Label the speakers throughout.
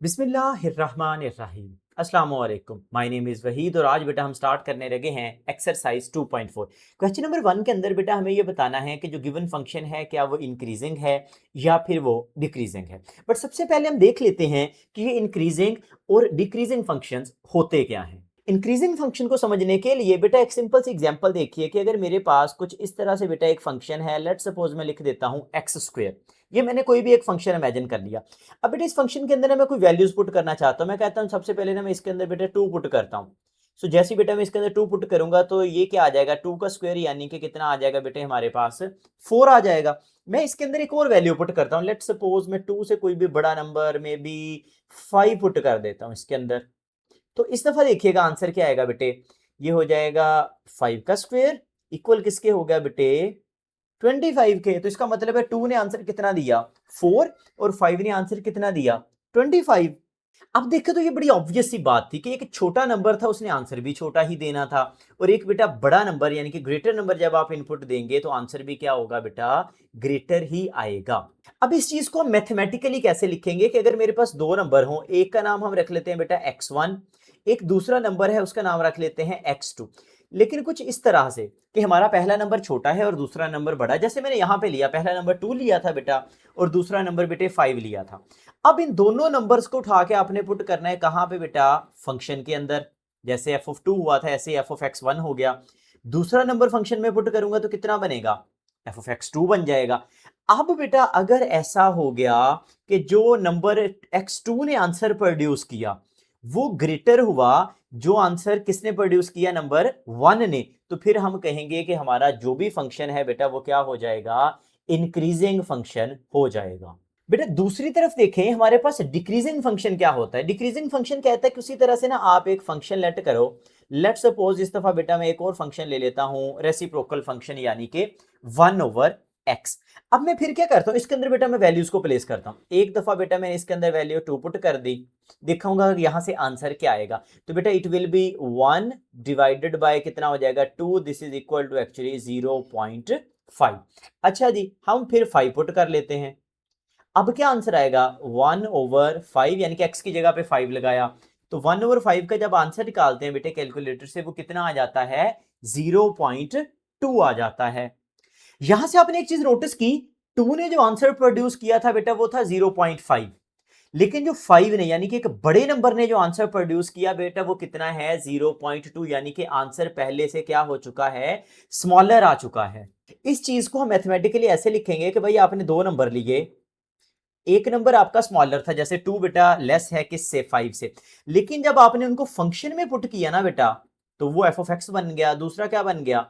Speaker 1: बिस्मिल्लाहिर्रहमानिर्रहीम। अस्सलाम वालेकुम। माय नेम इज़ वहीद और आज बेटा हम स्टार्ट करने लगे हैं एक्सरसाइज 2.4। क्वेश्चन नंबर 1 के अंदर बेटा हमें ये बताना है कि जो गिवन फंक्शन है क्या वो इंक्रीजिंग है या फिर वो डिक्रीजिंग है। बट सबसे पहले हम देख लेते हैं कि ये इंक्रीजिंग और डिक्रीजिंग फंक्शंस होते क्या हैं। इंक्रीजिंग फंक्शन को समझने के लिए बेटा एक सिंपल सी एग्जांपल देखिए कि अगर मेरे पास कुछ इस तरह से बेटा एक फंक्शन है, लेट्स सपोज मैं लिख देता हूँ एक्स स्क्वायर। ये मैंने कोई भी एक फंक्शन इमेजिन कर लिया। अब बेटा इस फंक्शन के अंदर ना मैं कोई वैल्यूज पुट करना चाहता हूँ। मैं कहता हूँ सबसे पहले ना मैं इसके अंदर बेटा 2 पुट करता हूँ। सो जैसे ही बेटा मैं इसके अंदर 2 पुट करूंगा तो ये क्या आ जाएगा, 2 का स्क्वायर यानी कि कितना आ जाएगा बेटे हमारे पास 4 आ जाएगा। मैं इसके अंदर एक और वैल्यू पुट करता हूँ, लेट्स सपोज मैं 2 से कोई भी बड़ा नंबर में भी 5 पुट कर देता हूँ इसके अंदर। तो इस दफा देखिएगा आंसर क्या आएगा बेटे, ये हो जाएगा 5 का स्क्वायर इक्वल किसके हो गया बेटे 25 के। तो इसका मतलब है 2 ने आंसर कितना दिया 4 और 5 ने आंसर कितना दिया 25। अब देखो तो ये बड़ी ऑब्वियस सी बात थी कि एक छोटा नंबर था उसने आंसर भी छोटा ही देना था, और एक बेटा बड़ा नंबर यानी कि ग्रेटर नंबर जब आप इनपुट देंगे तो आंसर भी क्या होगा बेटा ग्रेटर ही आएगा। अब इस चीज को हम मैथमेटिकली कैसे लिखेंगे कि अगर मेरे पास दो नंबर हो, एक का नाम हम रख लेते हैं बेटा x1, एक दूसरा नंबर है उसका नाम रख लेते हैं x2। लेकिन कुछ इस तरह से कि हमारा पहला नंबर छोटा है और दूसरा नंबर बड़ा, जैसे मैंने यहां पे लिया पहला नंबर 2 लिया था बेटा और दूसरा नंबर बेटे 5 लिया था। अब इन दोनों नंबर्स को उठा के आपने पुट करना है कहां पे बेटा फंक्शन के अंदर। जैसे एफ ऑफ 2 हुआ था ऐसे एफ ऑफ एक्स 1 हो गया। दूसरा नंबर फंक्शन में पुट करूंगा तो कितना बनेगा एफ ऑफ एक्स 2 बन जाएगा। अब बेटा अगर ऐसा हो गया कि जो नंबर एक्स 2 ने आंसर प्रोड्यूस किया वो ग्रेटर हुआ जो आंसर किसने प्रोड्यूस किया नंबर 1 ने, तो फिर हम कहेंगे कि हमारा जो भी फंक्शन है बेटा वो क्या हो जाएगा इंक्रीजिंग फंक्शन हो जाएगा। बेटा दूसरी तरफ देखें हमारे पास डिक्रीजिंग फंक्शन क्या होता है। डिक्रीजिंग फंक्शन कहता है कि उसी तरह से ना आप एक फंक्शन लेट करो, लेट सपोज इस दफा बेटा मैं एक और फंक्शन ले लेता हूं रेसिप्रोकल फंक्शन यानी कि 1/x। अब मैं फिर क्या करता हूं इसके अंदर बेटा मैं वैल्यूज को प्लेस करता हूं। एक दफा बेटा मैंने इसके अंदर वैल्यू 2 पुट कर दी, दिखाऊंगा यहां से आंसर क्या आएगा। तो बेटा it will be 1 divided by कितना हो जाएगा 2, this is equal to actually 0.5। अच्छा जी हम फिर 5 पुट कर लेते हैं। अब क्या आंसर आएगा 1/5 यानी कि x की जगह पे 5 लगाया तो 1/5 का जब आंसर निकालते हैं बेटे कैलकुलेटर से वो कितना आ जाता है 0.2 आ जाता है। यहां से आपने एक चीज नोटिस की, 2 ने जो आंसर प्रोड्यूस किया था बेटा वो था 0.5, लेकिन जो 5 ने यानी कि एक बड़े नंबर ने जो आंसर प्रोड्यूस किया बेटा वो कितना है 0.2, यानी कि आंसर पहले से क्या हो चुका है स्मॉलर आ चुका है। इस चीज को हम मैथमेटिकली ऐसे लिखेंगे कि भाई आपने दो नंबर लिए, एक नंबर आपका स्मॉलर था जैसे 2 बेटा लेस है किससे 5 से, लेकिन जब आपने उनको फंक्शन में पुट किया ना बेटा तो वो एफ ऑफ एक्स बन गया, दूसरा क्या बन गया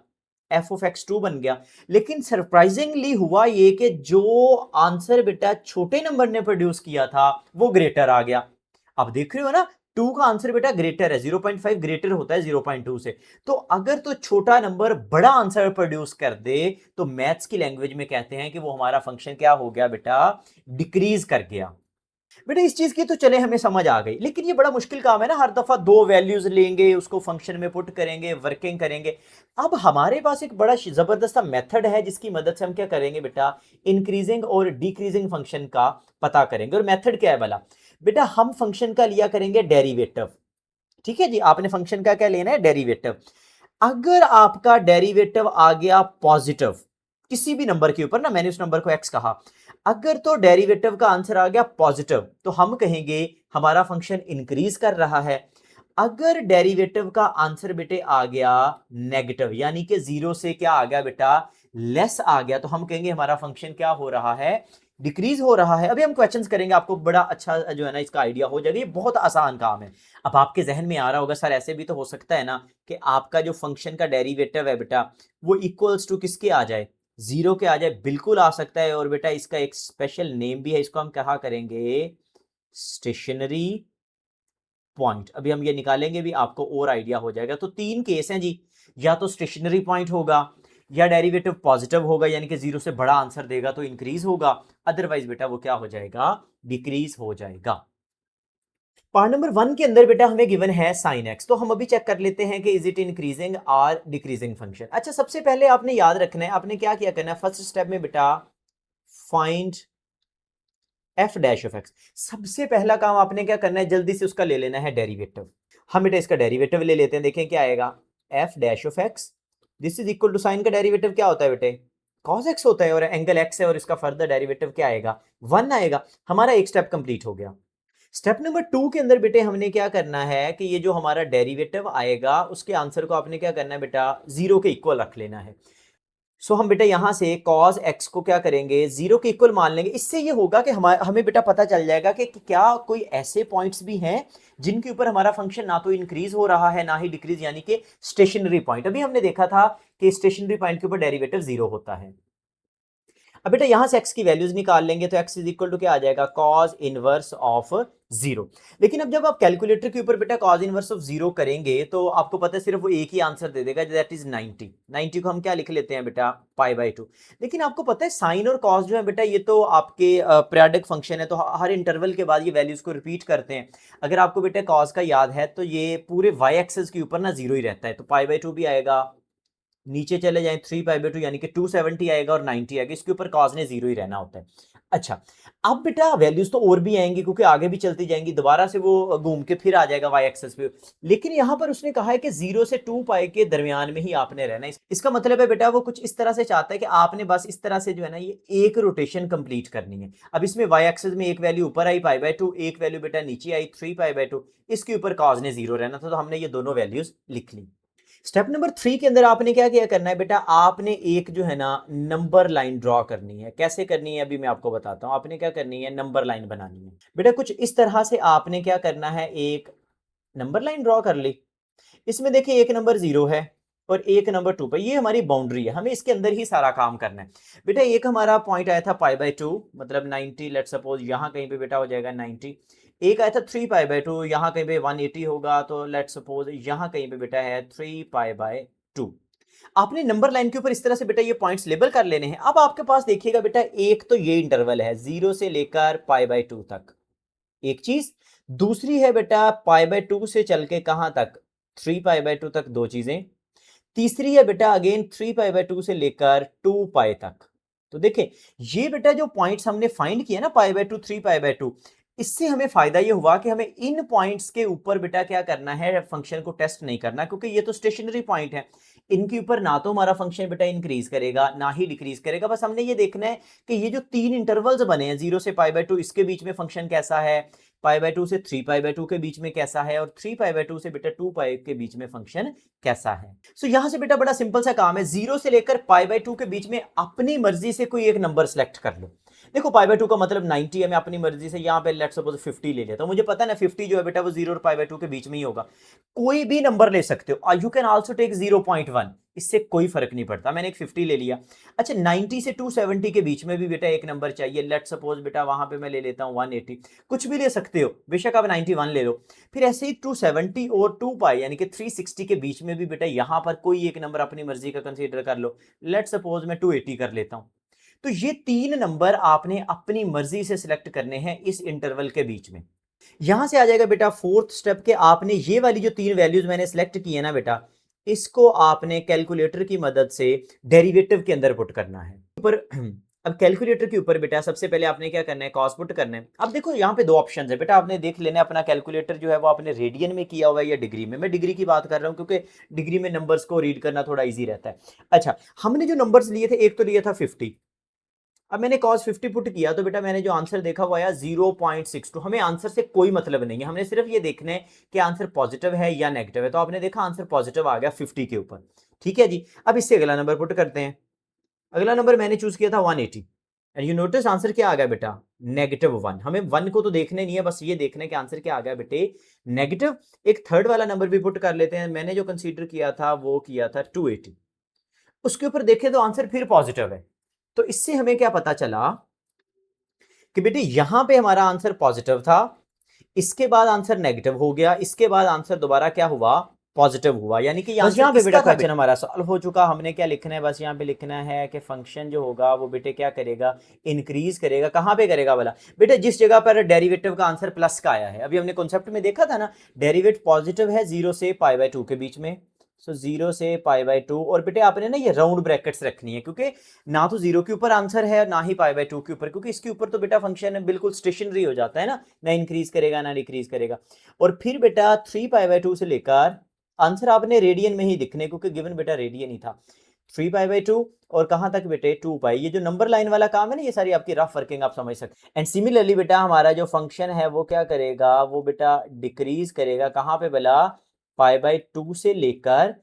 Speaker 1: एफ ऑफ एक्स 2 बन गया। लेकिन सरप्राइजिंगली हुआ ये कि जो आंसर बेटा छोटे नंबर ने प्रोड्यूस किया था वो ग्रेटर आ गया। अब देख रहे हो ना 2 का आंसर बेटा ग्रेटर है, 0.5 ग्रेटर होता है 0.2 से। तो अगर तो छोटा नंबर बड़ा आंसर प्रोड्यूस कर दे तो मैथ्स की लैंग्वेज में कहते हैं कि वो हमारा फंक्शन क्या हो गया बेटा डिक्रीज कर गया। बेटा इस चीज की तो चले हमें समझ आ गई, लेकिन ये बड़ा मुश्किल काम है ना, हर दफा दो वैल्यूज लेंगे उसको फंक्शन में पुट करेंगे वर्किंग करेंगे। अब हमारे पास एक बड़ा जबरदस्त मेथड है जिसकी मदद से हम क्या करेंगे बेटा इंक्रीजिंग और डिक्रीजिंग फंक्शन का पता करेंगे। और मेथड क्या है भला बेटा, हम फंक्शन का लिया करेंगे डेरिवेटिव। ठीक है जी, आपने फंक्शन का क्या लेना है डेरिवेटिव। अगर आपका डेरिवेटिव आ गया पॉजिटिव किसी भी नंबर के ऊपर ना, मैंने उस नंबर को एक्स कहा, अगर तो डेरिवेटिव का आंसर आ गया पॉजिटिव तो हम कहेंगे हमारा फंक्शन इंक्रीज कर रहा है। अगर डेरिवेटिव का आंसर बेटे आ गया नेगेटिव यानी कि जीरो से क्या आ गया बेटा लेस आ गया, तो हम कहेंगे हमारा फंक्शन क्या हो रहा है डिक्रीज हो रहा है। अभी हम क्वेश्चंस करेंगे, आपको बड़ा अच्छा जो है ना इसका आइडिया हो जाएगा। ये बहुत आसान काम है। अब आपके जहन में आ रहा होगा सर ऐसे भी तो हो सकता है ना कि आपका जो फंक्शन का डेरिवेटिव है बेटा वो इक्वल्स टू किसके आ जाए जीरो के आ जाए। बिल्कुल आ सकता है, और बेटा इसका एक स्पेशल नेम भी है, इसको हम कहा करेंगे स्टेशनरी पॉइंट। अभी हम ये निकालेंगे भी आपको और आइडिया हो जाएगा। तो तीन केस हैं जी, या तो स्टेशनरी पॉइंट होगा या डेरिवेटिव पॉजिटिव होगा यानी कि जीरो से बड़ा आंसर देगा तो इंक्रीज होगा, अदरवाइज बेटा वो क्या हो जाएगा डिक्रीज हो जाएगा। पार्ट नंबर 1 के अंदर बेटा हमें गिवन है साइन एक्स, तो हम अभी चेक कर लेते हैं कि इज इट इंक्रीजिंग और डिक्रीजिंग फंक्शन। अच्छा सबसे पहले आपने याद रखना है, आपने क्या किया करना है फर्स्ट स्टेप में बेटा find F dash of x. सबसे पहला काम आपने क्या करना है, जल्दी से उसका ले लेना है डेरिवेटिव। हम बेटा इसका डेरिवेटिव ले लेते हैं, देखें क्या आएगा, F dash of x, this is equal to, sine का डेरिवेटिव क्या होता है बेटे, कॉस एक्स होता है, और एंगल एक्स है, और इसका फर्दर डेरिवेटिव क्या आएगा, 1 आएगा। हमारा एक स्टेप कंप्लीट हो गया। स्टेप नंबर 2 के अंदर बेटे हमने क्या करना है कि ये जो हमारा डेरिवेटिव आएगा उसके आंसर को आपने क्या करना है बेटा, 0 के इक्वल रख लेना है। सो हम बेटा यहां से cos x को क्या करेंगे, 0 के इक्वल मान लेंगे। इससे ये होगा कि हमें बेटा पता चल जाएगा कि क्या कोई ऐसे पॉइंट्स भी हैं जिनके ऊपर हमारा फंक्शन ना तो इंक्रीज हो रहा है ना ही डिक्रीज, यानी कि स्टेशनरी पॉइंट। अभी हमने देखा था कि स्टेशनरी पॉइंट के ऊपर डेरिवेटिव 0 होता है। अब बेटा यहां से x की वैल्यूज निकाल लेंगे तो x इज इक्वल टू क्या आ जाएगा, cos इनवर्स ऑफ 0। लेकिन अब जब आप कैलकुलेटर के ऊपर बेटा cos इनवर्स ऑफ 0 करेंगे तो आपको पता है सिर्फ वो एक ही आंसर दे देगा, दैट इज 90। 90 को हम क्या लिख लेते हैं बेटा, π/2। लेकिन आपको पता है साइन और cos जो है बेटा ये तो आपके पीरियोडिक फंक्शन है, तो हर इंटरवल के बाद ये वैल्यूज को रिपीट करते हैं। अगर आपको बेटा cos का याद है तो ये पूरे y एक्सिस के ऊपर ना 0 ही रहता है, तो π/2 भी आएगा, नीचे चले जाएं 3π/2 यानी कि 270 आएगा, और 90 आएगा, इसके ऊपर cos ने 0 ही रहना होता है। अच्छा, अब बेटा वैल्यूज तो और भी आएंगी क्योंकि आगे भी चलती जाएंगी, दोबारा से वो घूम के फिर आ जाएगा y एक्सिस पे। लेकिन यहां पर उसने कहा है कि 0 से 2π के दरमियान में ही आपने रहना है। इसका मतलब है बेटा वो कुछ इस तरह से चाहता है कि आपने बस इस तरह से जो है ना ये एक रोटेशन कंप्लीट करनी है। अब इसमें y एक्सिस में एक वैल्यू ऊपर आई π/2, एक वैल्यू बेटा नीचे आई 3π/2, इसके ऊपर cos ने 0 रहना था, तो हमने ये दोनों वैल्यूज लिख ली। स्टेप नंबर 3 के अंदर आपने क्या क्या करना है बेटा, आपने एक जो है ना नंबर लाइन ड्रॉ करनी है। कैसे करनी है अभी मैं आपको बताता हूं। आपने क्या करनी है, नंबर लाइन बनानी है बेटा। कुछ इस तरह से आपने क्या करना है, एक नंबर लाइन ड्रॉ कर ली। इसमें देखिए एक नंबर 0 है और एक नंबर 2 पे, ये हमारी बाउंड्री है, हमें इसके अंदर ही सारा काम करना है बेटा। एक हमारा पॉइंट आया था π/2 मतलब 90, लेट सपोज यहां कहीं पे बेटा हो जाएगा 90। एक आया था 3π/2, यहां कहीं पे 180 होगा, तो लेट सपोज यहां कहीं पे बेटा है 3π/2। आपने नंबर लाइन के ऊपर इस तरह से बेटा ये पॉइंट्स लेबल कर लेने हैं। अब आपके पास देखिएगा बेटा एक तो ये इंटरवल है 0 से लेकर π/2 तक, एक चीज। दूसरी है बेटा π/2 से चल के कहां तक, 3π/2 तक, दो चीजें। तीसरी है बेटा अगेन 3π/2 से लेकर 2π तक। तो देखें ये बेटा जो पॉइंट्स हमने फाइंड किए ना π/2 3π/2, इससे हमें फायदा ये हुआ कि हमें इन पॉइंट्स के ऊपर बेटा क्या करना है, फंक्शन को टेस्ट नहीं करना, क्योंकि ये तो स्टेशनरी पॉइंट है। इनके ऊपर ना तो हमारा फंक्शन बेटा इंक्रीज करेगा ना ही डिक्रीज करेगा। बस हमने ये देखना है कि ये जो तीन इंटरवल्स बने हैं 0 से π/2, इसके बीच में फंक्शन कैसा है, π/2 से 3π/2 के बीच में कैसा है, और 3π/2 से बेटा 2π के बीच में फंक्शन कैसा है। सो यहां से बेटा बड़ा सिंपल सा काम है, 0 से लेकर π/2 के बीच में अपनी मर्जी से कोई एक नंबर सेलेक्ट कर लो। देखो π/2 का मतलब 90 है, मैं अपनी मर्जी से यहाँ पे लेट्स सपोज 50 ले लेता हूँ। मुझे पता है ना 50 जो है बेटा वो 0 और π/2 के बीच में ही होगा। कोई भी नंबर ले सकते हो, यू कैन आल्सो टेक 0.1, इससे कोई फर्क नहीं पड़ता। मैंने एक 50 ले लिया। अच्छा 90 से 270 के बीच में भी बेटा एक नंबर चाहिए, लेट्स सपोज बेटा वहां पे मैं ले लेता हूँ 180। कुछ भी ले सकते हो, बेशक आप 91 ले लो। फिर ऐसे ही 270 और 2π यानी कि 360 के बीच में भी बेटा यहां पर कोई एक नंबर अपनी मर्जी का कंसीडर कर लो, लेट्स सपोज मैं 280 कर लेता हूं। तो ये तीन नंबर आपने अपनी मर्जी से सिलेक्ट करने हैं इस इंटरवल के बीच में। यहां से आ जाएगा बेटा फोर्थ स्टेप के, आपने ये वाली जो तीन वैल्यूज मैंने सिलेक्ट की है ना बेटा, इसको आपने कैलकुलेटर की मदद से डेरिवेटिव के अंदर पुट करना है ऊपर। अब कैलकुलेटर के ऊपर बेटा सबसे पहले आपने क्या करना है, कॉस पुट करना है। अब देखो यहाँ पे दो ऑप्शन है बेटा, आपने देख लेना है अपना कैलकुलेटर जो है वो आपने रेडियन में किया हुआ है या डिग्री में। मैं डिग्री की बात कर रहा हूँ क्योंकि डिग्री में नंबर्स को रीड करना थोड़ा ईजी रहता है। अच्छा हमने जो नंबर्स लिए थे, एक तो लिया था 50। अब मैंने cos 50 पुट किया तो बेटा मैंने जो आंसर देखा वो आया 0.62। हमें आंसर से कोई मतलब नहीं है, हमने सिर्फ ये देखना है कि आंसर पॉजिटिव है या नेगेटिव है। तो आपने देखा आंसर पॉजिटिव आ गया 50 के ऊपर, ठीक है जी। अब इससे अगला नंबर पुट करते हैं। अगला नंबर मैंने चूज किया था 180 एंड यू नोटिस आंसर क्या आ गया बेटा, -1। हमें 1 को तो देखने नहीं है, बस ये देखना है कि आंसर क्या आ गया बेटे, नेगेटिव। एक थर्ड वाला नंबर भी पुट कर लेते हैं। मैंने जो कंसीडर किया था वो किया था 280, उसके ऊपर देखें तो आंसर फिर पॉजिटिव है। तो इससे हमें क्या पता चला कि बेटे यहां पे हमारा आंसर पॉजिटिव था, इसके बाद आंसर नेगेटिव हो गया, इसके बाद आंसर दोबारा क्या हुआ, पॉजिटिव हुआ। यानी कि यहाँ पे बेटा क्वेश्चन हमारा सॉल्व हो चुका। हमने क्या लिखना है, बस यहाँ पे लिखना है कि फंक्शन जो होगा वो बेटे क्या करेगा, इंक्रीज करेगा। कहां पे करेगा वाला बेटे, जिस जगह पर डेरिवेटिव का आंसर प्लस का आया है। अभी हमने कॉन्सेप्ट में देखा था ना, डेरिवेटिव पॉजिटिव है 0 से π/2 के बीच में, सो 0 से π/2 और बेटे आपने ना ये राउंड ब्रैकेट्स रखनी है क्योंकि ना तो 0 के ऊपर आंसर है ना ही π/2 के ऊपर, क्योंकि इसके ऊपर तो बेटा फंक्शन बिल्कुल स्टेशनरी हो जाता है ना इंक्रीज करेगा ना डिक्रीज करेगा। और फिर बेटा 3π/2 से लेकर आंसर आपने रेडियन में ही दिखने, क्योंकि गिवन बेटा रेडियन ही था। 3π/2 और कहां तक बेटे 2π। ये जो नंबर लाइन वाला काम है ना, ये सारी आपकी रफ वर्किंग आप समझ सकते हैं। एंड सिमिलरली बेटा हमारा जो फंक्शन है वो क्या करेगा, वो बेटा डिक्रीज करेगा कहां पे बोला, π/2 से लेकर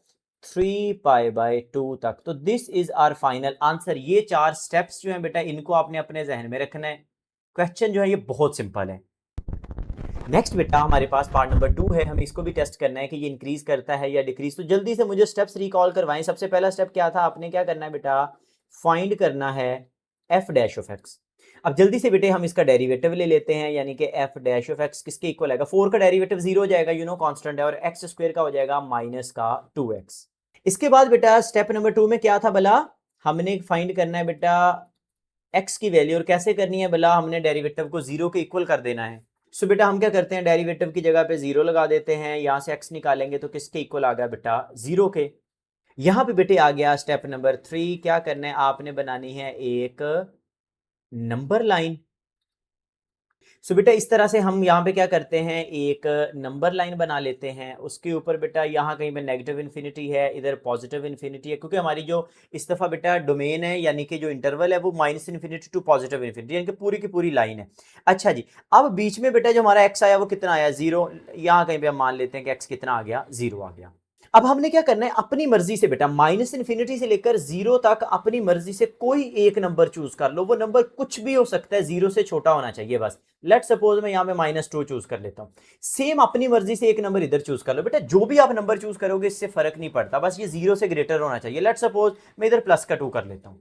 Speaker 1: 3π/2 तक। तो this is our final answer. ये 4 स्टेप्स जो है बेटा इनको आपने अपने जहन में रखना है। क्वेश्चन जो है ये बहुत सिंपल है। नेक्स्ट बेटा हमारे पास पार्ट नंबर 2 है, हमें इसको भी टेस्ट करना है कि ये इंक्रीज करता है या डिक्रीज। तो जल्दी से मुझे स्टेप्स रिकॉल करवाएं। सबसे पहला स्टेप क्या था, आपने क्या करना है बेटा, फाइंड करना है f डैश ऑफ x। अब जल्दी से बेटे हम इसका डेरिवेटिव ले लेते हैं, यानी कि f डैश ऑफ x किसके इक्वल आएगा, 4 का डेरिवेटिव 0 हो जाएगा, यू नो कांस्टेंट है, और x स्क्वायर का हो जाएगा माइनस का 2x। इसके बाद बेटा स्टेप नंबर 2 में क्या था भला, हमने फाइंड करना है बेटा x की वैल्यू, और कैसे करनी है भला, हमने डेरिवेटिव को 0 के इक्वल कर देना है। सो बेटा हम क्या करते हैं, डेरिवेटिव की जगह पे 0 लगा देते हैं, यहां से x निकालेंगे तो किसके इक्वल आ गया बेटा 0 के। यहां पे बेटे आ गया स्टेप नंबर 3, क्या करना है, आपने बनानी है एक नंबर लाइन। सो बेटा इस तरह से हम यहाँ पे क्या करते हैं, एक नंबर लाइन बना लेते हैं। उसके ऊपर बेटा यहाँ कहीं पे नेगेटिव इन्फिनिटी है, इधर पॉजिटिव इन्फिनिटी है, क्योंकि हमारी जो इस दफा बेटा डोमेन है, यानी कि जो इंटरवल है वो minus infinity to positive infinity, यानी कि पूरी की पूरी लाइन है। अच्छा जी, अब बीच में बेटा जो हमारा एक्स आया वो कितना आया 0। यहाँ कहीं पे हम मान लेते हैं कि एक्स कितना आ गया 0 आ गया। अब हमने क्या करना है, अपनी मर्जी से बेटा माइनस इन्फिनिटी से लेकर 0 तक अपनी मर्जी से कोई एक नंबर चूज कर लो। वो नंबर कुछ भी हो सकता है, 0 से छोटा होना चाहिए बस। लेट सपोज मैं यहां पे -2 चूज कर लेता हूं। सेम अपनी मर्जी से एक नंबर इधर चूज कर लो बेटा, जो भी आप नंबर चूज करोगे इससे फर्क नहीं पड़ता, बस ये 0 से ग्रेटर होना चाहिए। लेट सपोज मैं इधर +2 कर लेता हूं।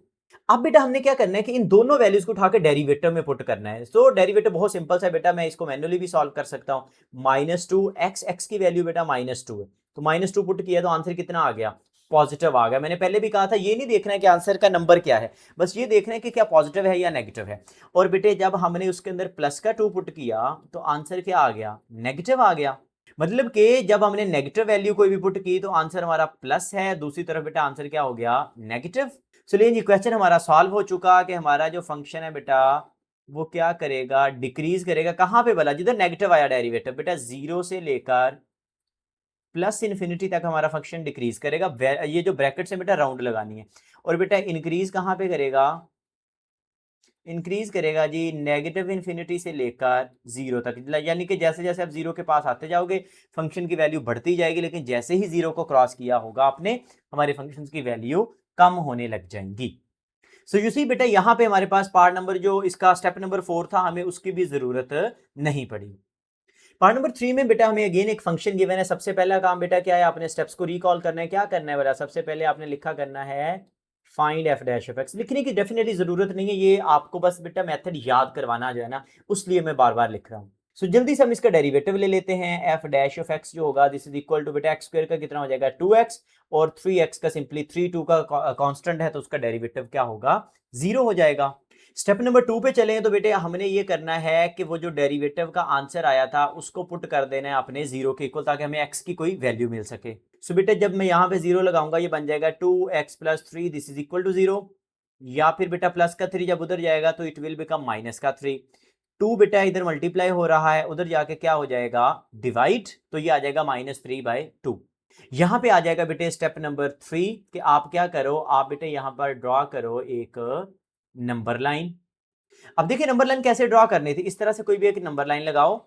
Speaker 1: अब बेटा हमने क्या करना है कि इन दोनों वैल्यूज को उठा के डेरिवेटिव में पुट करना है। तो डेरिवेटिव बहुत सिंपल सा है बेटा, मैं इसको मैन्युअली भी सॉल्व कर सकता हूं। -2 x की वैल्यू बेटा -2 है, तो -2 पुट किया तो आंसर कितना आ गया, पॉजिटिव आ गया। मैंने पहले भी कहा था ये नहीं देखना है कि आंसर का नंबर क्या है, बस ये देखना है कि क्या पॉजिटिव है या नेगेटिव है। और बेटे जब हमने उसके अंदर +2 पुट किया तो आंसर क्या आ गया, नेगेटिव आ गया। मतलब कि जब हमने नेगेटिव वैल्यू कोई भी पुट की तो आंसर हमारा प्लस है, दूसरी तरफ बेटा आंसर क्या हो गया, नेगेटिव। चलिए जी, क्वेश्चन हमारा सॉल्व हो चुका कि हमारा जो फंक्शन है बेटा वो क्या करेगा, डिक्रीज करेगा कहां पे भला, जिधर नेगेटिव आया डेरिवेटिव बेटा 0 से लेकर प्लस इन्फिनिटी तक हमारा फंक्शन डिक्रीज करेगा। ये जो ब्रैकेट से बेटा राउंड लगानी है। और बेटा इंक्रीज कहां पे करेगा, इंक्रीज करेगा जी नेगेटिव इन्फिनिटी से लेकर 0 तक, यानी कि जैसे जैसे आप 0 के पास आते जाओगे फंक्शन की वैल्यू बढ़ती जाएगी, लेकिन जैसे ही 0 को क्रॉस किया होगा आपने, हमारे फंक्शन की वैल्यू कम होने लग जाएंगी। सो यू सी बेटा यहां पे हमारे पास पार्ट नंबर जो इसका स्टेप नंबर 4 था, हमें उसकी भी जरूरत नहीं पड़ी। पार्ट नंबर 3 में बेटा हमें अगेन एक फंक्शन गिवन है। सबसे पहला काम बेटा क्या है, आपने स्टेप्स को रिकॉल करना है। क्या करना है बेटा, सबसे पहले आपने लिखा करना है find F dash of x. लिखने की डेफिनेटली जरूरत नहीं है, ये आपको बस बेटा मेथड याद करवाना जो है ना, उसलिए मैं बार बार लिख रहा हूँ। सो जल्दी से हम इसका डेरिवेटिव ले लेते हैं। एफ डैश ऑफ एक्स जो होगा दिस इज इक्वल टू बेटा एक्स स्क्वायर का कितना हो जाएगा 2x, और 3x का सिंपली 3 का कांस्टेंट है तो उसका डेरिवेटिव क्या होगा 0 हो जाएगा। स्टेप नंबर 2 पे चले तो बेटे हमने ये करना है कि वो जो डेरिवेटिव का आंसर आया था उसको पुट कर देना है अपने 0 के इक्वल, ताकि हमें x की कोई वैल्यू मिल सके। सो बेटे जब मैं यहाँ पे 0 लगाऊंगा ये बन जाएगा 2x + 3 this is equal to 0, या फिर बेटा प्लस का 3 जब उधर जाएगा तो इट विल बिकम माइनस का 3। 2 बेटा इधर मल्टीप्लाई हो रहा है, उधर जाके क्या हो जाएगा डिवाइड, तो ये आ जाएगा -3/2। यहां पे आ जाएगा बेटे स्टेप नंबर 3 कि आप क्या करो, आप बेटे यहां पर ड्रॉ करो एक नंबर लाइन। अब देखिए नंबर लाइन कैसे ड्रॉ करनी थी, इस तरह से कोई भी एक नंबर लाइन लगाओ।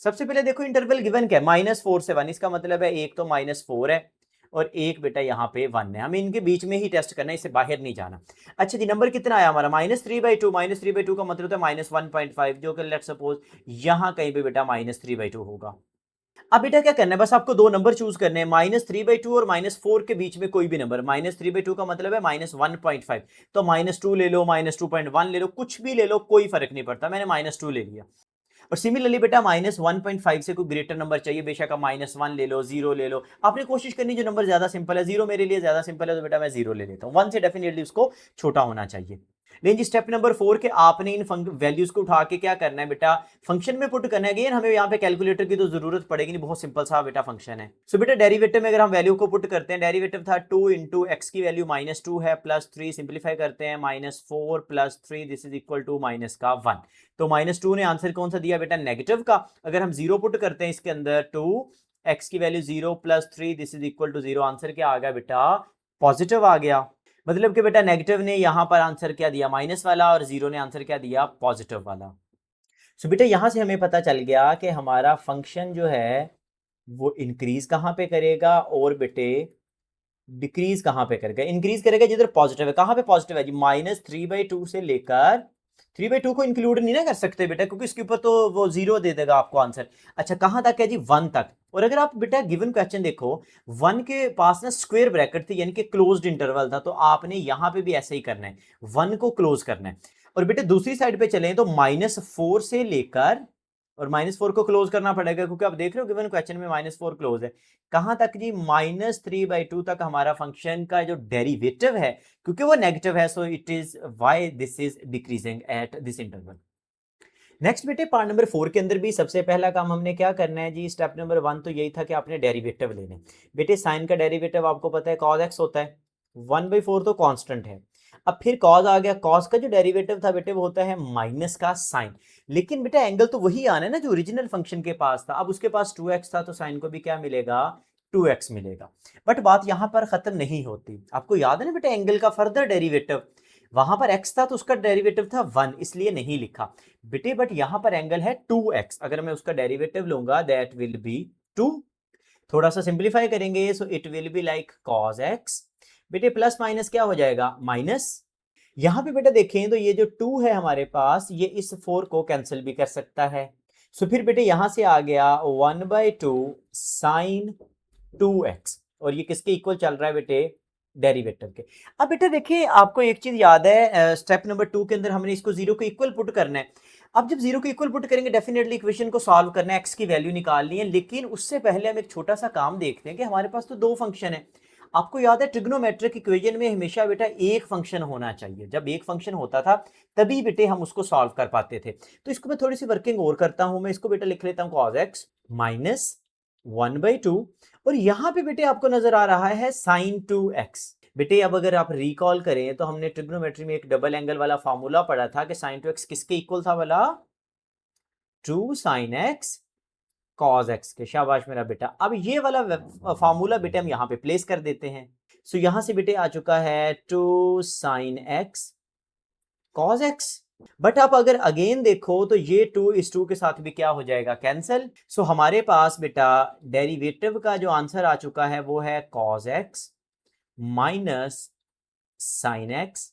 Speaker 1: सबसे पहले देखो इंटरवल गिवन क्या है, -4 से 1, इसका मतलब है एक तो -4 है और एक बेटा यहाँ पे 1 है। हमें इनके बीच में ही टेस्ट करना है, इससे बाहर नहीं जाना। अच्छा जी, नंबर कितना आया हमारा -3/2। -3/2 का मतलब है -1.5, जो कि लेट सपोज यहाँ कहीं पे बेटा -3/2 होगा। अब बेटा क्या करना है, बस आपको दो नंबर चूज करने हैं, -3/2 और -4 के बीच में कोई भी नंबर। -3/2 का मतलब है -1.5, तो -2 ले लो, -2.1 ले लो, कुछ भी ले लो, कोई फर्क नहीं पड़ता। मैंने -2 ले लिया। और सिमिलरली बेटा -1.5 से कोई ग्रेटर नंबर चाहिए, बेशक आप -1 ले लो, 0 ले लो। आपने कोशिश करनी जो नंबर ज्यादा सिंपल है। 0 मेरे लिए ज्यादा सिंपल है तो बेटा मैं 0 ले लेता हूँ। 1 से डेफिनेटली उसको छोटा होना चाहिए। लेकिन जी स्टेप नंबर 4 के आपने इन वैल्यूज को उठा के क्या करना है बेटा, फंक्शन में पुट करना है। अगेन हमें यहाँ पे कैलकुलेटर की तो जरूरत पड़ेगी नहीं, बहुत सिंपल सा बेटा फंक्शन है। सो बेटा डेरिवेटिव में अगर हम वैल्यू को पुट करते हैं, डेरिवेटिव था 2 इंटू एक्स की वैल्यू -2 है प्लस 3, सिंप्लीफाई करते हैं -4 plus 3 this is equal to minus का 1। तो -2 ने आंसर कौन सा दिया बेटा, नेगेटिव का। अगर हम जीरो पुट करते हैं इसके अंदर, 2 एक्स की value 0 plus 3 this is equal to 0, answer क्या आ गया बेटा, पॉजिटिव आ गया। मतलब कि बेटा नेगेटिव ने यहां पर आंसर क्या दिया, माइनस वाला, और जीरो ने आंसर क्या दिया, पॉजिटिव वाला। सो बेटा यहां से हमें पता चल गया कि हमारा फंक्शन जो है वो इंक्रीज कहां पे करेगा और बेटे डिक्रीज कहां पे करेगा। इंक्रीज करेगा जिधर पॉजिटिव है। कहां पे पॉजिटिव है जी, -3/2 से लेकर 3/2 को इंक्लूड नहीं ना कर सकते बेटा, क्योंकि इसके ऊपर तो वो जीरो दे देगा आपको आंसर। अच्छा कहां तक है जी, 1 तक। और अगर आप बेटा गिवन क्वेश्चन देखो, 1 के पास ना स्क्वायर ब्रैकेट थी, यानी कि क्लोज्ड इंटरवल था, तो आपने यहां पे भी ऐसे ही करना है, 1 को क्लोज करना है। और बेटे दूसरी साइड पे चलें तो -4 से लेकर, और -4 को क्लोज करना पड़ेगा, क्योंकि आप देख रहे हो गिवन क्वेश्चन में -4 क्लोज है। कहां तक जी, -3/2 तक हमारा फंक्शन का जो डेरिवेटिव है, क्योंकि वो नेगेटिव है, so it is why this is decreasing at this interval. Next बेटे पार्ट नंबर 4 के अंदर भी सबसे पहला काम हमने क्या करना है जी, स्टेप नंबर 1 तो यही था कि आपने डेरिवेटिव लेने। बेटे साइन का डेरिवेटिव आपको पता है cos x होता है, 1/4 तो कांस्टेंट है। अब फिर cos आ गया, cos का जो डेरिवेटिव था बेटे वो होता है माइनस का साइन। लेकिन बेटा एंगल तो वही आना है ना जो ओरिजिनल फंक्शन के पास था। अब उसके पास 2x था, तो साइन को भी क्या मिलेगा, 2x मिलेगा। बट बात यहां पर खत्म नहीं होती। आपको याद है ना बेटा एंगल का फर्दर डेरिवेटिव, वहां पर x था तो उसका डेरिवेटिव था 1, इसलिए नहीं लिखा बेटे। बट यहां पर एंगल है 2x, अगर मैं उसका डेरिवेटिव लूंगा दैट विल बी 2। थोड़ा सा सिंप्लीफाई करेंगे, so it will be like cos x। बेटे प्लस माइनस क्या हो जाएगा, माइनस। यहां पे बेटा देखें तो ये जो 2 है हमारे पास, ये इस 4 को कैंसिल भी कर सकता है। सो फिर बेटे यहां से आ गया 1/2 साइन 2x, और ये किसके इक्वल चल रहा है बेटे, डेरिवेटिव के। अब बेटा देखिए आपको एक चीज याद है, स्टेप नंबर 2 के अंदर हमने इसको जीरो के इक्वल पुट करना है। अब जब जीरो के इक्वल पुट करेंगे डेफिनेटली इक्वेशन को सॉल्व करना है, एक्स की वैल्यू निकालनी है। लेकिन उससे पहले हम एक छोटा सा काम देखते हैं कि हमारे पास तो दो फंक्शन है। आपको याद है ट्रिग्नोमेट्रिक इक्वेशन में हमेशा बेटा एक फंक्शन होना चाहिए। जब एक फंक्शन होता था तभी बेटे हम उसको सॉल्व कर पाते थे। तो इसको मैं थोड़ी सी वर्किंग और करता हूं, मैं इसको बेटा लिख लेता हूं cos x माइनस 1/2, और यहां पे बेटे आपको नजर आ रहा है sin 2x। बेटे अब अगर आप रिकॉल करें तो हमने ट्रिग्नोमेट्री में एक डबल एंगल वाला फार्मूला पढ़ा था कि sin 2x किसके इक्वल था वाला, 2 sin x cos x के। शाबाश मेरा बेटा। अब ये वाला फार्मूला बेटे हम यहाँ पे प्लेस कर देते हैं। सो यहां से बेटे आ चुका है 2 sin x cos x। But आप अगर अगेन देखो तो ये 2 इस 2 के साथ भी क्या हो जाएगा, कैंसिल। सो हमारे पास बेटा डेरिवेटिव का जो आंसर आ चुका है वो है cos x minus sine x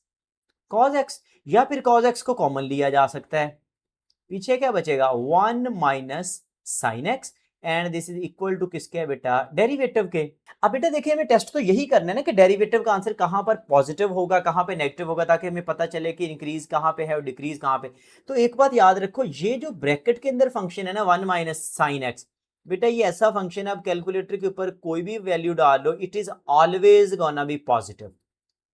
Speaker 1: cos x, या फिर cos x को कॉमन लिया जा सकता है। पीछे क्या बचेगा, 1 minus sine X, and this is equal to किसके है बेटा, डेरिवेटिव के। अब बेटा देखिए हमें टेस्ट तो यही करना है ना कि डेरिवेटिव का आंसर कहां पर पॉजिटिव होगा कहां पे नेगेटिव होगा, ताकि हमें पता चले कि इंक्रीज कहां पे है और डिक्रीज कहां पे। तो एक बात याद रखो, ये जो ब्रैकेट के अंदर फंक्शन है ना 1 माइनस साइन एक्स, बेटा ये ऐसा फंक्शन है, आप कैलकुलेटर के ऊपर कोई भी वैल्यू डाल लो, it is always gonna be positive.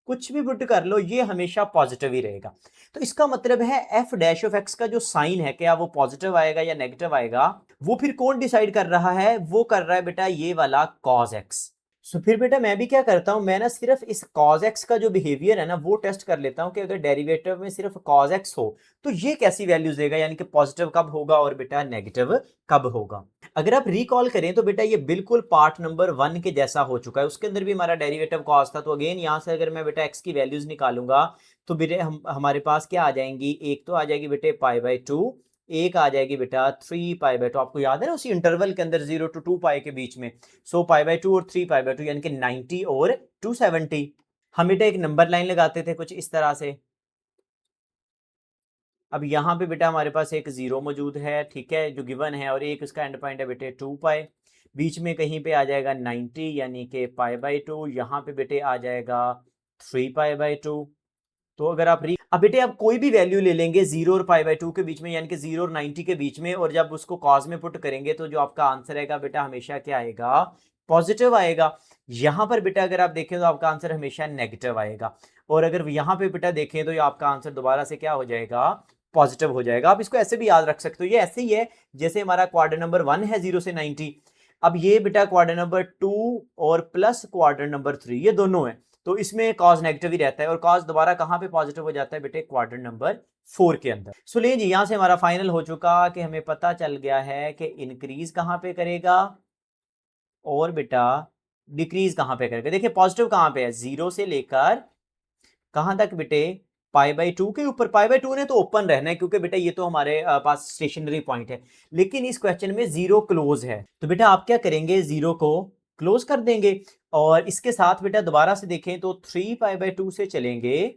Speaker 1: कुछ भी पुट कर लो ये हमेशा पॉजिटिव ही रहेगा। तो इसका मतलब है एफ डैश ऑफ एक्स का जो साइन है, क्या वो पॉजिटिव आएगा या नेगेटिव आएगा, वो फिर कौन डिसाइड कर रहा है, वो कर रहा है बेटा ये वाला cos x। सो फिर बेटा मैं भी क्या करता हूं, मैं ना सिर्फ इस cos x का जो बिहेवियर है ना वो टेस्ट कर लेता हूं कि अगर डेरिवेटिव में सिर्फ cos x हो तो ये कैसी वैल्यूज देगा, यानी कि पॉजिटिव कब होगा और बेटा नेगेटिव कब होगा। अगर आप रिकॉल करें तो बेटा ये बिल्कुल पार्ट नंबर 1 के जैसा हो चुका है, उसके अंदर भी हमारा डेरिवेटिव cos था। तो अगेन यहां से अगर मैं बेटा x की वैल्यूज निकालूंगा तो बेटे हमारे पास क्या आ जाएंगी, एक तो आ जाएगी बेटे π/2, एक आ जाएगी बेटा 3π/2। आपको याद है ना उसी इंटरवल के अंदर 0 to 2π के बीच में। सो π/2 और 3π/2 यानी कि 90 और 270। हम बेटा एक नंबर लाइन लगाते थे कुछ इस तरह से। अब यहाँ पे बेटा हमारे पास एक जीरो मौजूद है, ठीक है, जो गिवन है, और एक इसका एंड पॉइंट है बेटे 2π। बीच में कहीं पे आ जाएगा 90 यानी कि π/2, यहाँ पे बेटे आ जाएगा 3π/2। तो अगर आप अब बेटे आप कोई भी वैल्यू ले लेंगे 0 और π/2 के बीच में, यानी कि 0 और 90 के बीच में, और जब उसको कॉस में पुट करेंगे तो जो आपका आंसर आएगा बेटा हमेशा क्या आएगा, पॉजिटिव आएगा। यहाँ पर बेटा अगर आप देखें तो आपका आंसर हमेशा नेगेटिव आएगा, और अगर यहाँ पे बेटा देखें तो ये आपका आंसर दोबारा से क्या हो जाएगा, पॉजिटिव हो जाएगा। आप इसको ऐसे भी याद रख सकते हो, ये ऐसे ही है जैसे हमारा क्वाड्रेंट नंबर 1 है 0 से 90। अब ये बेटा क्वाड्रेंट नंबर 2 और प्लस क्वाड्रेंट नंबर 3 ये दोनों है, तो इसमें कॉज नेगेटिव ही रहता है, और कॉज दोबारा कहां पे पॉजिटिव हो जाता है बेटे, क्वाड्रेंट नंबर 4 के अंदर। सो ले जी, यहां से हमारा फाइनल हो चुका कि हमें पता चल गया है कि इंक्रीज कहां पे करेगा और बेटा डिक्रीज कहां पे करेगा। देखिए पॉजिटिव कहां पे है, 0 से लेकर कहां तक बेटे, π/2 के ऊपर। π/2 ने तो ओपन रहना है क्योंकि बेटा ये तो हमारे पास स्टेशनरी पॉइंट है, लेकिन इस क्वेश्चन में 0 क्लोज है, तो बेटा आप क्या करेंगे, 0 को क्लोज कर देंगे। और इसके साथ बेटा दोबारा से देखें तो 3π/2 से चलेंगे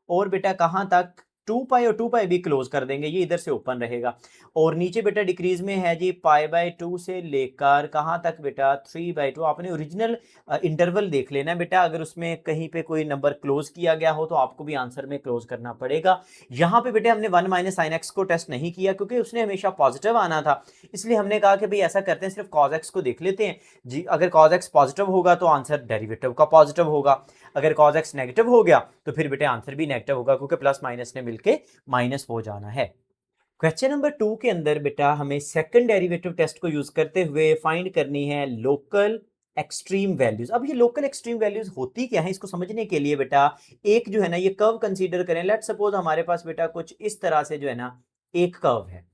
Speaker 1: और बेटा कहां तक, 2π और 2π भी क्लोज कर देंगे, ये इधर से ओपन रहेगा। और नीचे बेटा डिक्रीज में है जी π/2 से लेकर कहां तक बेटा, 3/2। आपने ओरिजिनल इंटरवल देख लेना बेटा, अगर उसमें कहीं पे कोई नंबर क्लोज किया गया हो तो आपको भी आंसर में क्लोज करना पड़ेगा। यहाँ पे बेटे हमने 1 - sin x को टेस्ट नहीं किया क्योंकि उसने हमेशा पॉजिटिव आना था, इसलिए हमने कहा कि भाई ऐसा करते हैं सिर्फ cos x को देख लेते हैं जी। अगर cos x पॉजिटिव होगा तो आंसर डेरिवेटिव का पॉजिटिव होगा, अगर cos x नेगेटिव हो गया तो फिर बेटे आंसर भी नेगेटिव होगा क्योंकि प्लस माइनस ने मिलके माइनस हो जाना है। क्वेश्चन नंबर 2 के अंदर बेटा हमें सेकंड डेरिवेटिव टेस्ट को यूज करते हुए फाइंड करनी है लोकल एक्सट्रीम वैल्यूज। अब ये लोकल एक्सट्रीम वैल्यूज होती क्या है, इसको समझने के लिए बेटा एक जो है ना ये कर्व कंसीडर करें। लेट सपोज हमारे पास बेटा कुछ इस तरह से जो है ना एक कर्व है।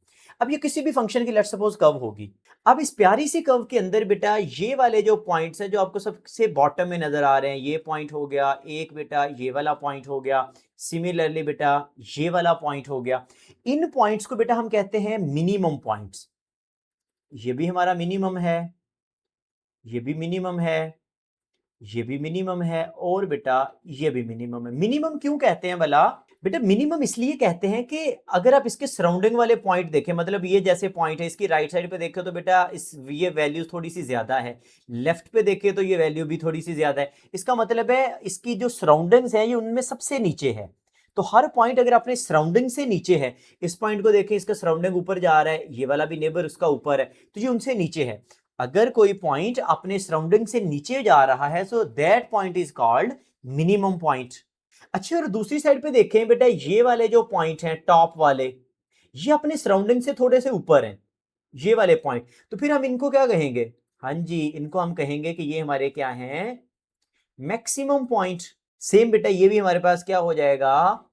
Speaker 1: अब ये किसी भी फंक्शन की लेट सपोज कर्व होगी। अब इस प्यारी सी कर्व के अंदर बेटा ये वाले जो पॉइंट्स हैं जो आपको सबसे बॉटम में नजर आ रहे हैं, ये पॉइंट हो गया एक बेटा, ये वाला पॉइंट हो गया, सिमिलरली बेटा ये वाला पॉइंट हो गया। इन पॉइंट्स को बेटा हम कहते हैं मिनिमम पॉइंट्स। ये भी हमारा मिनिमम है, ये भी मिनिमम है, ये भी मिनिमम है, और बेटा ये भी मिनिमम है। मिनिमम क्यों कहते हैं भला, बेटा मिनिमम इसलिए कहते हैं कि अगर आप इसके सराउंडिंग वाले पॉइंट देखें, मतलब ये जैसे पॉइंट है इसकी राइट साइड पे देखें तो बेटा इस ये वैल्यू थोड़ी सी ज्यादा है, लेफ्ट पे देखें तो ये वैल्यू भी थोड़ी सी ज्यादा है। इसका मतलब है इसकी जो सराउंडिंग्स है ये उनमें सबसे नीचे है। तो हर पॉइंट अगर अपने सराउंडिंग से नीचे है, इस पॉइंट को देखें इसका सराउंडिंग ऊपर जा रहा है, ये वाला भी नेबर उसका ऊपर है, तो ये उनसे नीचे है। अगर कोई पॉइंट अपने सराउंडिंग से नीचे जा रहा है so that point is called minimum point. अच्छा, और दूसरी साइड पे देखें बेटा ये वाले जो पॉइंट हैं टॉप वाले, ये अपने सराउंडिंग से थोड़े से ऊपर हैं, ये वाले पॉइंट, तो फिर हम इनको क्या कहेंगे, हाँ जी इनको हम कहेंगे कि ये हमारे क्या हैं, मैक्सिमम पॉइंट। सेम बेटा ये भी हमारे पास क्या हो जाएगा,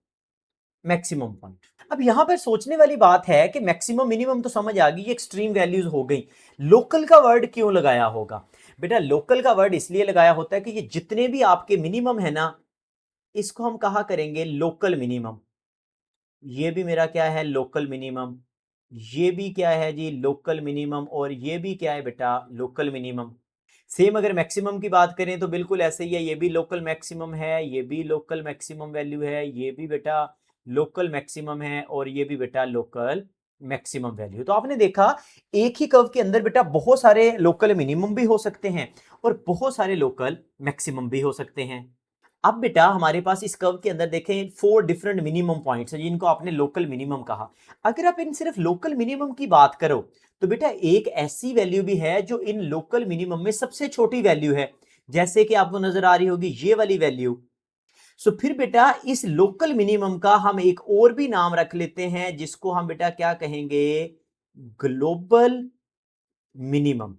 Speaker 1: मैक्सिमम पॉइंट। अब यहां पर सोचने वाली बात है कि मैक्सिमम मिनिमम तो समझ आ गई, ये एक्सट्रीम वैल्यूज हो गई, लोकल का वर्ड क्यों लगाया होगा। बेटा लोकल का वर्ड इसलिए लगाया होता है कि ये जितने भी आपके मिनिमम है ना, इसको हम कहा करेंगे लोकल मिनिमम। ये भी मेरा क्या है, लोकल मिनिमम, ये भी क्या है जी लोकल मिनिमम, और ये भी क्या है बेटा लोकल मिनिमम। सेम अगर मैक्सिमम की बात करें तो बिल्कुल ऐसे ही है, ये भी लोकल मैक्सिमम है, ये भी लोकल मैक्सिमम वैल्यू है, ये भी बेटा लोकल मैक्सिमम है, और ये भी बेटा लोकल मैक्सिमम वैल्यू। तो आपने देखा एक ही कर्व के अंदर बेटा बहुत सारे लोकल मिनिमम भी हो सकते हैं और बहुत सारे लोकल मैक्सिमम भी हो सकते हैं। अब बेटा हमारे पास इस कर्व के अंदर देखें 4 डिफरेंट मिनिमम पॉइंट्स हैं जिनको आपने लोकल मिनिमम कहा। अगर आप इन सिर्फ लोकल मिनिमम की बात करो तो बेटा एक ऐसी वैल्यू भी है जो इन लोकल मिनिमम में सबसे छोटी वैल्यू है, जैसे कि आपको नजर आ रही होगी ये वाली वैल्यू। सो फिर बेटा इस लोकल मिनिमम का हम एक और भी नाम रख लेते हैं जिसको हम बेटा क्या कहेंगे, ग्लोबल मिनिमम।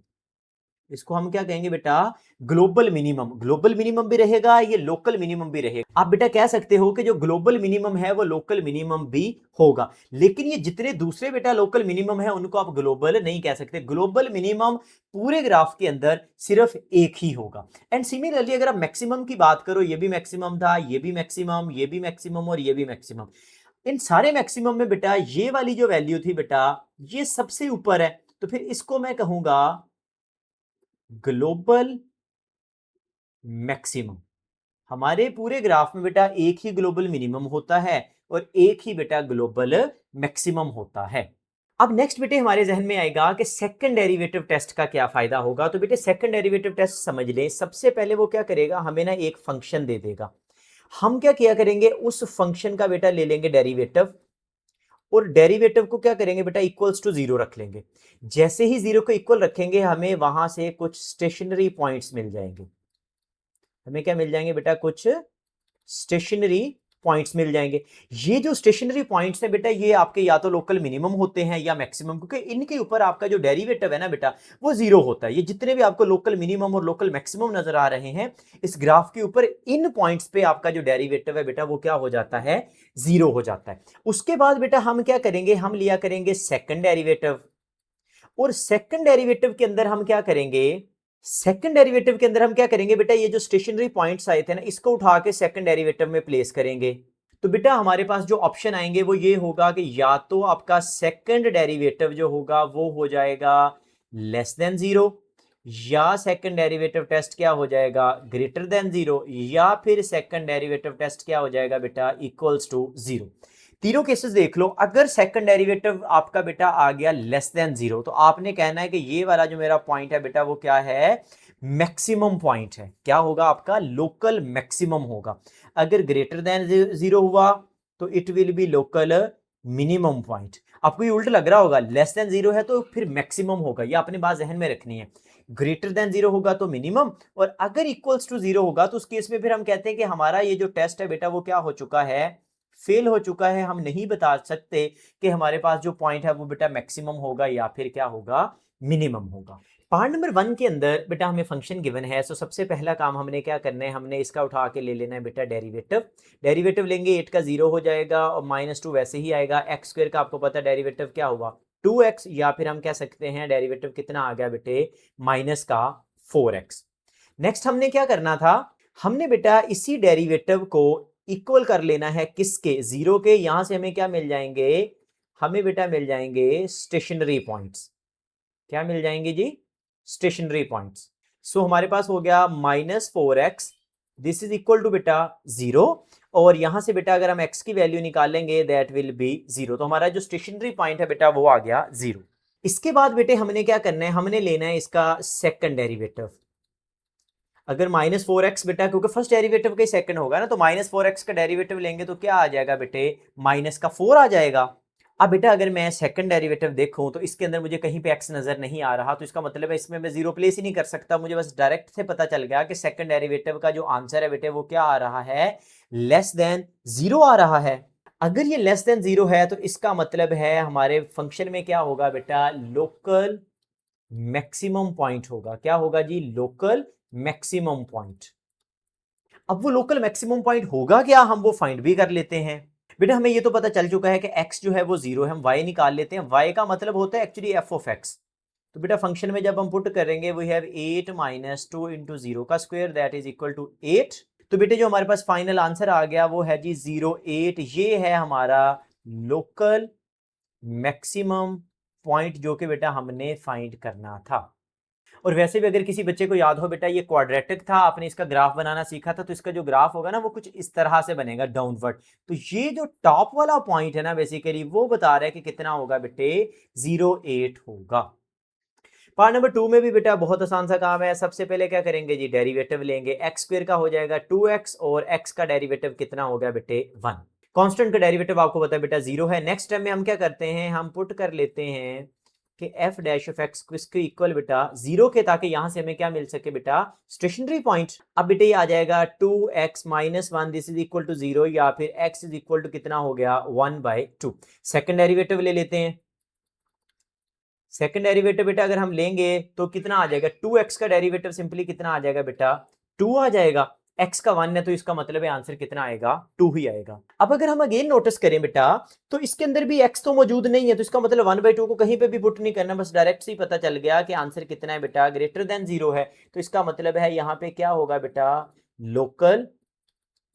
Speaker 1: इसको हम क्या कहेंगे बेटा, ग्लोबल मिनिमम। ग्लोबल मिनिमम भी रहेगा, ये लोकल मिनिमम भी रहेगा। आप बेटा कह सकते हो कि जो ग्लोबल मिनिमम है वो लोकल मिनिमम भी होगा, लेकिन ये जितने दूसरे बेटा लोकल मिनिमम है उनको आप ग्लोबल नहीं कह सकते। ग्लोबल मिनिमम पूरे ग्राफ के अंदर सिर्फ एक ही होगा। एंड सिमिलरली अगर आप मैक्सिमम की बात करो, ये भी मैक्सिमम था, ये भी मैक्सिमम, ये भी मैक्सिमम, और ये भी मैक्सिमम। इन सारे मैक्सिमम में बेटा ये वाली जो वैल्यू थी बेटा ये सबसे ऊपर है, तो फिर इसको मैं कहूंगा ग्लोबल मैक्सिमम। हमारे पूरे ग्राफ में बेटा एक ही ग्लोबल मिनिमम होता है और एक ही बेटा ग्लोबल मैक्सिमम होता है। अब नेक्स्ट बेटे हमारे जहन में आएगा कि सेकंड डेरिवेटिव टेस्ट का क्या फायदा होगा। तो बेटे सेकंड डेरिवेटिव टेस्ट समझ लें, सबसे पहले वो क्या करेगा, हमें ना एक फंक्शन दे देगा। हम क्या किया करेंगे, उस फंक्शन का बेटा ले लेंगे डेरिवेटिव, और डेरिवेटिव को क्या करेंगे बेटा, इक्वल्स टू जीरो रख लेंगे। जैसे ही जीरो को इक्वल रखेंगे हमें वहां से कुछ स्टेशनरी पॉइंट्स मिल जाएंगे। हमें क्या मिल जाएंगे बेटा, कुछ स्टेशनरी पॉइंट्स मिल जाएंगे। ये जो स्टेशनरी पॉइंट्स हैं बेटा, ये आपके या तो लोकल मिनिमम होते हैं या मैक्सिमम, क्योंकि इनके ऊपर आपका जो डेरिवेटिव है ना बेटा वो जीरो होता है। ये जितने भी आपको लोकल मिनिमम और लोकल मैक्सिमम नजर आ रहे हैं इस ग्राफ के ऊपर, इन पॉइंट्स पे आपका जो डेरिवेटिव है बेटा वो क्या हो जाता है, जीरो हो जाता है। उसके बाद बेटा हम क्या करेंगे, हम लिया करेंगे सेकंड डेरिवेटिव, और सेकंड डेरिवेटिव के अंदर हम क्या करेंगे, सेकंड डेरिवेटिव के अंदर हम क्या करेंगे बेटा, ये जो स्टेशनरी पॉइंट्स आए थे ना इसको उठा के सेकंड डेरिवेटिव में प्लेस करेंगे। तो बेटा हमारे पास जो ऑप्शन आएंगे वो ये होगा कि या तो आपका सेकंड डेरिवेटिव जो होगा वो हो जाएगा लेस देन जीरो, या सेकंड डेरिवेटिव टेस्ट क्या हो जाएगा, ग्रेटर देन जीरो, या फिर सेकंड डेरिवेटिव टेस्ट क्या हो जाएगा बेटा, इक्वल्स टू जीरो। तीनों केसेस देख लो। अगर सेकंड डेरिवेटिव आपका बेटा आ गया लेस देन जीरो, तो आपने कहना है कि ये वाला जो मेरा पॉइंट है बेटा वो क्या है, मैक्सिमम पॉइंट है। क्या होगा आपका, लोकल मैक्सिमम होगा। अगर ग्रेटर देन जीरो हुआ तो it will B local minimum point. आपको ये उल्टा लग रहा होगा, लेस देन जीरो है तो फिर मैक्सिमम होगा, ये अपनी बात जहन में रखनी है। ग्रेटर देन जीरो होगा तो मिनिमम, और अगर इक्वल्स टू जीरो होगा तो उस केस में फिर हम कहते हैं कि हमारा ये जो टेस्ट है बेटा वो क्या हो चुका है, फेल हो चुका है। हम नहीं बता सकते कि हमारे पास जो पॉइंट है वो बेटा मैक्सिमम होगा या फिर क्या होगा, मिनिमम होगा। पार्ट नंबर 1 के अंदर बेटा हमें फंक्शन गिवन है, तो सबसे पहला काम हमने क्या करना है, हमने इसका उठा के ले लेना है बेटा डेरिवेटिव। डेरिवेटिव लेंगे 8 का 0 हो जाएगा और -2 वैसे ही आएगा। एक्स स्क्वायर का आपको पता है डेरिवेटिव क्या हुआ, 2x, या फिर हम कह सकते हैं डेरिवेटिव कितना आ गया बेटे, माइनस का 4x। नेक्स्ट हमने क्या करना था, हमने बेटा इसी डेरिवेटिव को इक्वल कर लेना है किसके, जीरो के। यहां से हमें क्या मिल जाएंगे, हमें बेटा मिल जाएंगे स्टेशनरी पॉइंट्स। क्या मिल जाएंगे जी, स्टेशनरी पॉइंट्स। सो हमारे पास हो गया -4x, this is equal to बेटा जीरो, और यहां से बेटा अगर हम x की वैल्यू निकालेंगे दैट विल बी जीरो। तो हमारा जो स्टेशनरी पॉइंट है बेटा वो आ गया जीरो। इसके बाद बेटे हमने क्या करना है, हमने लेना है इसका सेकंड डेरिवेटिव। अगर -4x बेटा, क्योंकि फर्स्ट डेरिवेटिव का ही सेकंड होगा ना, तो -4x का डेरिवेटिव लेंगे तो क्या आ जाएगा बेटे, -4 आ जाएगा। अब बेटा अगर मैं सेकंड डेरिवेटिव देखूं तो इसके अंदर मुझे कहीं पे x नजर नहीं आ रहा, तो इसका मतलब है इसमें मैं जीरो प्लेस ही नहीं कर सकता। मुझे बस डायरेक्ट से पता चल गया कि सेकंड डेरिवेटिव का जो आंसर है बेटे वो क्या आ रहा है, लेस देन जीरो आ रहा है। अगर ये लेस देन जीरो है तो इसका मतलब है हमारे फंक्शन में क्या होगा बेटा, लोकल मैक्सिमम पॉइंट होगा। क्या होगा जी, लोकल मैक्सिमम पॉइंट। अब वो लोकल मैक्सिमम पॉइंट होगा क्या, हम वो फाइंड भी कर लेते हैं। बेटा हमें ये तो पता चल चुका है कि x जो है वो जीरो है, हम y निकाल लेते हैं। y का मतलब होता है एक्चुअली f ऑफ x। तो बेटा फंक्शन में जब हम पुट करेंगे वी हैव 8 - 2 इंटू जीरो का square that is equal to 8। तो बेटे जो हमारे पास फाइनल आंसर आ गया वो है जी 08। ये है हमारा लोकल मैक्सिमम पॉइंट जो कि बेटा हमने फाइंड करना था। और वैसे भी अगर किसी बच्चे को याद हो बेटा, ये क्वाड्रेटिक था, आपने इसका ग्राफ बनाना सीखा था, तो इसका जो ग्राफ होगा ना वो कुछ इस तरह से बनेगा, डाउनवर्ड। तो ये जो टॉप वाला पॉइंट है ना बेसिकली वो बता रहा है कि कितना होगा बेटे, 08 होगा। पार्ट नंबर 2 में भी बेटा बहुत आसान सा काम है। सबसे पहले क्या करेंगे जी, डेरिवेटिव लेंगे। एक्स स्क्वायर का हो जाएगा 2x, और x का डेरिवेटिव कितना हो गया बेटे, 1। कांस्टेंट का डेरिवेटिव आपको पता है बेटा जीरो है। नेक्स्ट टाइम में हम क्या करते हैं, हम पुट कर लेते हैं कि f डैश ऑफ x किसके इक्वल बेटा, जीरो के, ताकि यहां से हमें क्या मिल सके बेटा, स्टेशनरी पॉइंट। अब बेटे ये आ जाएगा 2x - 1 this is equal to zero, या फिर x इज इक्वल टू कितना हो गया, 1/2। सेकंड डेरिवेटिव ले लेते हैं। सेकंड डेरिवेटिव बेटा अगर हम लेंगे तो कितना आ जाएगा, 2x का डेरिवेटिव सिंपली कितना आ जाएगा बेटा, 2 आ जाएगा। x का 1 है तो इसका मतलब है आंसर कितना आएगा, 2 ही आएगा। अब अगर हम अगेन नोटिस करें बेटा, तो इसके अंदर भी x तो मौजूद नहीं है, तो इसका मतलब 1/2 को कहीं पे भी पुट नहीं करना, बस डायरेक्ट से ही पता चल गया कि आंसर कितना है बेटा, ग्रेटर देन जीरो है। तो इसका मतलब है यहाँ पे क्या होगा बेटा, लोकल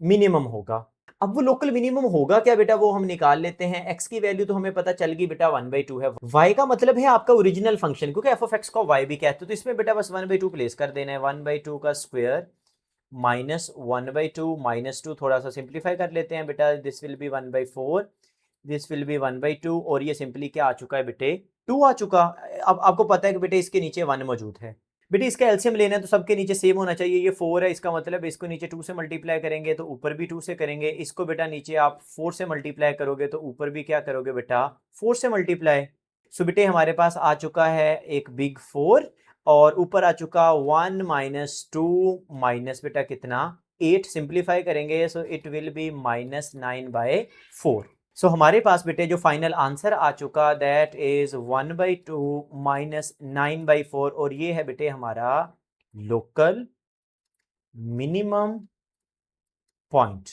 Speaker 1: मिनिमम होगा। अब वो लोकल मिनिमम होगा क्या बेटा, वो हम निकाल लेते हैं। x की वैल्यू तो हमें पता चल गई बेटा 1/2 है। y का मतलब है आपका ओरिजिनल फंक्शन, क्योंकि f ऑफ x को y भी कहते हैं, तो इसमें बेटा बस 1/2 प्लेस कर देना है। 1/2 का स्क्वायर माइनस 1/2 -2, थोड़ा सा सिंप्लीफाई कर लेते हैं बेटा, this will B 1/4, this will B 1/2, और ये सिंपली क्या आ चुका है बेटे, 2 आ चुका। अब आपको पता है कि बेटे इसके नीचे 1 मौजूद है। बेटे इसका एलसीएम लेना है तो सबके नीचे सेम होना चाहिए। ये 4 है, इसका मतलब इसको नीचे 2 से मल्टीप्लाई करेंगे तो ऊपर भी 2 से करेंगे। इसको बेटा नीचे आप 4 से मल्टीप्लाई करोगे तो ऊपर भी क्या करोगे बेटा 4 से मल्टीप्लाई। सो बेटे हमारे पास आ चुका है एक बिग 4 और ऊपर आ चुका 1 माइनस 2 माइनस बेटा कितना 8। सिंप्लीफाई करेंगे सो इट विल बी -9/4। सो हमारे पास बेटे जो फाइनल आंसर आ चुका दैट इज 1/2 -9/4 और ये है बेटे हमारा local minimum point.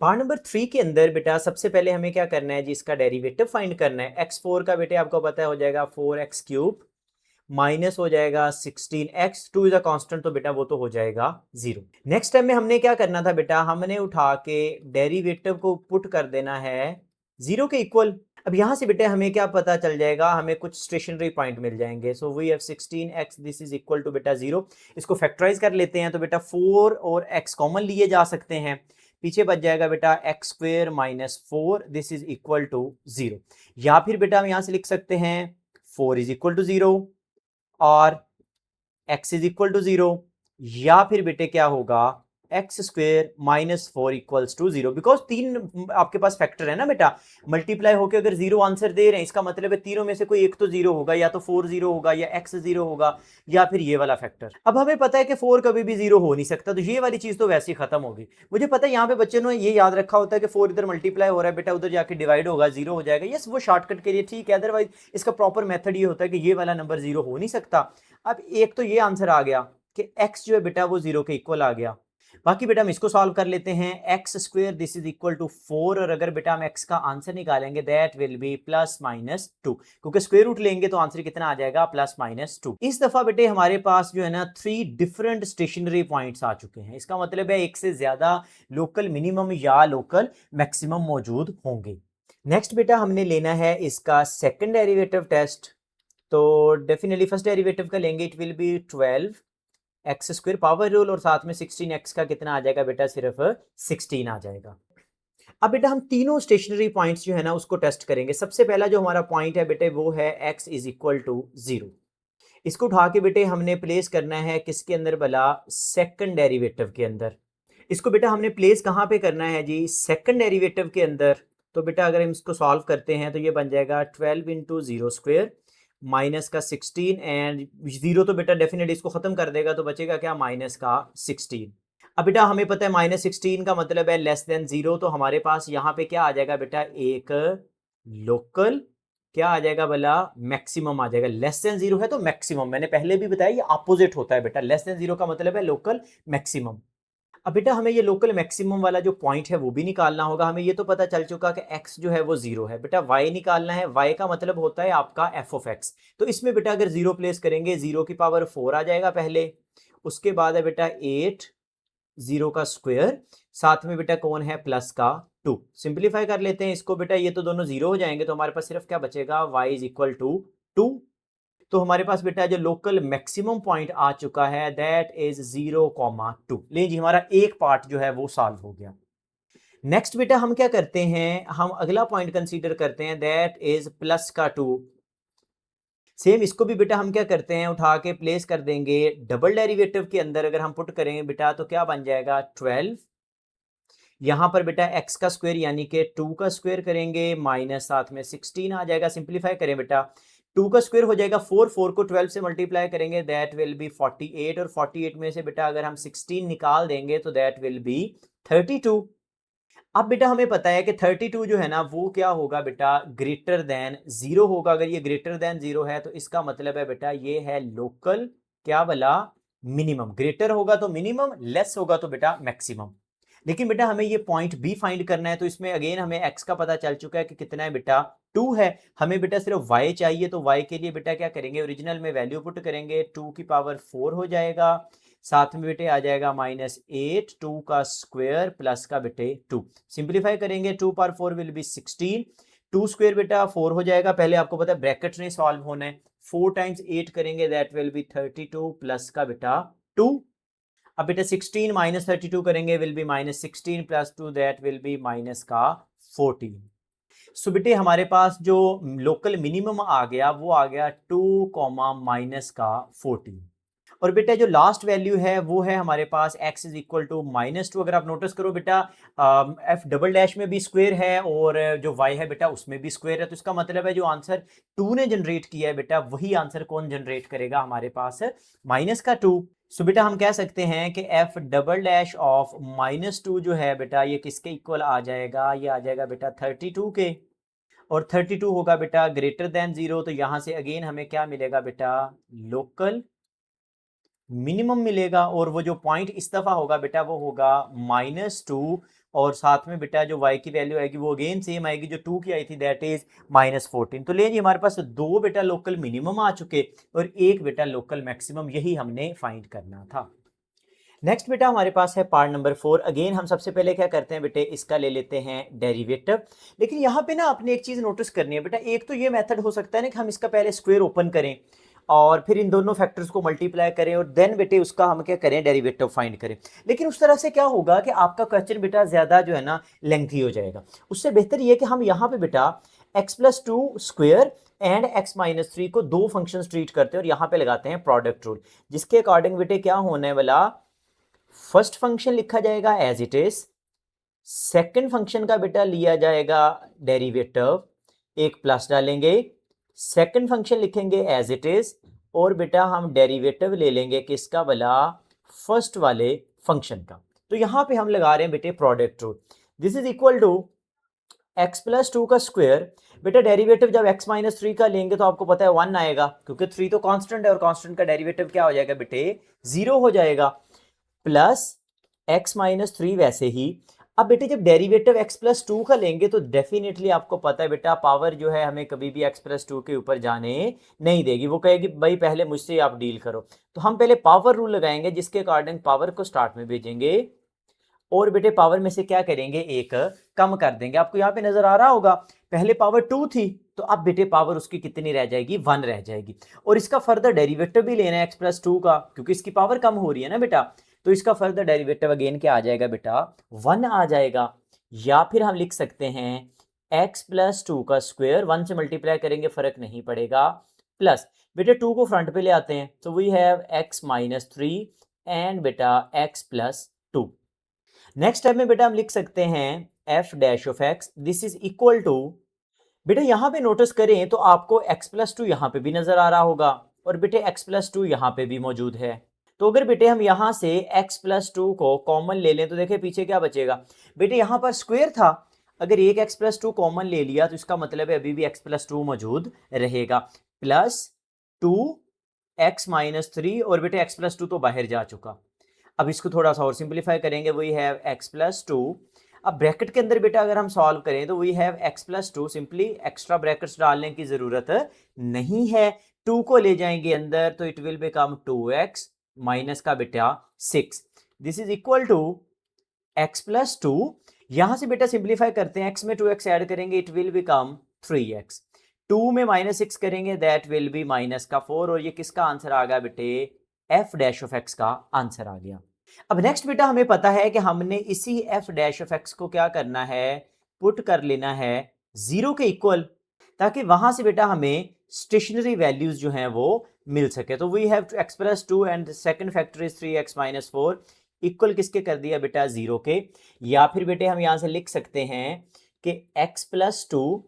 Speaker 1: Part number 3 के अंदर बेटा सबसे पहले हमें क्या करना है जी, इसका डेरिवेटिव फाइंड करना है। x4 का बेटे आपको पता है हो जाएगा 4x³ माइनस हो जाएगा 16x, 2 इज अ कांस्टेंट तो बेटा वो तो हो जाएगा 0। नेक्स्ट टाइम में हमने क्या करना था बेटा, हमने उठा के डेरिवेटिव को पुट कर देना है 0 के इक्वल। अब यहां से बेटा हमें क्या पता चल जाएगा, हमें कुछ स्टेशनरी पॉइंट मिल जाएंगे। So we have 16x this is equal to बेटा 0। इसको फैक्टराइज कर लेते हैं तो बेटा 4 और x कॉमन लिए जा सकते हैं, पीछे बच जाएगा बेटा x² minus 4 this is equal to 0। या फिर बेटा हम यहां से लिख सकते हैं 4 इज इक्वल टू 0 और x इज इक्वल टू 0, या फिर बेटे क्या होगा x² minus 4 equals to 0। Because तीन आपके पास फैक्टर है ना बेटा, मल्टीप्लाई होकर अगर 0 आंसर दे रहे हैं इसका मतलब है तीनों में से कोई एक तो 0 होगा, या तो 4 0 होगा या x 0 होगा या फिर ये वाला फैक्टर। अब हमें पता है कि 4 कभी भी 0 हो नहीं सकता, तो ये वाली चीज तो वैसे ही खत्म होगी। मुझे पता है यहाँ पे बच्चे ने ये याद रखा होता है कि 4 इधर मल्टीप्लाई हो रहा है बेटा, उधर जाके डिवाइड होगा 0 हो जाएगा। यस वो शॉर्टकट के लिए ठीक है, अदरवाइज इसका प्रॉपर मेथड ये होता है कि ये वाला नंबर 0 हो नहीं सकता। अब एक तो ये आंसर आ गया कि x जो है बेटा वो 0 के इक्वल आ गया। बाकी बेटा हम इसको सॉल्व कर लेते हैं, x² this is equal to 4 और अगर बेटा हम x का आंसर निकालेंगे दैट विल बी +-2, क्योंकि स्क्वायर रूट लेंगे तो आंसर कितना आ जाएगा +-2। इस दफा बेटे हमारे पास जो है ना 3 डिफरेंट स्टेशनरी पॉइंट्स आ चुके हैं। इसका मतलब है एक से ज्यादा लोकल मिनिमम या लोकल मैक्सिमम मौजूद होंगे। नेक्स्ट बेटा हमने लेना है इसका सेकंड डेरिवेटिव टेस्ट। तो डेफिनेटली फर्स्ट डेरिवेटिव का लेंगे, it will B 12x² power rule और साथ में 16x का कितना आ जाएगा बेटा सिर्फ 16 आ जाएगा। अब बेटा हम तीनों स्टेशनरी पॉइंट्स जो है ना उसको टेस्ट करेंगे। सबसे पहला जो हमारा पॉइंट है बेटे वो है x इज इक्वल टू 0। इसको उठा के बेटे हमने प्लेस करना है किसके अंदर भला, सेकंड डेरिवेटिव के अंदर। इसको बेटा हमने प्लेस कहाँ पे करना है जी, सेकंड डेरिवेटिव के अंदर। तो बेटा अगर हम इसको सॉल्व करते हैं तो ये बन जाएगा 12 इंटू 0² माइनस का 16 एंड 0 तो बेटा डेफिनेटली इसको खत्म कर देगा तो बचेगा क्या माइनस का 16। अब बेटा हमें पता है -16 का मतलब है लेस देन 0, तो हमारे पास यहाँ पे क्या आ जाएगा बेटा एक लोकल क्या आ जाएगा भला मैक्सिमम आ जाएगा। लेस देन 0 है तो मैक्सिमम, मैंने पहले भी बताया ये अपोजिट होता है बेटा, लेस देन 0 का मतलब है लोकल मैक्सिमम। अब बेटा हमें ये लोकल मैक्सिमम वाला जो पॉइंट है वो भी निकालना होगा। हमें ये तो पता चल चुका कि x जो है वो 0 है, बेटा y निकालना है। y का मतलब होता है आपका f(x), तो इसमें बेटा अगर 0 प्लेस करेंगे 0 की पावर 4 आ जाएगा पहले, उसके बाद है बेटा 8 0 का स्क्वायर, साथ में बेटा कौन है प्लस का 2। सिंप्लीफाई कर लेते हैं इसको बेटा, ये तो दोनों 0 हो जाएंगे तो हमारे पास सिर्फ क्या बचेगा y इज इक्वल टू 2। तो हमारे पास बेटा जो लोकल मैक्सिमम पॉइंट आ चुका है दैट इज 0,2। ले जी हमारा एक पार्ट जो है वो सॉल्व हो गया। नेक्स्ट बेटा हम क्या करते हैं, हम अगला पॉइंट कंसीडर करते हैं दैट इज प्लस का 2। सेम इसको भी बेटा हम क्या करते हैं उठा के प्लेस कर देंगे डबल डेरिवेटिव के अंदर। अगर हम पुट करेंगे बेटा तो क्या बन जाएगा 12, यहां पर बेटा x का स्क्वायर यानी कि 2 का स्क्वायर करेंगे माइनस साथ में 16 आ जाएगा। सिंप्लीफाई करें बेटा 2 का स्क्वायर हो जाएगा 4, 4 को 12 से मल्टीप्लाई करेंगे दैट विल बी 48 और 48 में से बेटा अगर हम 16 निकाल देंगे तो दैट विल बी 32। अब बेटा हमें पता है कि 32 जो है ना वो क्या होगा बेटा ग्रेटर देन 0 होगा। अगर ये ग्रेटर देन 0 है तो इसका मतलब है बेटा ये है लोकल क्या वाला मिनिमम। ग्रेटर होगा तो मिनिमम, लेस होगा तो बेटा मैक्सिमम। लेकिन बेटा हमें ये पॉइंट बी फाइंड करना है, तो इसमें अगेन हमें x का पता चल चुका है कि कितना है बेटा 2 है। हमें बेटा सिर्फ y चाहिए, तो y के लिए बेटा क्या करेंगे ओरिजिनल में वैल्यू पुट करेंगे, 2 की पावर 4 हो जाएगा, साथ में बेटे आ जाएगा -8 2 का स्क्वायर प्लस का बेटे 2। सिंप्लीफाई करेंगे 2 पावर 4 विल बी 16, 2 स्क्वायर बेटा 4 हो जाएगा। पहले आपको पता है ब्रैकेट में सॉल्व होना है, 4 टाइम्स 8 करेंगे दैट विल बी 32 प्लस का बेटा 2। अब बेटा 16 माइनस 32 करेंगे will be -16 plus 2 that will be minus का 14। सो बेटे हमारे पास जो लोकल मिनिमम आ गया वो आ गया 2 कॉमा माइनस का 14। और बेटा जो लास्ट वैल्यू है वो है हमारे पास x इज इक्वल टू -2। अगर आप नोटिस करो बेटा एफ डबल डैश में भी स्क्वायर है और जो y है बेटा उसमें भी स्क्वायर है, तो इसका मतलब है जो आंसर 2 ने जनरेट किया है बेटा वही आंसर कौन जनरेट करेगा हमारे पास -2। सो बेटा हम कह सकते हैं कि एफ डबल डैश ऑफ -2 जो है बेटा ये किसके इक्वल आ जाएगा, ये आ जाएगा बेटा 32 के। और 32 होगा बेटा ग्रेटर देन 0, तो यहां से अगेन हमें क्या मिलेगा बेटा, लोकल मिनिमम मिलेगा। और वो जो पॉइंट इस दफा होगा बेटा वो होगा -2, और साथ में बेटा जो y की वैल्यू आएगी वो अगेन सेम आएगी जो 2 की आई थी, दैट इज -14। तो ले जी हमारे पास दो बेटा लोकल मिनिमम आ चुके और एक बेटा लोकल मैक्सिमम, यही हमने फाइंड करना था। नेक्स्ट बेटा हमारे पास है पार्ट नंबर 4। अगेन हम सबसे पहले क्या करते हैं बेटे, इसका ले लेते हैं डेरिवेटिव। लेकिन यहाँ पे ना आपने एक चीज नोटिस करनी है बेटा, एक तो ये मेथड हो सकता है ना कि हम इसका पहले स्क्वायर ओपन करें और फिर इन दोनों फैक्टर्स को मल्टीप्लाई करें और देन बेटे उसका हम क्या करें, डेरिवेटिव फाइंड करें। लेकिन उस तरह से क्या होगा कि आपका क्वेश्चन बेटा ज्यादा जो है ना लेंथी हो जाएगा। उससे बेहतर ये कि हम यहाँ पे बेटा x+2 स्क्वायर एंड x-3 को दो फंक्शन ट्रीट करते हैं और यहाँ पे लगाते हैं प्रोडक्ट रूल, जिसके अकॉर्डिंग बेटे क्या होने वाला, फर्स्ट फंक्शन लिखा जाएगा as it is, second function का बेटा लिया जाएगा डेरिवेटिव, एक प्लस डालेंगे, सेकंड फंक्शन लिखेंगे एज इट इज, और बेटा हम डेरिवेटिव ले लेंगे किसका भला, फर्स्ट वाले फंक्शन का। तो यहां पे हम लगा रहे हैं बेटे product rule. This is equal to x+2 का स्क्वायर। बेटा डेरिवेटिव जब x-3 का लेंगे तो आपको पता है 1 आएगा, क्योंकि 3 तो कांस्टेंट है और कांस्टेंट का डेरिवेटिव क्या हो जाएगा बेटे, 0 हो जाएगा, प्लस x-3 वैसे ही। अब बेटे जब डेरिवेटिव x+2 का लेंगे तो डेफिनेटली आपको पता है बेटा पावर जो है हमें कभी भी x+2 के ऊपर जाने नहीं देगी, वो कहेगी भाई पहले मुझसे आप डील करो। तो हम पहले पावर रूल लगाएंगे जिसके अकॉर्डिंग पावर को स्टार्ट में भेजेंगे और बेटे पावर में से क्या करेंगे, एक कम कर देंगे। आपको यहाँ पे नजर आ रहा होगा पहले पावर 2 थी तो अब बेटे पावर उसकी कितनी रह जाएगी, 1 रह जाएगी। और इसका फर्दर डेरिवेटिव भी लेना है x+2 का, क्योंकि इसकी पावर कम हो रही है ना बेटा, तो इसका फर्दर डेरिवेटिव अगेन क्या आ जाएगा बेटा, 1 आ जाएगा। या फिर हम लिख सकते हैं x+2 का स्क्वायर, 1 से मल्टीप्लाई करेंगे फर्क नहीं पड़ेगा, प्लस बेटे 2 को फ्रंट पे ले आते हैं तो वी हैव x-3 एंड बेटा x+2। नेक्स्ट स्टेप में बेटा हम लिख सकते हैं f dash of x, this is equal to, बेटा यहां पे नोटिस करें तो आपको x+2 यहां पे भी नजर आ रहा होगा और बेटे x+2 यहां पे भी मौजूद है। तो अगर बेटे हम यहां से x+2 को कॉमन ले लें तो देखिए पीछे क्या बचेगा, बेटे यहां पर स्क्वायर था, अगर एक x+2 कॉमन ले लिया तो इसका मतलब है अभी भी x+2 मौजूद रहेगा, प्लस 2x-3, और बेटे x+2 तो बाहर जा चुका। अब इसको थोड़ा सा और सिंपलीफाई करेंगे, वी हैव x+2। अब ब्रैकेट के अंदर बेटा अगर हम सॉल्व करें तो we have x+2, simply extra brackets डालने की जरूरत नहीं है, 2 को ले जाएंगे अंदर तो it will become 2x minus का बेटा 6, this is equal to x+2। यहां से बेटा सिंपलीफाई करते हैं, x में 2x ऐड करेंगे इट विल बिकम 3x, 2 में -6 करेंगे दैट विल बी -4, और ये किसका आंसर आ गया बेटे, f डैश ऑफ x का आंसर आ गया। अब नेक्स्ट बेटा हमें पता है कि हमने इसी f डैश ऑफ x को क्या करना है, पुट कर लेना है 0 के इक्वल, ताकि वहां से बेटा हमें स्टेशनरी वैल्यूज जो हैं वो मिल सके। तो we have x+2 and second factor is 3x-4 equal किसके कर दिया बेटा, 0 के। या फिर बेटे हम यहां से लिख सकते हैं कि x+2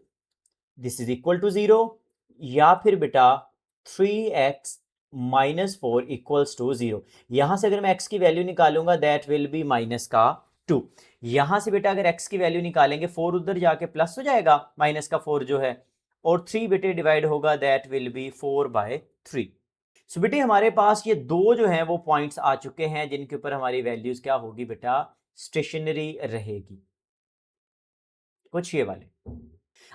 Speaker 1: this is equal to 0, या फिर बेटा 3x-4 इक्वल्स टू 0। यहां से अगर मैं x की वैल्यू निकालूंगा दैट विल बी -2। यहां से बेटा अगर x की वैल्यू निकालेंगे 4 उधर जाके प्लस हो जाएगा, -4 जो है, और 3 बेटे डिवाइड होगा दैट विल बी 4/3। सो बेटे हमारे पास ये दो जो हैं वो पॉइंट्स आ चुके हैं जिनके ऊपर हमारी वैल्यूज क्या होगी बेटा, स्टेशनरी रहेगी, कुछ ये वाले।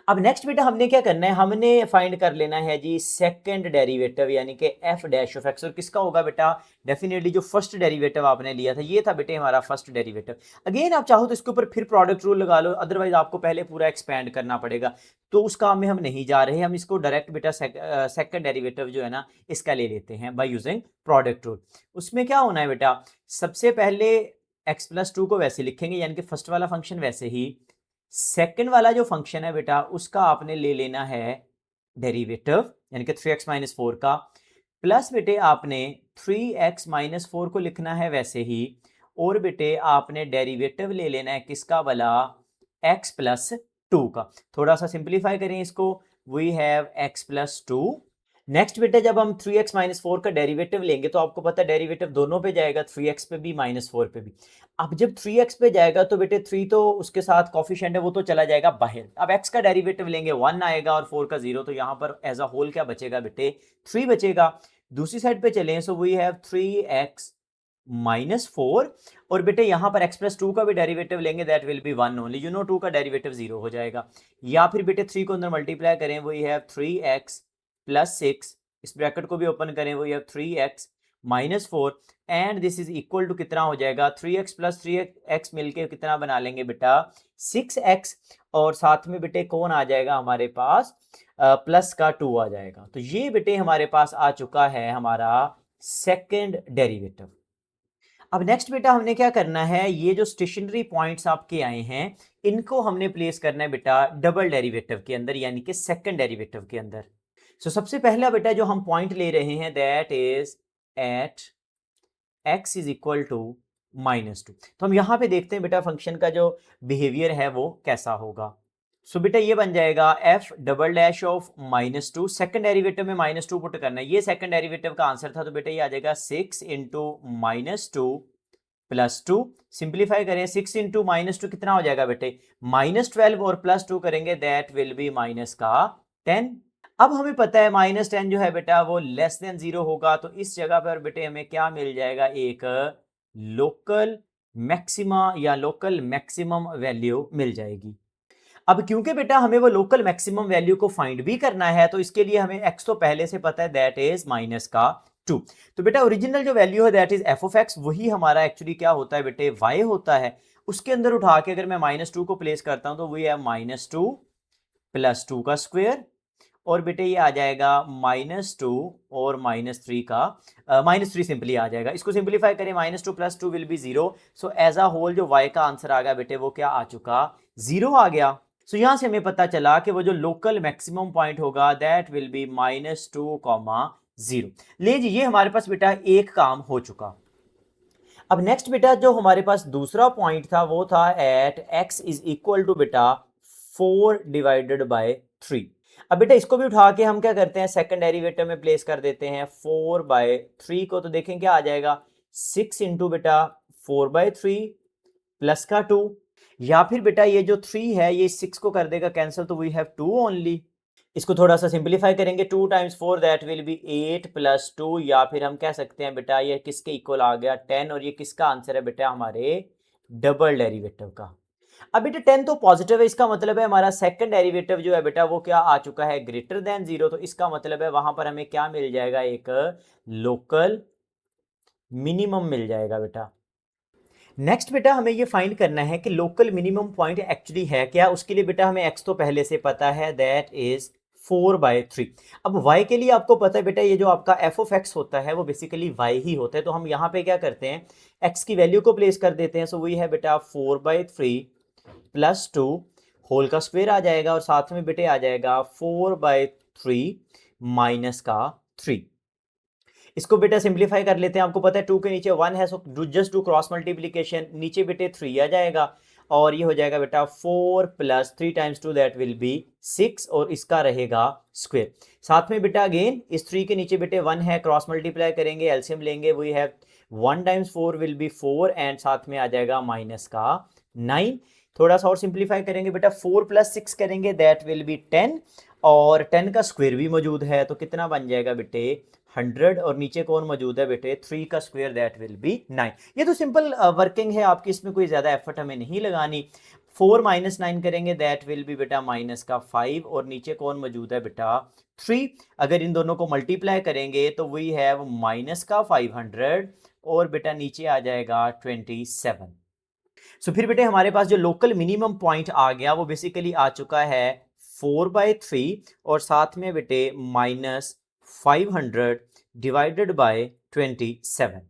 Speaker 1: अब नेक्स्ट बेटा हमने क्या करना है, हमने फाइंड कर लेना है जी सेकंड डेरिवेटिव यानी कि f डैश ऑफ x, और किसका होगा बेटा, डेफिनेटली जो फर्स्ट डेरिवेटिव आपने लिया था ये था बेटे हमारा फर्स्ट डेरिवेटिव। अगेन आप चाहो तो इसके ऊपर फिर प्रोडक्ट रूल लगा लो, अदरवाइज आपको पहले पूरा एक्सपेंड करना पड़ेगा, तो उस काम में हम नहीं जा रहे, हम इसको डायरेक्ट बेटा सेकंड डेरिवेटिव जो है ना इसका ले लेते हैं बाय यूजिंग प्रोडक्ट रूल। उसमें क्या होना है बेटा, सबसे पहले x+2 को वैसे लिखेंगे यानी कि फर्स्ट वाला फंक्शन वैसे ही, सेकंड वाला जो फंक्शन है बेटा उसका आपने ले लेना है डेरिवेटिव, यानी कि 3x-4 का, प्लस बेटे आपने 3x-4 को लिखना है वैसे ही, और बेटे आपने डेरिवेटिव ले लेना है किसका वाला, x प्लस 2 का। थोड़ा सा सिंप्लीफाई करें इसको, we have x plus 2। Next बेटे जब हम 3x-4 का डेरिवेटिव लेंगे तो आपको पता है डेरिवेटिव दोनों पे जाएगा, 3x पे भी -4 पे भी। अब जब 3x पे जाएगा तो बेटे 3 तो उसके साथ कॉफिशिएंट है वो तो चला जाएगा बाहर। अब x का डेरिवेटिव लेंगे 1 आएगा और 4 का 0, तो यहाँ पर एज अ होल क्या बचेगा बेटे, 3 बचेगा। दूसरी साइड पे चलें, सो वी हैव 3x-4, और बेटे यहाँ पर x प्लस 2 का भी डेरिवेटिव लेंगे, दैट विल बी 1 ओनली, 2 का डेरिवेटिव 0 हो जाएगा। या फिर बेटे 3 को अंदर मल्टीप्लाई करें, वी हैव 3x प्लस 6, इस ब्रैकेट को भी ओपन करें, we have 3x-4, and this is equal to कितना हो जाएगा, 3x प्लस 3x मिलके कितना बना लेंगे बेटा, 6x, और साथ में बेटे कौन आ जाएगा हमारे पास, प्लस का 2 आ जाएगा। तो ये बेटे हमारे पास आ चुका है हमारा सेकंड डेरिवेटिव। अब नेक्स्ट बेटा हमने क्या करना है, ये जो स्टेशनरी पॉइंट्स आपके आए हैं इनको हमने प्लेस करना है बेटा डबल डेरिवेटिव के अंदर, यानी कि सेकंड डेरिवेटिव के अंदर। सो सबसे पहला बेटा जो हम पॉइंट ले रहे हैं that is at x is equal to -2। तो हम यहां पे देखते हैं बेटा फंक्शन का जो बिहेवियर है वो कैसा होगा। सो बेटा ये बन जाएगा f double dash of -2, second derivative में -2 पुट करना है, ये सेकंड डेरिवेटिव का आंसर था, तो बेटा ये आ जाएगा 6 इंटू -2 प्लस 2। सिंप्लीफाई करें, 6 इंटू -2 कितना हो जाएगा बेटे, -12, और प्लस 2 करेंगे दैट विल बी माइनस का 10। अब हमें पता है -10 जो है बेटा वो लेस देन 0 होगा, तो इस जगह पर बेटे हमें क्या मिल जाएगा, एक लोकल मैक्सिमा या लोकल मैक्सिमम वैल्यू मिल जाएगी। अब क्योंकि बेटा हमें वो लोकल मैक्सिमम वैल्यू को फाइंड भी करना है, तो इसके लिए हमें x तो पहले से पता है दैट इज माइनस का 2। तो बेटा ओरिजिनल जो वैल्यू है that is f of x, वही हमारा एक्चुअली क्या होता है बेटे, y होता है। उसके अंदर उठा के अगर मैं -2 को प्लेस करता हूं तो वी है -2 प्लस 2 का स्क्वायर, और बेटे ये आ जाएगा -2 और -3 का -3 सिंपली आ जाएगा। इसको सिंपलीफाई करें, -2 plus 2 will be 0। So as a whole जो y का आंसर आ गया बेटे वो क्या आ चुका, 0 आ गया। सो यहां से हमें पता चला कि वो जो लोकल मैक्सिमम पॉइंट होगा दैट विल बी -2, 0। ले जी, ये हमारे पास बेटा एक काम हो चुका। अब नेक्स्ट बेटा जो हमारे पास दूसरा पॉइंट था वो था at x is equal to बेटा 4 डिवाइडेड बाय 3। अब बेटा इसको भी उठा के हम क्या करते हैं, सेकंड डेरिवेटिव में प्लेस कर देते हैं 4/3 को, तो देखें क्या आ जाएगा, 6 इंटू बेटा 4/3 प्लस का 2, या फिर बेटा ये जो 3 है ये 6 को कर देगा कैंसिल, तो वी हैव 2 ओनली। इसको थोड़ा सा सिंप्लीफाई करेंगे, 2 times 4 that will B 8 plus 2, या फिर हम कह सकते हैं बेटा ये किसके इक्वल आ गया, 10, और ये किसका आंसर है बेटा, हमारे डबल डेरिवेटिव का। अब बेटा 10 तो पॉजिटिव है, इसका मतलब है हमारा सेकंड डेरिवेटिव जो है बेटा वो क्या आ चुका है, ग्रेटर देन 0, तो इसका मतलब है वहां पर हमें क्या मिल जाएगा, एक लोकल मिनिमम मिल जाएगा बेटा। नेक्स्ट बेटा हमें ये फाइंड करना है कि लोकल मिनिमम पॉइंट एक्चुअली है क्या। उसके लिए बेटा हमें x तो पहले से पता है दैट इज 4/3। अब y के लिए आपको पता है बेटा ये जो आपका f ऑफ x होता है वो बेसिकली y ही होता है, तो हम यहाँ पे क्या करते हैं, x की वैल्यू को प्लेस कर देते हैं। सो वही है बेटा 4/3 प्लस 2 होल का स्क्वायर आ जाएगा, और साथ में बेटे आ जाएगा 4/3 माइनस का 3। इसको बेटा सिंप्लीफाई कर लेते हैं, आपको पता है 2 के नीचे 1 है, so just do cross multiplication, नीचे बेटे 3 आ जाएगा, और ये हो जाएगा बेटा 4 plus 3 times 2 that will B 6, और इसका रहेगा स्क्वायर। साथ में बेटा अगेन इस 3 के नीचे बेटे 1 है, क्रॉस मल्टीप्लाई करेंगे, एलसीएम लेंगे, we have 1 times 4 will be 4, and साथ में आ जाएगा माइनस का 9। थोड़ा सा और सिंप्लीफाई करेंगे बेटा, 4 प्लस 6 करेंगे दैट विल बी 10, और 10 का स्क्वायर भी मौजूद है, तो कितना बन जाएगा बेटे 100, और नीचे कौन मौजूद है बेटे 3 का स्क्वायर दैट विल बी 9। ये तो सिंपल वर्किंग है आपकी, इसमें कोई ज्यादा एफर्ट हमें नहीं लगानी। 4 माइनस 9 करेंगे दैट विल बी बेटा माइनस का 5, और नीचे कौन मौजूद है बेटा 3। अगर इन दोनों को मल्टीप्लाई करेंगे तो वी हैव माइनस का 500, और बेटा नीचे आ जाएगा 27। सो फिर बेटे हमारे पास जो लोकल मिनिमम पॉइंट आ गया वो बेसिकली आ चुका है 4/3, और साथ में बेटे -500 डिवाइडेड बाय 27।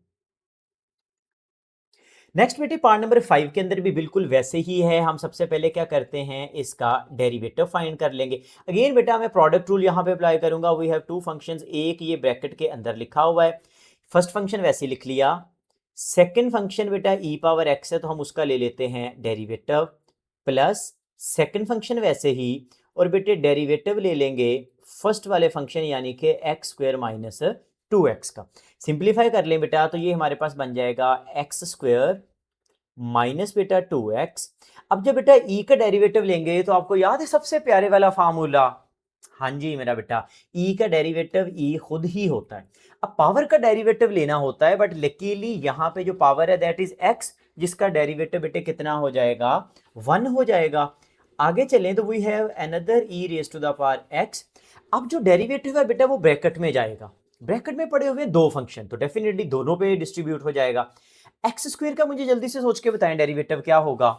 Speaker 1: नेक्स्ट बेटे पार्ट नंबर 5 के अंदर भी बिल्कुल वैसे ही है। हम सबसे पहले क्या करते हैं, इसका डेरिवेटिव फाइंड कर लेंगे। अगेन बेटा मैं प्रोडक्ट रूल यहाँ पे अप्लाई करूंगा। वी हैव टू फंक्शंस, एक ये ब्रैकेट के अंदर लिखा हुआ है, फर्स्ट फंक्शन वैसे लिख लिया। सेकंड फंक्शन बेटा ई पावर एक्स है तो हम उसका ले लेते हैं डेरिवेटिव, प्लस सेकंड फंक्शन वैसे ही, और बेटे डेरिवेटिव ले लेंगे फर्स्ट वाले फंक्शन यानी कि एक्स स्क्वायर माइनस 2x का। सिंप्लीफाई कर लें बेटा तो ये हमारे पास बन जाएगा एक्स स्क्वायर माइनस बेटा 2x। अब जब बेटा e का डेरिवेटिव लेंगे तो आपको याद है सबसे प्यारे वाला फार्मूला, हाँ जी मेरा बेटा, e का डेरिवेटिव e खुद ही होता है। अब पावर का डेरिवेटिव लेना होता है, बट लकीली यहाँ पे जो पावर है दैट इज x, जिसका डेरिवेटिव बेटे कितना हो जाएगा, 1 हो जाएगा। आगे चलें तो we have another e raise to the power x। अब जो डेरिवेटिव है बेटा वो ब्रैकेट में जाएगा, ब्रैकेट में पड़े हुए दो फंक्शन तो डेफिनेटली दोनों पे डिस्ट्रीब्यूट हो जाएगा। एक्स स्क्वायर का मुझे जल्दी से सोच के बताएं डेरिवेटिव क्या होगा।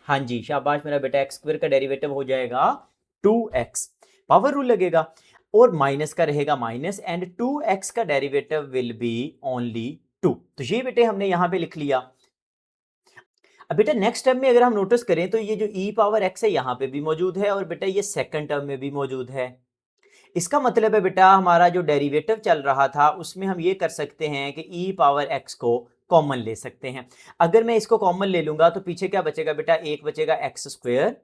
Speaker 1: हाँ जी शाबाश मेरा बेटा, एक्स स्क्वायर का डेरिवेटिव हो जाएगा 2x, पावर रूल लगेगा, और माइनस का रहेगा माइनस, एंड 2x का डेरिवेटिव विल बी ओनली 2। तो ये बेटे हमने यहां पे लिख लिया। अब बेटा नेक्स्ट टर्म में अगर हम नोटिस करें तो ये जो e पावर x है यहाँ पे भी मौजूद है, और बेटा ये सेकंड टर्म में भी मौजूद है। इसका मतलब है बेटा हमारा जो डेरिवेटिव चल रहा था उसमें हम ये कर सकते हैं कि e पावर x को कॉमन ले सकते हैं। अगर मैं इसको कॉमन ले लूंगा तो पीछे क्या बचेगा बेटा, एक बचेगा एक्स स्क्वायर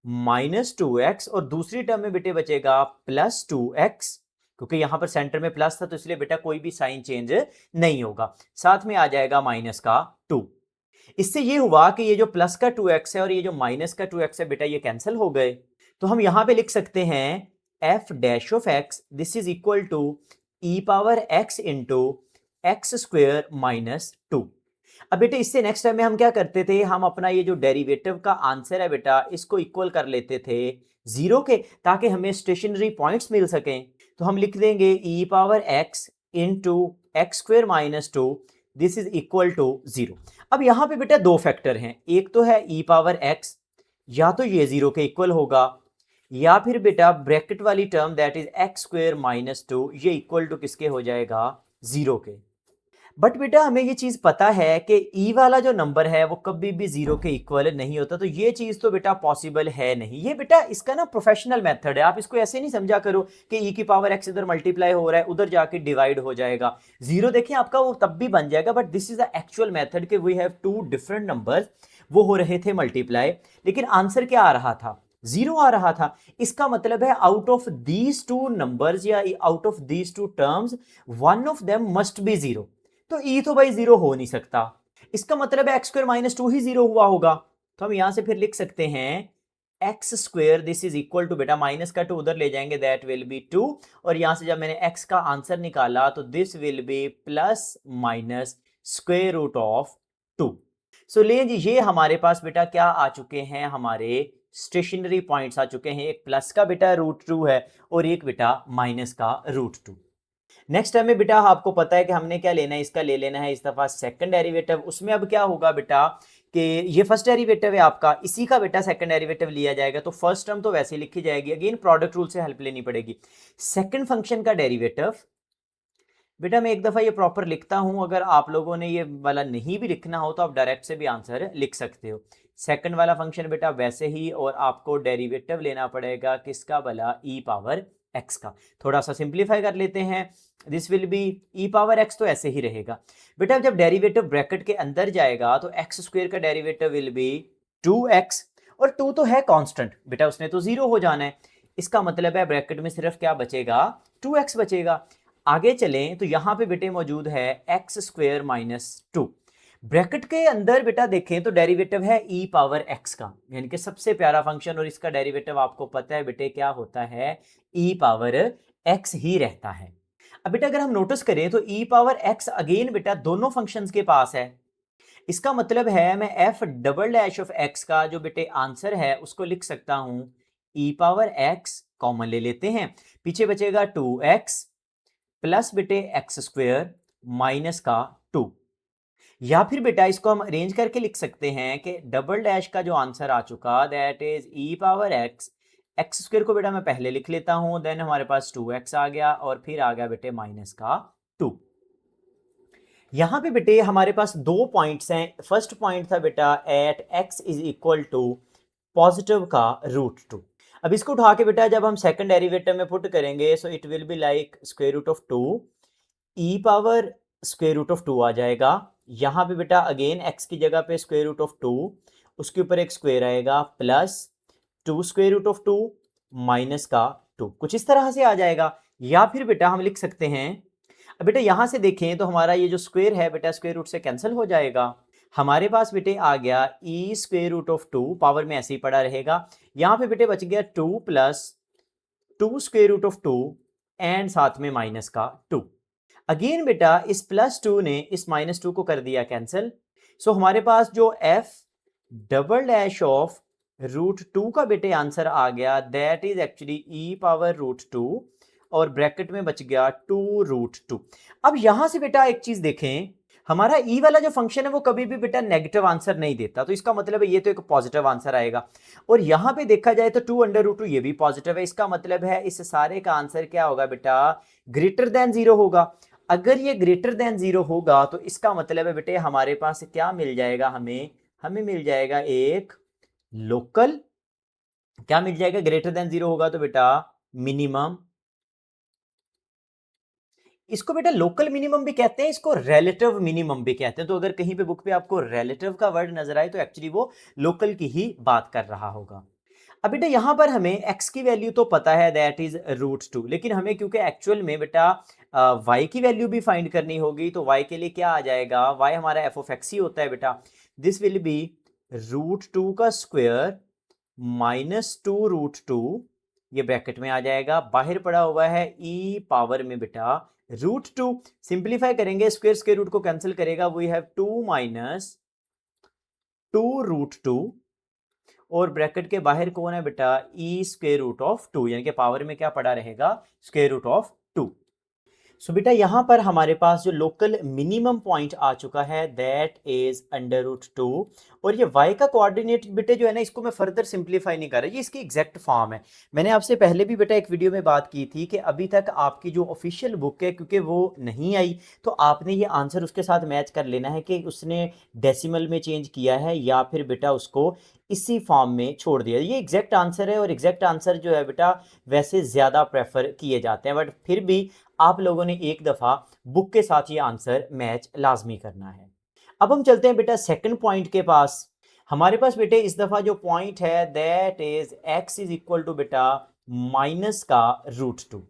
Speaker 1: माइनस 2x, और दूसरी टर्म में बेटे बचेगा प्लस 2x, क्योंकि यहां पर सेंटर में प्लस था तो इसलिए बेटा कोई भी साइन चेंज नहीं होगा, साथ में आ जाएगा माइनस का 2। इससे ये हुआ कि ये जो प्लस का 2x है और ये जो माइनस का 2x है बेटा ये कैंसिल हो गए। तो हम यहां पे लिख सकते हैं f dash of x this is equal to e power x into x square minus 2। अब बेटे इससे नेक्स्ट टाइम में हम क्या करते थे, हम अपना ये जो डेरिवेटिव का आंसर है बेटा इसको इक्वल कर लेते थे जीरो के, ताकि हमें स्टेशनरी पॉइंट्स मिल सकें। तो हम लिख देंगे e power x into x square minus 2 this is equal to 0। अब यहां पे बेटा दो फैक्टर हैं, एक तो है ई पावर एक्स, या तो ये 0 के इक्वल होगा, या फिर बेटा ब्रैकेट वाली term that is x square minus 2 ये इक्वल टू किसके हो जाएगा, 0 के। बट बेटा हमें ये चीज पता है कि ई वाला जो नंबर है वो कभी भी 0 के इक्वल नहीं होता, तो ये चीज तो बेटा पॉसिबल है नहीं। ये बेटा इसका ना प्रोफेशनल मेथड है, आप इसको ऐसे नहीं समझा करो कि ई की पावर एक्स इधर मल्टीप्लाई हो रहा है उधर जाके डिवाइड हो जाएगा, 0 देखिए आपका वो तब भी बन जाएगा, but this is the actual method कि we have two different numbers, वो हो रहे थे मल्टीप्लाई, लेकिन आंसर क्या आ रहा था, 0 आ रहा था। इसका मतलब है out of these two numbers या out of these two terms one of them must be 0। तो ई तो भाई 0 हो नहीं सकता, इसका मतलब है एक्स स्क्वायर माइनस 2 ही 0 हुआ होगा। तो हम यहां से फिर लिख सकते हैं x square this is equal to, बेटा माइनस का 2 उधर ले जाएंगे दैट विल बी 2, और यहां से जब मैंने एक्स का आंसर निकाला तो this will be plus minus square root of 2। So ले जी ये हमारे पास बेटा क्या आ चुके हैं, हमारे स्टेशनरी पॉइंट्स आ चुके हैं, एक प्लस का बेटा रूट 2 है और एक बेटा माइनस का रूट 2। नेक्स्ट टाइम में बेटा आपको पता है कि हमने क्या लेना है, इसका ले लेना है इस दफा सेकंड डेरिवेटिव। उसमें अब क्या होगा बेटा कि ये फर्स्ट डेरिवेटिव है आपका, इसी का बेटा सेकंड डेरिवेटिव लिया जाएगा, तो फर्स्ट टर्म तो वैसे ही लिखी जाएगी, अगेन प्रोडक्ट रूल से हेल्प लेनी पड़ेगी। सेकंड फंक्शन का डेरिवेटिव बेटा मैं एक दफा ये प्रॉपर लिखता हूं, अगर आप लोगों ने ये वाला नहीं भी लिखना हो तो आप डायरेक्ट से भी आंसर लिख सकते हो। सेकंड वाला फंक्शन बेटा वैसे ही, और आपको डेरिवेटिव लेना पड़ेगा किसका भला, ई पावर एक्स का। थोड़ा सा सिंप्लीफाई कर लेते हैं, this will be e power x तो ऐसे ही रहेगा बेटा, जब डेरिवेटिव ब्रैकेट के अंदर जाएगा तो एक्स स्क्वायर का डेरिवेटिव विल बी 2x, और 2 तो है कांस्टेंट बेटा उसने तो 0 हो जाना है, इसका मतलब है ब्रैकेट में सिर्फ क्या बचेगा, 2x बचेगा। आगे चलें तो यहां पे बेटे मौजूद है एक्स स्क्वायर माइनस 2, ब्रैकेट के अंदर बेटा देखें तो डेरिवेटिव है ई पावर एक्स का, यानी कि सबसे प्यारा फंक्शन, और इसका डेरिवेटिव आपको पता है बेटे क्या होता है, ई पावर एक्स ही रहता है। अब बेटा अगर हम नोटिस करें तो ई पावर एक्स अगेन बेटा दोनों फंक्शंस के पास है, इसका मतलब है मैं F double dash of x का जो बेटे आंसर है उसको लिख सकता हूं ई पावर एक्स, कॉमन ले लेते हैं, पीछे बचेगा 2x प्लस बेटे एक्स स्क्वेयर माइनस का 2, या फिर बेटा इसको हम अरेंज करके लिख सकते हैं कि डबल डैश का जो आंसर आ चुका that is E power x, x square को बेटा मैं पहले लिख लेता हूं, देन हमारे पास 2x आ गया और फिर आ गया बेटे माइनस का 2। यहाँ पे बेटे हमारे पास दो पॉइंट्स हैं। फर्स्ट पॉइंट था बेटा at x is equal to positive का रूट टू। अब इसको उठा के बेटा जब हम सेकंड डेरिवेटिव में पुट करेंगे so it will be like square root of two e power square root of two आ जाएगा। यहाँ पे बेटा अगेन x की जगह पे स्क्वायर रूट ऑफ टू, उसके ऊपर एक स्क्वायर आएगा plus two square root of two minus का टू, कुछ इस तरह से आ जाएगा। या फिर बेटा हम लिख सकते हैं, अब बेटा यहां से देखें तो हमारा ये जो स्क्वायर है बेटा स्क्वायर रूट से कैंसिल हो जाएगा। हमारे पास बेटे आ गया e square root of two, power में ऐसे ही पड़ा रहेगा। यहां पे बेटे बच गया two plus two square root of two and साथ में माइनस का टू। अगेन बेटा इस प्लस टू ने इस माइनस टू को कर दिया कैंसिल। सो हमारे पास जो f double dash of root two का बेटे आंसर आ गया that is actually e power root two और ब्रैकेट में बच गया टू रूट टू। अब यहां से बेटा एक चीज देखें, हमारा ई वाला जो फंक्शन है वो कभी भी बेटा नेगेटिव आंसर नहीं देता, तो इसका मतलब है ये तो एक पॉजिटिव आंसर आएगा। और यहां पे देखा जाए तो टू अंडर रूट टू ये भी पॉजिटिव है, इसका मतलब है इस सारे का आंसर क्या होगा बेटा ग्रेटर देन जीरो होगा। अगर ये ग्रेटर देन जीरो होगा तो इसका मतलब है बेटे हमारे पास क्या मिल जाएगा, हमें हमें मिल जाएगा एक लोकल, क्या मिल जाएगा ग्रेटर देन जीरो होगा तो बेटा मिनिमम। इसको बेटा लोकल मिनिमम भी कहते हैं, इसको रिलेटिव मिनिमम भी कहते हैं। तो अगर कहीं पे बुक पे आपको रिलेटिव का वर्ड नजर आए तो एक्चुअली वो लोकल की ही बात कर रहा होगा। अब बेटा यहां पर हमें x की वैल्यू तो पता है दैट इज रूट टू, लेकिन हमें क्योंकि एक्चुअल में बेटा y की वैल्यू भी फाइंड करनी होगी, तो y के लिए क्या आ जाएगा, y हमारा एफ ऑफ एक्स ही होता है बेटा। This will be root two का square minus two root two, ये ब्रैकेट में आ जाएगा, बाहर पड़ा हुआ है ई पावर में बेटा रूट टू। सिंप्लीफाई करेंगे स्क्वायर स्क्वायर रूट को कैंसिल करेगा, we have two minus two root two और ब्रैकेट के बाहर कौन है बेटा e square root of two, यानी कि पावर में क्या पड़ा रहेगा square root of two. So बेटा यहां पर हमारे पास जो लोकल मिनिमम पॉइंट आ चुका है that is under root two. और ये y का कोऑर्डिनेट बेटे जो है ना इसको मैं फर्दर सिंप्लीफाई नहीं कर रहा, ये इसकी एग्जैक्ट फॉर्म है। मैंने आपसे पहले भी बेटा एक वीडियो में बात की थी कि अभी तक आपकी जो ऑफिशियल बुक है क्योंकि वो नहीं आई, तो आपने ये आंसर उसके साथ मैच कर लेना है कि उसने डेसिमल में चेंज किया है या फिर बेटा उसको इसी फॉर्म में छोड़ दिया। ये एग्जैक्ट आंसर है और एग्जैक्ट आंसर जो है बेटा वैसे ज़्यादा प्रेफर किए जाते हैं, बट फिर भी आप लोगों ने एक दफ़ा बुक के साथ ये आंसर मैच लाजमी करना है। अब हम चलते हैं बेटा सेकंड पॉइंट के पास। हमारे पास बेटे इस दफ़ा जो पॉइंट है that is x is equal to बेटा माइनस का रूट टू।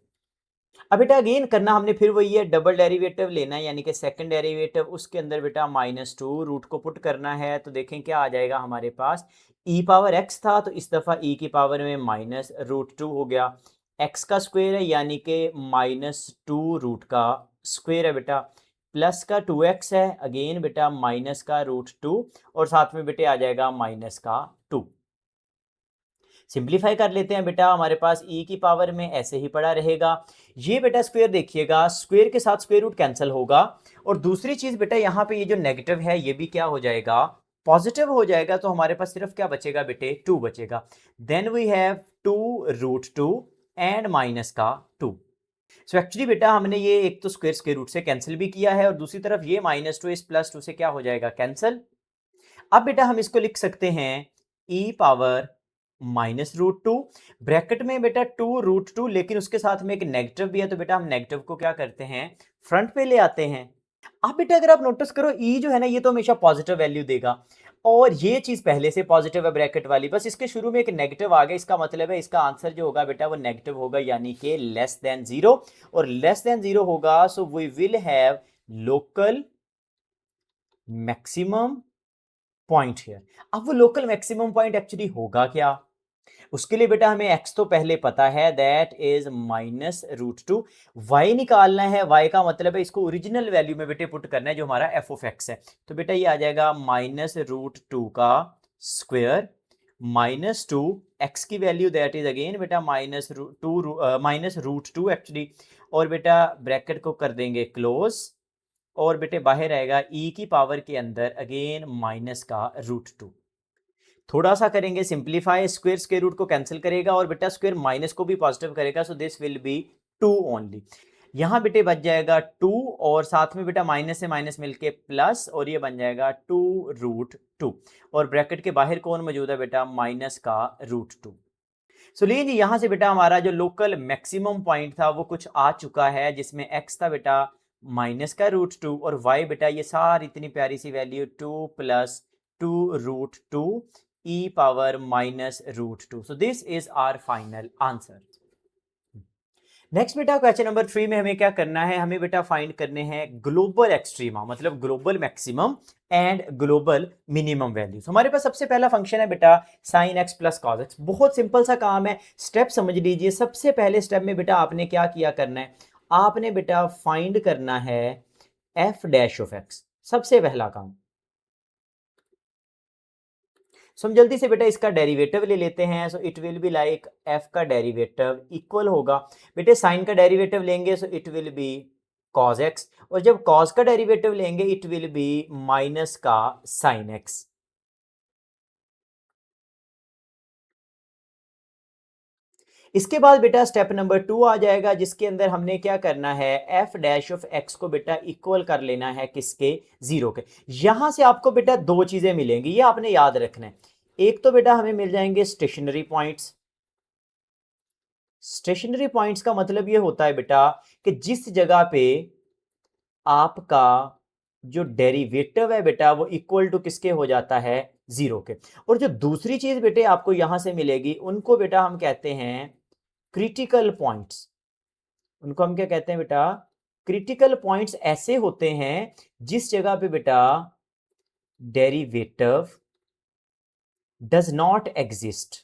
Speaker 1: अब बेटा अगेन करना हमने फिर वही है, डबल डेरिवेटिव लेना है यानी कि सेकंड डेरिवेटिव, उसके अंदर बेटा माइनस टू रूट को पुट करना है। तो देखें क्या आ जाएगा हमारे पास, ई पावर एक्स था तो इस दफ़ा ई की पावर में माइनस रूट टू हो गया, एक्स का स्क्वायर है यानी कि माइनस टू रूट का स्क्वायर है बेटा, प्लस का टू एक्स है अगेन बेटा माइनस का रूट टू और साथ में बेटे आ जाएगा माइनस का टू। सिंप्लीफाई कर लेते हैं बेटा, हमारे पास e की पावर में ऐसे ही पड़ा रहेगा। ये बेटा स्क्वायर देखिएगा, स्क्वायर के साथ स्क्वायर रूट कैंसिल होगा। और दूसरी चीज बेटा यहाँ पे ये जो नेगेटिव है ये भी क्या हो जाएगा पॉजिटिव हो जाएगा, तो हमारे पास सिर्फ क्या बचेगा बेटे टू बचेगा। Then we have two root two and minus का टू। सो एक्चुअली बेटा हमने ये एक तो स्क्वायर स्क्वायर रूट से कैंसिल भी किया है और दूसरी तरफ ये माइनस टू इस प्लस टू से क्या हो जाएगा कैंसिल। अब बेटा हम इसको लिख सकते हैं e power minus root two, bracket में बेटा टू रूट टू, लेकिन उसके साथ में एक नेगेटिव भी है तो बेटा हम नेगेटिव को क्या करते हैं फ्रंट पे ले आते हैं। अब बेटा अगर आप नोटिस करो ई जो है ना ये तो हमेशा पॉजिटिव वैल्यू देगा और ये चीज पहले से पॉजिटिव है ब्रैकेट वाली, बस इसके शुरू में एक नेगेटिव आ गया, इसका मतलब है इसका आंसर जो होगा बेटा वो नेगेटिव होगा यानी कि लेस देन जीरो। और लेस देन जीरो होगा so we will have local maximum point here. अब वो लोकल मैक्सिमम पॉइंट एक्चुअली होगा क्या, उसके लिए बेटा हमें x तो पहले पता है that is minus root two, y निकालना है, y का मतलब है इसको ओरिजिनल वैल्यू में बेटे पुट करना है जो हमारा एफ ऑफ एक्स है। तो बेटा ये आ जाएगा माइनस रूट टू का स्क्वायर माइनस टू, एक्स की वैल्यू दैट इज अगेन बेटा माइनस रूट टू एक्चुअली, और बेटा ब्रैकेट को कर देंगे क्लोज और बेटे बाहर आएगा e की पावर के अंदर अगेन माइनस का रूट टू। थोड़ा सा करेंगे सिंप्लीफाई, स्क्वायर स्क्वायर रूट को कैंसिल करेगा और बेटा स्क्वायर माइनस को भी पॉजिटिव करेगा, so this will be two only. यहाँ बेटे बच जाएगा 2 और साथ में बेटा माइनस से माइनस मिलके प्लस और ये बन जाएगा 2√2 और ब्रैकेट के बाहर कौन मौजूद है बेटा माइनस का √2। सो लीजिए यहाँ से बेटा हमारा जो लोकल मैक्सिमम पॉइंट था वो कुछ आ चुका है जिसमें x था बेटा माइनस का √2 और y बेटा ये सारी इतनी प्यारी सी value 2 plus 2√2 e power minus √2। So this is our final answer. Next बेटा क्वेश्चन नंबर 3 में हमें क्या करना है, हमें बेटा फाइंड करने हैं ग्लोबल एक्सट्रीमा मतलब global maximum and global minimum values. हमारे पास सबसे पहला फंक्शन है बेटा sine x plus cos x. बहुत सिंपल सा काम है, स्टेप समझ लीजिए। सबसे पहले स्टेप में बेटा आपने क्या किया करना है, आपने बेटा फाइंड करना है एफ डैश ऑफ एक्स, सबसे पहला काम। सो हम जल्दी से बेटा इसका डेरिवेटिव ले लेते हैं। सो it will be like F का डेरिवेटिव इक्वल होगा बेटे साइन का डेरिवेटिव लेंगे so it will be cos x और जब कॉस का डेरिवेटिव लेंगे इट विल बी माइनस का साइन एक्स। इसके बाद बेटा स्टेप नंबर 2 आ जाएगा जिसके अंदर हमने क्या करना है एफ डैश ऑफ एक्स को बेटा इक्वल कर लेना है किसके, जीरो के। यहां से आपको बेटा दो चीजें मिलेंगी, ये आपने याद रखना है। एक तो बेटा हमें मिल जाएंगे स्टेशनरी पॉइंट्स। स्टेशनरी पॉइंट्स का मतलब ये होता है बेटा कि जिस जगह पे आपका जो डेरिवेटिव है बेटा वो इक्वल टू किसके हो जाता है, जीरो के। और जो दूसरी चीज बेटे आपको यहां से मिलेगी उनको बेटा हम कहते हैं क्रिटिकल पॉइंट्स। उनको हम क्या कहते हैं बेटा, क्रिटिकल पॉइंट्स ऐसे होते हैं जिस जगह पे बेटा derivative does not exist.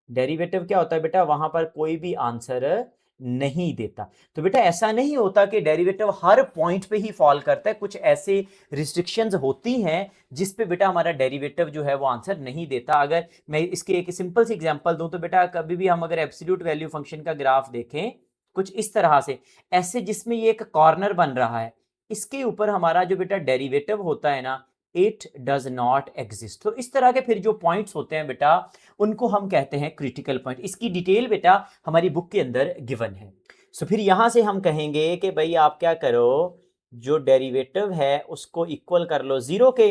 Speaker 1: Derivative क्या होता है बेटा, वहां पर कोई भी आंसर नहीं देता। तो बेटा ऐसा नहीं होता कि डेरिवेटिव हर पॉइंट पे ही फॉल करता है, कुछ ऐसे रिस्ट्रिक्शंस होती हैं जिस पे बेटा हमारा डेरिवेटिव जो है वो आंसर नहीं देता। अगर मैं इसके एक सिंपल सी एग्जांपल दूं तो बेटा कभी भी हम अगर एब्सोल्यूट वैल्यू फंक्शन का ग्राफ देखें कुछ इस तरह से, ऐसे जिसमें ये एक कॉर्नर बन रहा है, इसके ऊपर हमारा जो बेटा डेरिवेटिव होता है ना इट डज नॉट एग्जिस्ट। तो इस तरह के फिर जो पॉइंट्स होते हैं बेटा उनको हम कहते हैं क्रिटिकल पॉइंट। इसकी डिटेल बेटा हमारी बुक के अंदर गिवन है। सो फिर यहां से हम कहेंगे कि भाई आप क्या करो, जो डेरिवेटिव है उसको इक्वल कर लो जीरो के।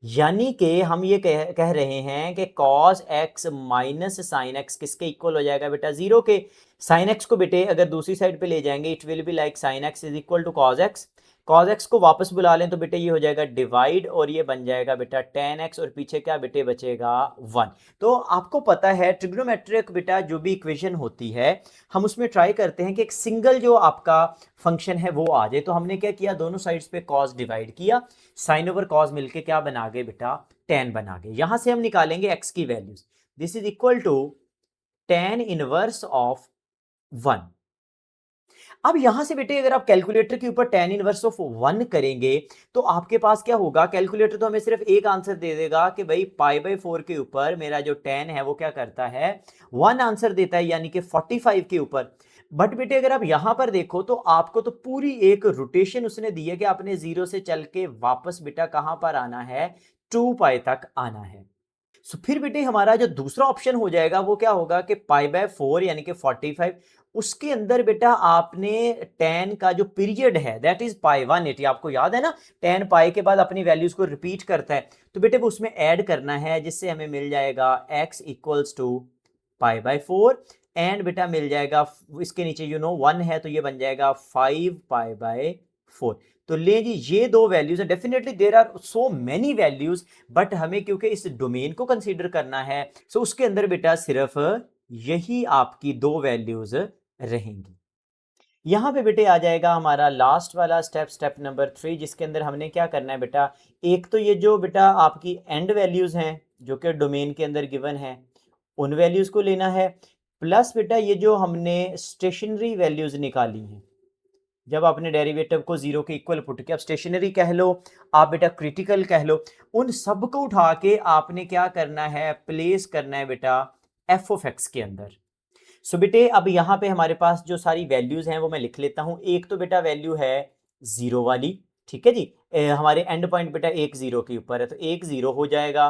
Speaker 1: यानी कि हम ये कह रहे हैं कि cos x minus sine x किसके इक्वल हो जाएगा बेटा, जीरो के। साइन एक्स को बेटे अगर दूसरी साइड पे ले जाएंगे it will be like sine x is equal to cos x। cos x को वापस बुला लें तो बेटे ये हो जाएगा डिवाइड और ये बन जाएगा बेटा tan x और पीछे क्या बेटे बचेगा 1। तो आपको पता है ट्रिग्नोमेट्रिक बेटा जो भी इक्वेशन होती है हम उसमें ट्राई करते हैं कि एक सिंगल जो आपका फंक्शन है वो आ जाए। तो हमने क्या किया, दोनों साइड्स पे cos डिवाइड किया, साइन ओवर cos मिलके क्या बना गए बेटा tan बना गए। यहां से हम निकालेंगे x की values, this is equal to tan inverse of 1। अब यहां से बेटे अगर आप कैलकुलेटर के ऊपर tan इनवर्स ऑफ 1 करेंगे तो आपके पास क्या होगा, कैलकुलेटर तो हमें सिर्फ एक आंसर दे देगा कि भाई π/4 के ऊपर मेरा जो tan है वो क्या करता है 1 आंसर देता है, यानी कि 45 के ऊपर। बट बेटे अगर आप यहां पर देखो तो आपको तो पूरी एक रोटेशन उसने दी है कि आपने जीरो से चल के वापस बेटा कहां पर आना है, 2π तक आना है। सो फिर बेटे हमारा जो दूसरा ऑप्शन हो जाएगा वो क्या होगा कि π/4 यानी कि 45, उसके अंदर बेटा आपने tan का जो पीरियड है दैट इज π180। आपको याद है ना tan पाई के बाद अपनी वैल्यूज को रिपीट करता है, तो बेटे वो उसमें ऐड करना है जिससे हमें मिल जाएगा x इक्वल्स टू π/4 एंड बेटा मिल जाएगा इसके नीचे यू नो 1 है तो ये बन जाएगा 5π/4। तो ले जी ये दो वैल्यूज है, definitely there are so many values but हमें क्योंकि इस डोमेन को कंसीडर करना है सो उसके अंदर बेटा सिर्फ यही आपकी दो वैल्यूज रहेंगी। यहां पे बेटे आ जाएगा हमारा लास्ट वाला स्टेप, स्टेप नंबर 3, जिसके अंदर हमने क्या करना है बेटा, एक तो ये जो बेटा आपकी एंड वैल्यूज हैं जो कि डोमेन के अंदर गिवन है उन वैल्यूज को लेना है, प्लस बेटा ये जो हमने स्टेशनरी वैल्यूज निकाली हैं जब आपने डेरिवेटिव को जीरो के इक्वल पुट किया, आप स्टेशनरी कह लो आप बेटा क्रिटिकल कह लो, उन सब को उठा के आपने क्या करना है, प्लेस करना है बेटा एफ ऑफ एक्स के अंदर। सो बेटे अब यहाँ पे हमारे पास जो सारी वैल्यूज हैं वो मैं लिख लेता हूं। एक तो बेटा वैल्यू है जीरो वाली, ठीक है जी, हमारे एंड पॉइंट बेटा एक जीरो के ऊपर है तो एक जीरो हो जाएगा।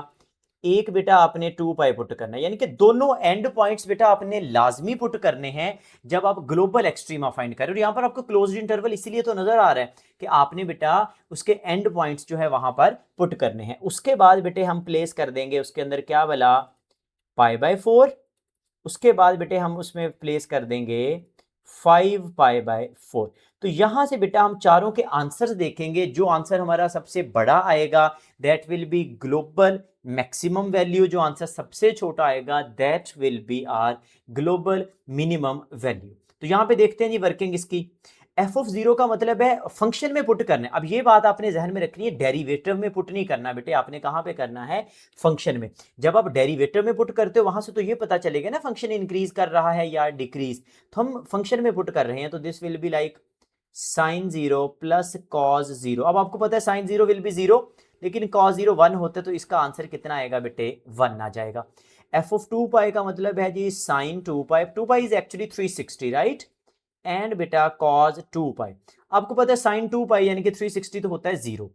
Speaker 1: एक बेटा आपने 2 पाई पुट करना है, यानी कि दोनों एंड पॉइंट्स बेटा आपने लाजमी पुट करने हैं जब आप ग्लोबल एक्सट्रीमा फाइंड करें। और यहां पर आपको क्लोज्ड इंटरवल इसीलिए तो नजर आ रहा है कि आपने बेटा उसके एंड पॉइंट्स जो है वहां पर पुट करने हैं। उसके बाद बेटे हम प्लेस कर देंगे उसके अंदर क्या वाला, π/4। उसके बाद बेटे हम उसमें प्लेस कर देंगे 5π/4। तो यहां से बेटा हम चारों के आंसर्स देखेंगे। जो आंसर हमारा सबसे बड़ा आएगा that will be global maximum value, जो आंसर सबसे छोटा आएगा that will be our global minimum value. तो यहां पे देखते हैं जी वर्किंग इसकी। f(0) का मतलब है फंक्शन में पुट करना है। अब ये बात आपने जहन में रखनी है, डेरिवेटिव में पुट नहीं करना बेटे, आपने कहां पे करना है, फंक्शन में। जब आप डेरिवेटिव में पुट करते हो वहां से तो ये पता चलेगा ना फंक्शन इंक्रीज कर रहा है या डिक्रीज, तो हम फंक्शन में पुट कर रहे हैं। तो this will be like sin0 plus cos0। अब आपको पता है sin0 विल बी 0, लेकिन cos0 1 होता है, तो इसका आंसर कितना आएगा बेटे, 1 आ जाएगा। f(2π) का मतलब है जी sin 2π, 2π इज एक्चुअली 360 राइट, एंड बेटा cos 2π। आपको पता है sin 2π यानी कि 360 तो होता है 0,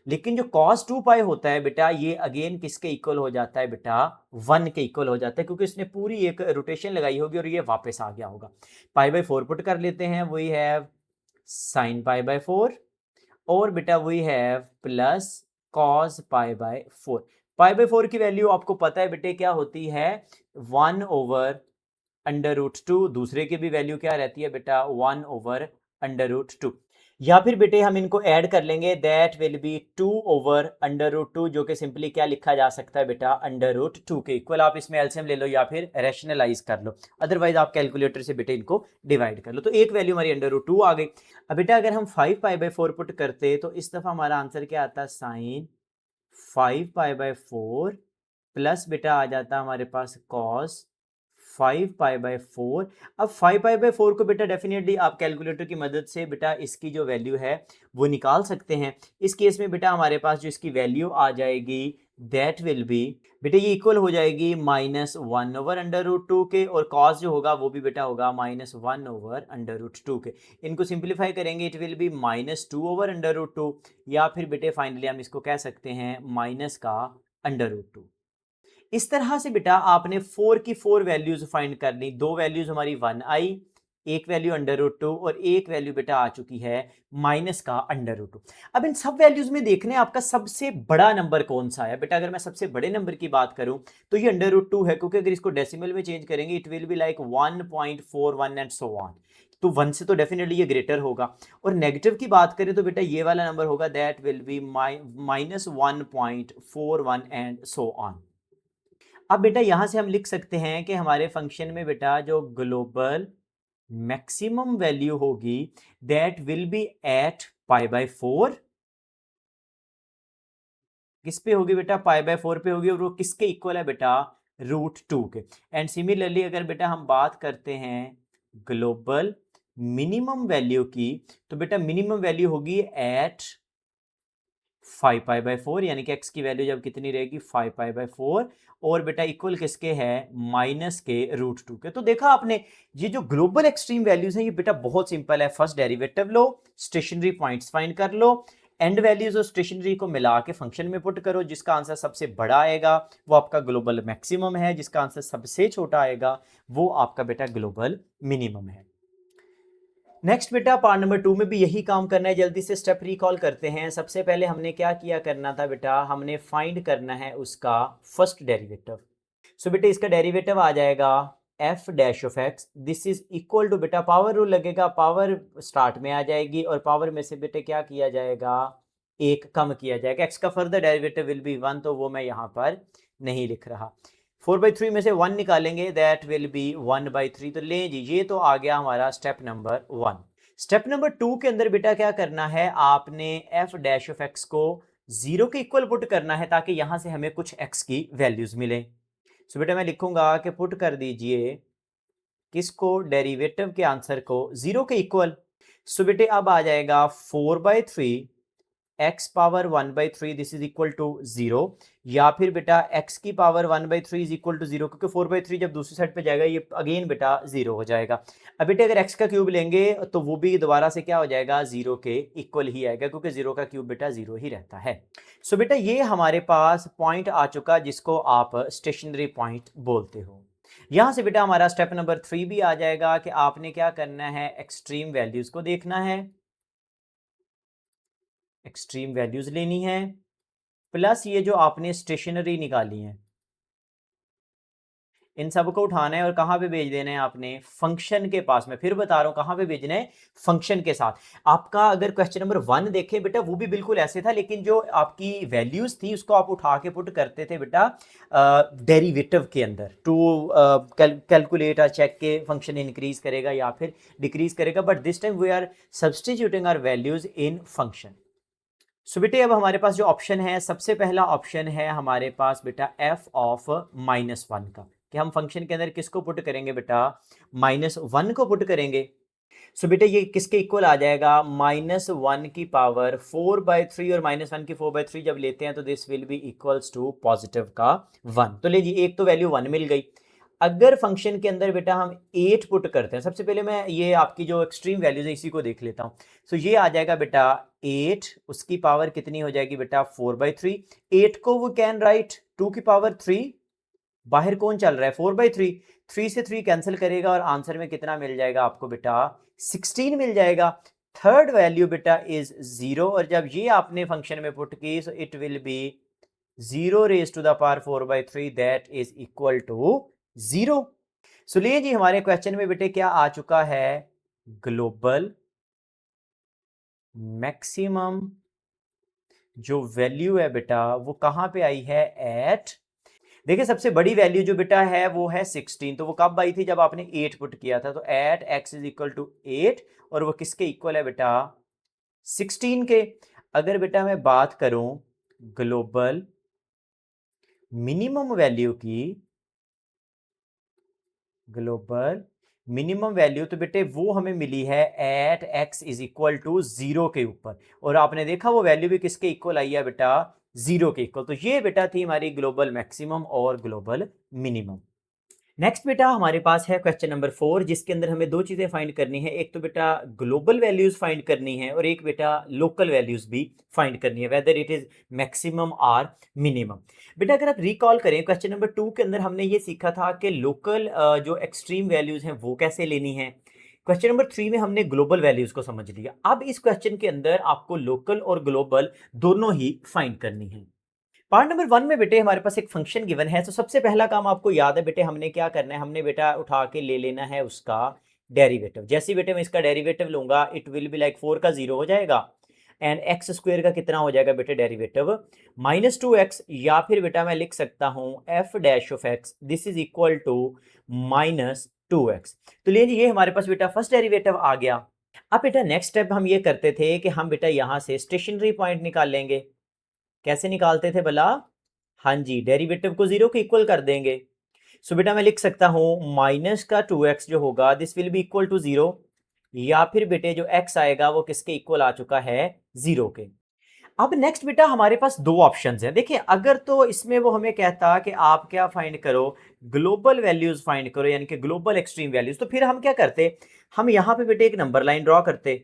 Speaker 1: लेकिन जो cos 2π होता है बेटा ये अगेन किसके इक्वल हो जाता है बेटा, 1 के इक्वल हो जाता है, क्योंकि इसने पूरी एक रोटेशन लगाई होगी और ये वापस आ गया होगा। π/4 पुट कर लेते हैं, वही है sin π/4, और बेटा वही है प्लस cos π/4। π/4 की वैल्यू आपको पता है बेटे क्या होती है, 1/√2। दूसरे की भी वैल्यू क्या रहती है बेटा, 1/√2। या फिर बेटे हम इनको ऐड कर लेंगे, दैट विल बी 2/√2, जो कि सिंपली क्या लिखा जा सकता है बेटा, √2 के इक्वल। आप इसमें एलसीएम ले लो या फिर रैशनलाइज कर लो, अदरवाइज आप कैलकुलेटर से बेटे इनको डिवाइड कर लो। तो एक वैल्यू हमारी √2 आ गई। अब बेटा अगर हम 5π/4 पुट करते तो इस दफा हमारा आंसर क्या आता, साइन 5π/4 प्लस बेटा आ जाता हमारे पास cos 5π/4। अब 5π/4 को बेटा डेफिनेटली आप कैलकुलेटर की मदद से बेटा इसकी जो वैल्यू है वो निकाल सकते हैं। इस केस में बेटा हमारे पास जो इसकी वैल्यू आ जाएगी दैट विल बी बेटा ये इक्वल हो जाएगी -1/√2 के, और cos जो होगा वो भी बेटा होगा -1/√2 के। इनको सिंप्लीफाई करेंगे इट विल बी -2/√2, या फिर बेटे फाइनली हम इसको कह सकते हैं माइनस का √2। इस तरह से बेटा आपने 4 की 4 वैल्यूज फाइंड कर ली। दो वैल्यूज हमारी 1 आई, एक वैल्यू √2, और एक वैल्यू बेटा आ चुकी है माइनस का √2। अब इन सब वैल्यूज में देखने आपका सबसे बड़ा नंबर कौन सा है बेटा। अगर मैं सबसे बड़े नंबर की बात करूं तो ये √2 है, क्योंकि अगर इसको डेसिमल में चेंज करेंगे it will be like 1.41 and so on. तो 1 से तो डेफिनेटली ये ग्रेटर होगा। और नेगेटिव की बात करें तो बेटा ये वाला नंबर होगा that will B -1.41 and so on. अब बेटा यहां से हम लिख सकते हैं कि हमारे फंक्शन में बेटा जो ग्लोबल मैक्सिमम वैल्यू होगी दैट विल बी एट π/4। किस पे होगी बेटा, π/4 पे होगी, और वो किसके इक्वल है बेटा, √2 के। एंड सिमिलरली अगर बेटा हम बात करते हैं ग्लोबल मिनिमम वैल्यू की, तो बेटा मिनिमम वैल्यू होगी एट 5π/4, यानी कि x की वैल्यू जब कितनी रहेगी, 5π/4, और बेटा इक्वल किसके है, माइनस के √2 के। तो देखा आपने ये जो ग्लोबल एक्सट्रीम वैल्यूज हैं ये बेटा बहुत सिंपल है। फर्स्ट डेरिवेटिव लो, स्टेशनरी पॉइंट्स फाइंड कर लो, एंड वैल्यूज और स्टेशनरी को मिला के फंक्शन में पुट करो। जिसका आंसर सबसे बड़ा आएगा वो आपका ग्लोबल मैक्सिमम है, जिसका आंसर सबसे छोटा आएगा वो आपका बेटा ग्लोबल मिनिमम है। नेक्स्ट बेटा पार्ट नंबर 2 में भी यही काम करना है। जल्दी से स्टेप रिकॉल करते हैं। सबसे पहले हमने क्या किया करना था बेटा, हमने फाइंड करना है उसका फर्स्ट डेरिवेटिव। सो बेटा इसका डेरिवेटिव आ जाएगा f(x), this is equal to बेटा पावर रूल लगेगा, पावर स्टार्ट में आ जाएगी और पावर में से बेटे क्या किया जाएगा, एक कम किया जाएगा। x का फर्दर डेरिवेटिव विल बी 1, तो वो मैं यहाँ पर नहीं लिख रहा। 4/3 में से 1 निकालेंगे दैट विल बी 1/3। तो ले जी ये तो आ गया हमारा स्टेप नंबर 1। स्टेप नंबर 2 के अंदर बेटा क्या करना है, आपने f(x) को 0 के इक्वल पुट करना है ताकि यहां से हमें कुछ x की वैल्यूज मिले। सो बेटा मैं लिखूंगा कि पुट कर दीजिए किसको, डेरिवेटिव के आंसर को 0 के इक्वल। सो बेटे अब आ जाएगा 4/3 x power 1/3 this is equal to 0, या फिर बेटा x की पावर 1/3 इज इक्वल टू 0, क्योंकि 4/3 जब दूसरी साइड पे जाएगा ये अगेन बेटा 0 हो जाएगा। अब बेटा अगर x का क्यूब लेंगे तो वो भी दोबारा से क्या हो जाएगा, 0 के इक्वल ही आएगा, क्योंकि 0 का क्यूब बेटा 0 ही रहता है। सो बेटा ये हमारे पास पॉइंट आ चुका जिसको आप स्टेशनरी पॉइंट बोलते हो। यहां से बेटा हमारा स्टेप नंबर 3 भी आ जाएगा कि आपने क्या करना है, एक्सट्रीम वैल्यूज को देखना है, एक्सट्रीम वैल्यूज लेनी है, प्लस ये जो आपने स्टेशनरी निकाली है इन सबको उठाना है और कहां पे भेज देना है आपने, फंक्शन के पास में। फिर बता रहा हूं कहां पे भेजना है, फंक्शन के साथ। आपका अगर क्वेश्चन नंबर 1 देखें बेटा वो भी बिल्कुल ऐसे था, लेकिन जो आपकी वैल्यूज थी उसको आप उठा के पुट करते थे बेटा डेरिवेटिव के अंदर, टू कैलकुलेट और चेक के फंक्शन इंक्रीज करेगा या फिर डिक्रीज करेगा, but this time we are substituting our values in function. So बेटे अब हमारे पास जो ऑप्शन है, सबसे पहला ऑप्शन है हमारे पास बेटा f ऑफ -1 का, कि हम फंक्शन के अंदर किसको पुट करेंगे बेटा, -1 को पुट करेंगे। सो बेटे ये किसके इक्वल आ जाएगा, -1 की पावर 4/3, और -1 की 4/3 जब लेते हैं तो this will be equals to positive का 1। तो लीजिए एक तो वैल्यू 1 मिल गई। अगर फंक्शन के अंदर बेटा हम 8 पुट करते हैं, सबसे पहले मैं ये आपकी जो एक्सट्रीम वैल्यूज है इसी को देख लेता हूं। सो ये आ जाएगा बेटा 8, उसकी पावर कितनी हो जाएगी बेटा 4/3। 8 को वो कैन राइट 2 की पावर 3, बाहर कौन चल रहा है 4/3, 3 से 3 कैंसिल करेगा और आंसर में कितना मिल जाएगा आपको बेटा 16 मिल जाएगा। थर्ड वैल्यू बेटा इज 0, और जब ये आपने फंक्शन में पुट की so it will be 0 raise to the power 4/3 that is equal to 0। सुनिए जी हमारे क्वेश्चन में बेटे क्या आ चुका है, ग्लोबल मैक्सिमम जो वैल्यू है बेटा वो कहां पे आई है, एट, देखिए सबसे बड़ी वैल्यू जो बेटा है वो है 16, तो वो कब आई थी, जब आपने 8 पुट किया था। तो at x is equal to 8, और वो किसके इक्वल है बेटा 16 के। अगर बेटा मैं बात करूं ग्लोबल मिनिमम वैल्यू की, ग्लोबल मिनिमम वैल्यू तो बेटे वो हमें मिली है at x is equal to 0 के ऊपर, और आपने देखा वो वैल्यू भी किसके इक्वल आई है बेटा 0 के इक्वल। तो ये बेटा थी हमारी ग्लोबल मैक्सिमम और ग्लोबल मिनिमम। नेक्स्ट बेटा हमारे पास है क्वेश्चन नंबर 4, जिसके अंदर हमें दो चीजें फाइंड करनी है, एक तो बेटा ग्लोबल वैल्यूज फाइंड करनी है और एक बेटा लोकल वैल्यूज भी फाइंड करनी है, वेदर इट इज मैक्सिमम और मिनिमम। बेटा अगर आप रिकॉल करें क्वेश्चन नंबर 2 के अंदर हमने ये सीखा था कि लोकल जो एक्सट्रीम वैल्यूज हैं वो कैसे लेनी है। क्वेश्चन नंबर 3 में हमने ग्लोबल वैल्यूज को समझ लिया। अब इस क्वेश्चन के अंदर आपको लोकल और ग्लोबल दोनों ही फाइंड करनी है। पार्ट नंबर 1 में बेटे हमारे पास एक फंक्शन गिवन है, तो सबसे पहला काम आपको याद है बेटे हमने क्या करना है, हमने बेटा उठा के ले लेना है उसका डेरिवेटिव। जैसे बेटे मैं इसका डेरिवेटिव लूंगा इट विल बी लाइक 4 का 0 हो जाएगा, एंड एक्स स्क्वायर का कितना हो जाएगा बेटे डेरिवेटिव -2x, या फिर बेटा मैं लिख सकता हूं f dash of x this is equal to -2x। तो लीजिए ये हमारे पास बेटा फर्स्ट डेरिवेटिव आ गया। अब बेटा नेक्स्ट स्टेप हम ये करते थे कि हम बेटा यहां से स्टेशनरी पॉइंट निकाल लेंगे। कैसे निकालते थे भला, हाँ जी डेरिवेटिव को 0 के इक्वल कर देंगे। सो बेटा मैं लिख सकता हूं माइनस का 2x जो होगा this will be equal to 0, या फिर बेटे जो x आएगा वो किसके इक्वल आ चुका है 0 के। अब नेक्स्ट बेटा हमारे पास दो ऑप्शंस हैं। देखिए अगर तो इसमें वो हमें कहता कि आप क्या फाइंड करो, ग्लोबल वैल्यूज फाइंड करो, यानी कि ग्लोबल एक्सट्रीम वैल्यूज, तो फिर हम क्या करते, हम यहां पे बेटे एक नंबर लाइन ड्रॉ करते,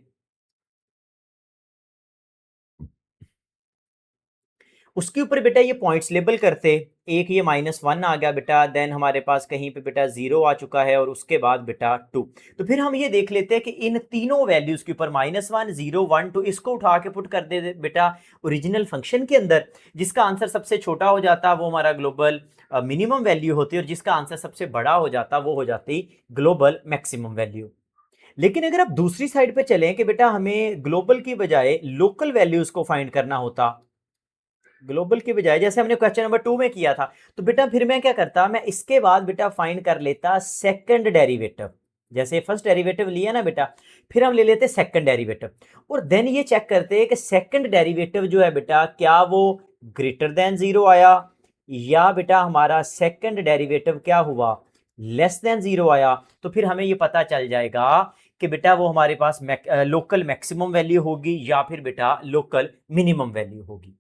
Speaker 1: उसके ऊपर बेटा ये पॉइंट्स लेबल करते। एक ये -1 आ गया बेटा, देन हमारे पास कहीं पे बेटा 0 आ चुका है, और उसके बाद बेटा 2। तो फिर हम ये देख लेते हैं कि इन तीनों वैल्यूज के ऊपर -1 0 1 2 इसको उठा के पुट कर दे बेटा ओरिजिनल फंक्शन के अंदर। जिसका आंसर सबसे छोटा हो जाता वो हमारा ग्लोबल मिनिमम वैल्यू होती, और जिसका आंसर सबसे बड़ा हो जाता वो हो जाती ग्लोबल मैक्सिमम वैल्यू। लेकिन अगर आप दूसरी साइड पे चलें कि बेटा हमें ग्लोबल की बजाय लोकल वैल्यूज को फाइंड करना होता, ग्लोबल के बजाय जैसे हमने क्वेश्चन नंबर 2 में किया था, तो बेटा फिर मैं क्या करता, मैं इसके बाद बेटा फाइंड कर लेता सेकंड डेरिवेटिव। जैसे फर्स्ट डेरिवेटिव लिया ना बेटा, फिर हम ले लेते सेकंड डेरिवेटिव, और देन ये चेक करते हैं कि सेकंड डेरिवेटिव जो है बेटा क्या वो ग्रेटर देन 0 आया, या बेटा हमारा सेकंड डेरिवेटिव क्या हुआ लेस देन 0 आया। तो फिर हमें ये पता चल जाएगा कि बेटा वो हमारे पास लोकल मैक्सिमम वैल्यू होगी या फिर बेटा लोकल मिनिमम वैल्यू होगी।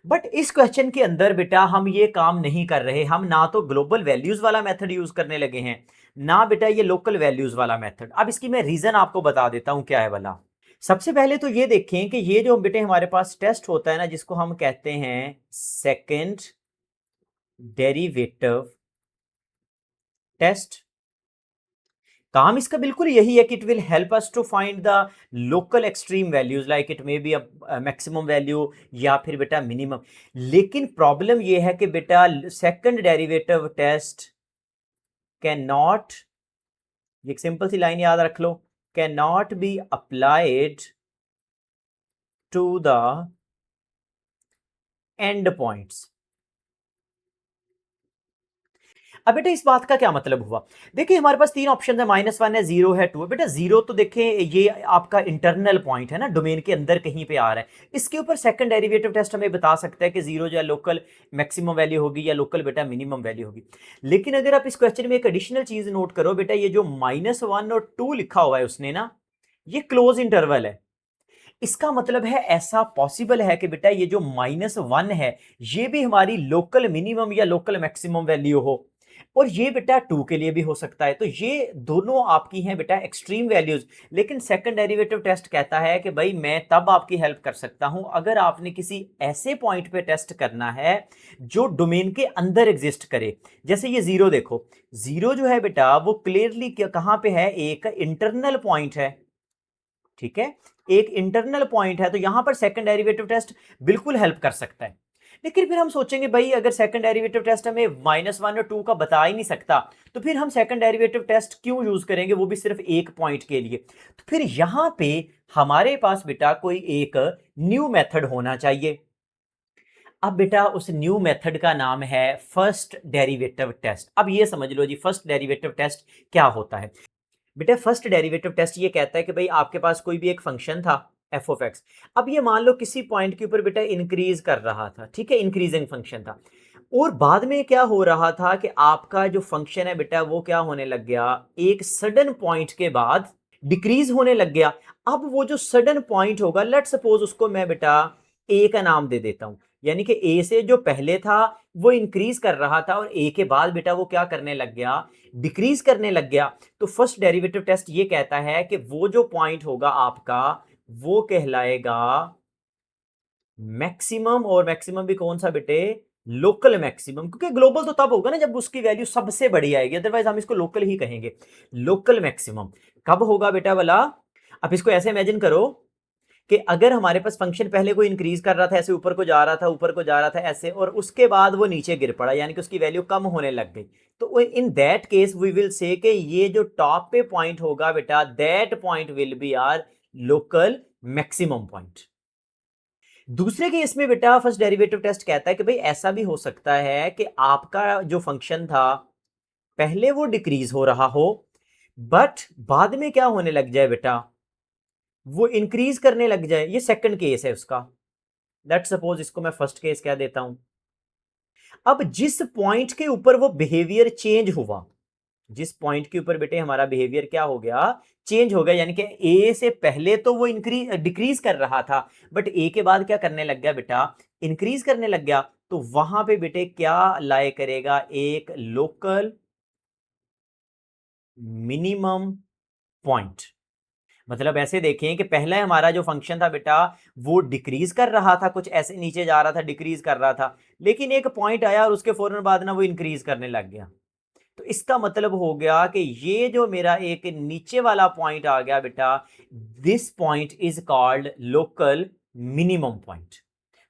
Speaker 1: बट इस क्वेश्चन के अंदर बेटा हम ये काम नहीं कर रहे, हम ना तो ग्लोबल वैल्यूज वाला मेथड यूज करने लगे हैं, ना बेटा ये लोकल वैल्यूज वाला मेथड। अब इसकी मैं रीजन आपको बता देता हूं क्या है वाला। सबसे पहले तो ये देखें कि ये जो बेटे हमारे पास टेस्ट होता है ना, जिसको हम कहते हैं सेकंड डेरिवेटिव टेस्ट, काम इसका बिल्कुल यही है कि it will help us to find the local extreme values, like it may be a maximum value या फिर बेटा मिनिमम। लेकिन प्रॉब्लम ये है कि बेटा second derivative test can not, एक सिंपल सी लाइन याद रख लो, can not be applied to the end points. अब बेटा इस बात का क्या मतलब हुआ? देखिए हमारे पास तीन ऑप्शन है, -1 है, 0 है, 2 है। बेटा 0 तो देखें ये आपका इंटरनल पॉइंट है ना, डोमेन के अंदर कहीं पे आ रहा है। इसके ऊपर सेकंड डेरिवेटिव टेस्ट हमें बता सकता है कि 0 जो है लोकल मैक्सिमम वैल्यू होगी या लोकल बेटा मिनिमम वैल्यू होगी। लेकिन अगर आप इस क्वेश्चन में एक एडिशनल चीज नोट करो बेटा, ये जो -1 और 2 लिखा हुआ है उसने ना, ये क्लोज इंटरवल है। इसका मतलब है ऐसा पॉसिबल है कि बेटा ये जो -1 है ये भी हमारी लोकल मिनिमम या लोकल मैक्सिमम वैल्यू हो, और ये बेटा 2 के लिए भी हो सकता है। तो ये दोनों आपकी हैं बेटा एक्सट्रीम वैल्यूज। लेकिन सेकंड डेरिवेटिव टेस्ट कहता है कि भाई मैं तब आपकी हेल्प कर सकता हूं अगर आपने किसी ऐसे पॉइंट पे टेस्ट करना है जो डोमेन के अंदर एग्जिस्ट करे। जैसे ये 0 देखो, 0 जो है बेटा वो क्लियरली कहां पे है, एक इंटरनल पॉइंट है, ठीक है, एक इंटरनल पॉइंट है। तो यहां पर सेकंड डेरिवेटिव टेस्ट बिल्कुल हेल्प कर सकता है। लेकिन फिर हम सोचेंगे भाई अगर सेकंड डेरिवेटिव टेस्ट हमें -1 और 2 का बता ही नहीं सकता, तो फिर हम सेकंड डेरिवेटिव टेस्ट क्यों यूज करेंगे, वो भी सिर्फ एक पॉइंट के लिए। तो फिर यहां पे हमारे पास बेटा कोई एक न्यू मेथड होना चाहिए। अब बेटा उस न्यू मेथड का नाम है फर्स्ट डेरिवेटिव टेस्ट। अब ये समझ लो जी फर्स्ट डेरिवेटिव टेस्ट क्या होता है। बेटा फर्स्ट डेरिवेटिव टेस्ट ये कहता है कि भाई आपके पास कोई भी एक फंक्शन था एफ ऑफ एक्स, अब ये मान लो किसी पॉइंट के ऊपर बेटा इंक्रीज कर रहा था, ठीक है, इंक्रीजिंग फंक्शन था, और बाद में क्या हो रहा था कि आपका जो फंक्शन है बेटा वो क्या होने लग गया, एक सडन पॉइंट के बाद डिक्रीज होने लग गया। अब वो जो सडन पॉइंट होगा, लेट सपोज उसको मैं बेटा ए का नाम दे देता हूं, यानी कि ए से जो पहले था वो इंक्रीज कर रहा था और ए के बाद बेटा वो क्या करने लग गया, डिक्रीज करने लग गया। तो फर्स्ट डेरिवेटिव टेस्ट ये कहता है कि वो जो पॉइंट होगा आपका वो कहलाएगा मैक्सिमम, और मैक्सिमम भी कौन सा बेटे, लोकल मैक्सिमम, क्योंकि ग्लोबल तो तब होगा ना जब उसकी वैल्यू सबसे बड़ी आएगी, अदरवाइज हम इसको लोकल ही कहेंगे। लोकल मैक्सिमम कब होगा बेटा वाला? अब इसको ऐसे इमेजिन करो कि अगर हमारे पास फंक्शन पहले को इंक्रीज कर रहा था, ऐसे ऊपर को जा रहा था, ऊपर को जा रहा था ऐसे, और उसके बाद वो नीचे गिर पड़ा, यानी कि उसकी वैल्यू कम होने लग गई, तो in that case we will say कि ये जो टॉप पे पॉइंट होगा बेटा, that point will be our local maximum point. दूसरे केस में बेटा फर्स्ट डेरिवेटिव टेस्ट कहता है कि भाई ऐसा भी हो सकता है कि आपका जो फंक्शन था पहले वो डिक्रीज हो रहा हो, बट बाद में क्या होने लग जाए बेटा, वो इंक्रीज करने लग जाए। ये सेकंड केस है उसका, लेट्स सपोज इसको मैं फर्स्ट केस कह देता हूं। अब जिस पॉइंट के ऊपर वो बिहेवियर चेंज हुआ, जिस पॉइंट के ऊपर बेटे हमारा बिहेवियर क्या हो गया, चेंज हो गया, यानी कि ए से पहले तो वो इंक्रीज डिक्रीज कर रहा था, बट ए के बाद क्या करने लग गया बेटा, इंक्रीज करने लग गया। तो वहां पे बेटे क्या लाए करेगा, एक लोकल मिनिमम पॉइंट। मतलब ऐसे देखें कि पहले हमारा जो फंक्शन था बेटा वो डिक्रीज कर रहा था, कुछ ऐसे नीचे जा रहा था, डिक्रीज कर रहा था, लेकिन एक पॉइंट आया और उसके फौरन बाद ना वो इंक्रीज करने लग गया। तो इसका मतलब हो गया कि ये जो मेरा एक नीचे वाला पॉइंट आ गया बेटा, this point is called local minimum point.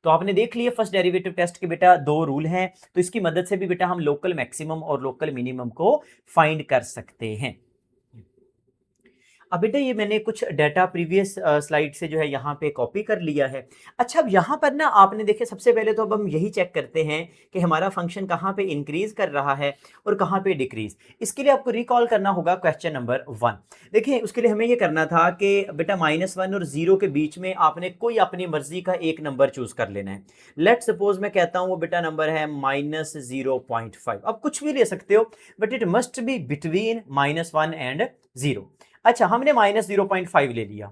Speaker 1: तो आपने देख लिया फर्स्ट डेरिवेटिव टेस्ट के बेटा दो रूल हैं, तो इसकी मदद से भी बेटा हम लोकल मैक्सिमम और लोकल मिनिमम को फाइंड कर सकते हैं। अब बेटा ये मैंने कुछ डाटा प्रीवियस स्लाइड से जो है यहाँ पे कॉपी कर लिया है। अच्छा अब यहाँ पर ना आपने देखे, सबसे पहले तो अब हम यही चेक करते हैं कि हमारा फंक्शन कहाँ पे इंक्रीज कर रहा है और कहाँ पे डिक्रीज। इसके लिए आपको रिकॉल करना होगा क्वेश्चन नंबर 1। देखिए उसके लिए हमें ये करना था कि बेटा -1 और 0 के बीच में आपने कोई अपनी मर्जी का एक नंबर चूज कर लेना है। लेट सपोज मैं कहता हूँ वो बेटा नंबर है -0.5। अब कुछ भी ले सकते हो, but it must be between -1 and 0। अच्छा, हमने -0.5 ले लिया।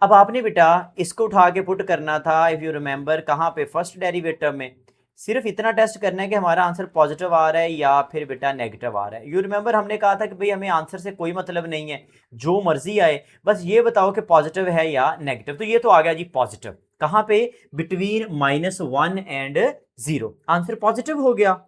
Speaker 1: अब आपने बेटा इसको उठा के पुट करना था, इफ यू रिमेंबर, कहाँ पे, फर्स्ट डेरिवेटिव में। सिर्फ इतना टेस्ट करना है कि हमारा आंसर पॉजिटिव आ रहा है या फिर बेटा नेगेटिव आ रहा है। यू रिमेंबर हमने कहा था कि भाई हमें आंसर से कोई मतलब नहीं है, जो मर्जी आए, बस ये बताओ कि पॉजिटिव है या नेगेटिव। तो ये तो आ गया जी पॉजिटिव, कहाँ पे, बिटवीन -1 एंड 0, आंसर पॉजिटिव हो गया।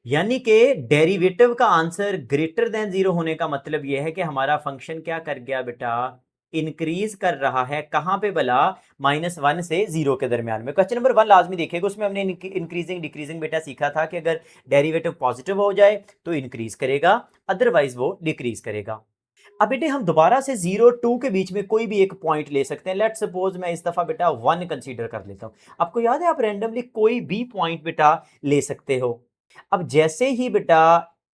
Speaker 1: यानी कि डेरिवेटिव का आंसर ग्रेटर देन 0 होने का मतलब यह है कि हमारा फंक्शन क्या कर गया बेटा, इंक्रीज कर रहा है। कहां पे भला, -1 से 0 के दरमियान में। क्वेश्चन नंबर 1 लाजमी देखिएगा, उसमें हमने इंक्रीजिंग डिक्रीजिंग बेटा सीखा था कि अगर डेरिवेटिव पॉजिटिव हो जाए तो इंक्रीज करेगा, अदरवाइज वो डिक्रीज करेगा। अब बेटे हम दोबारा से 0 2 के बीच में कोई भी एक पॉइंट ले सकते हैं। लेट्स सपोज मैं इस दफा बेटा 1 कंसीडर कर लेता हूं। आपको याद है आप रैंडमली कोई भी पॉइंट बेटा ले सकते हो। अब जैसे ही बेटा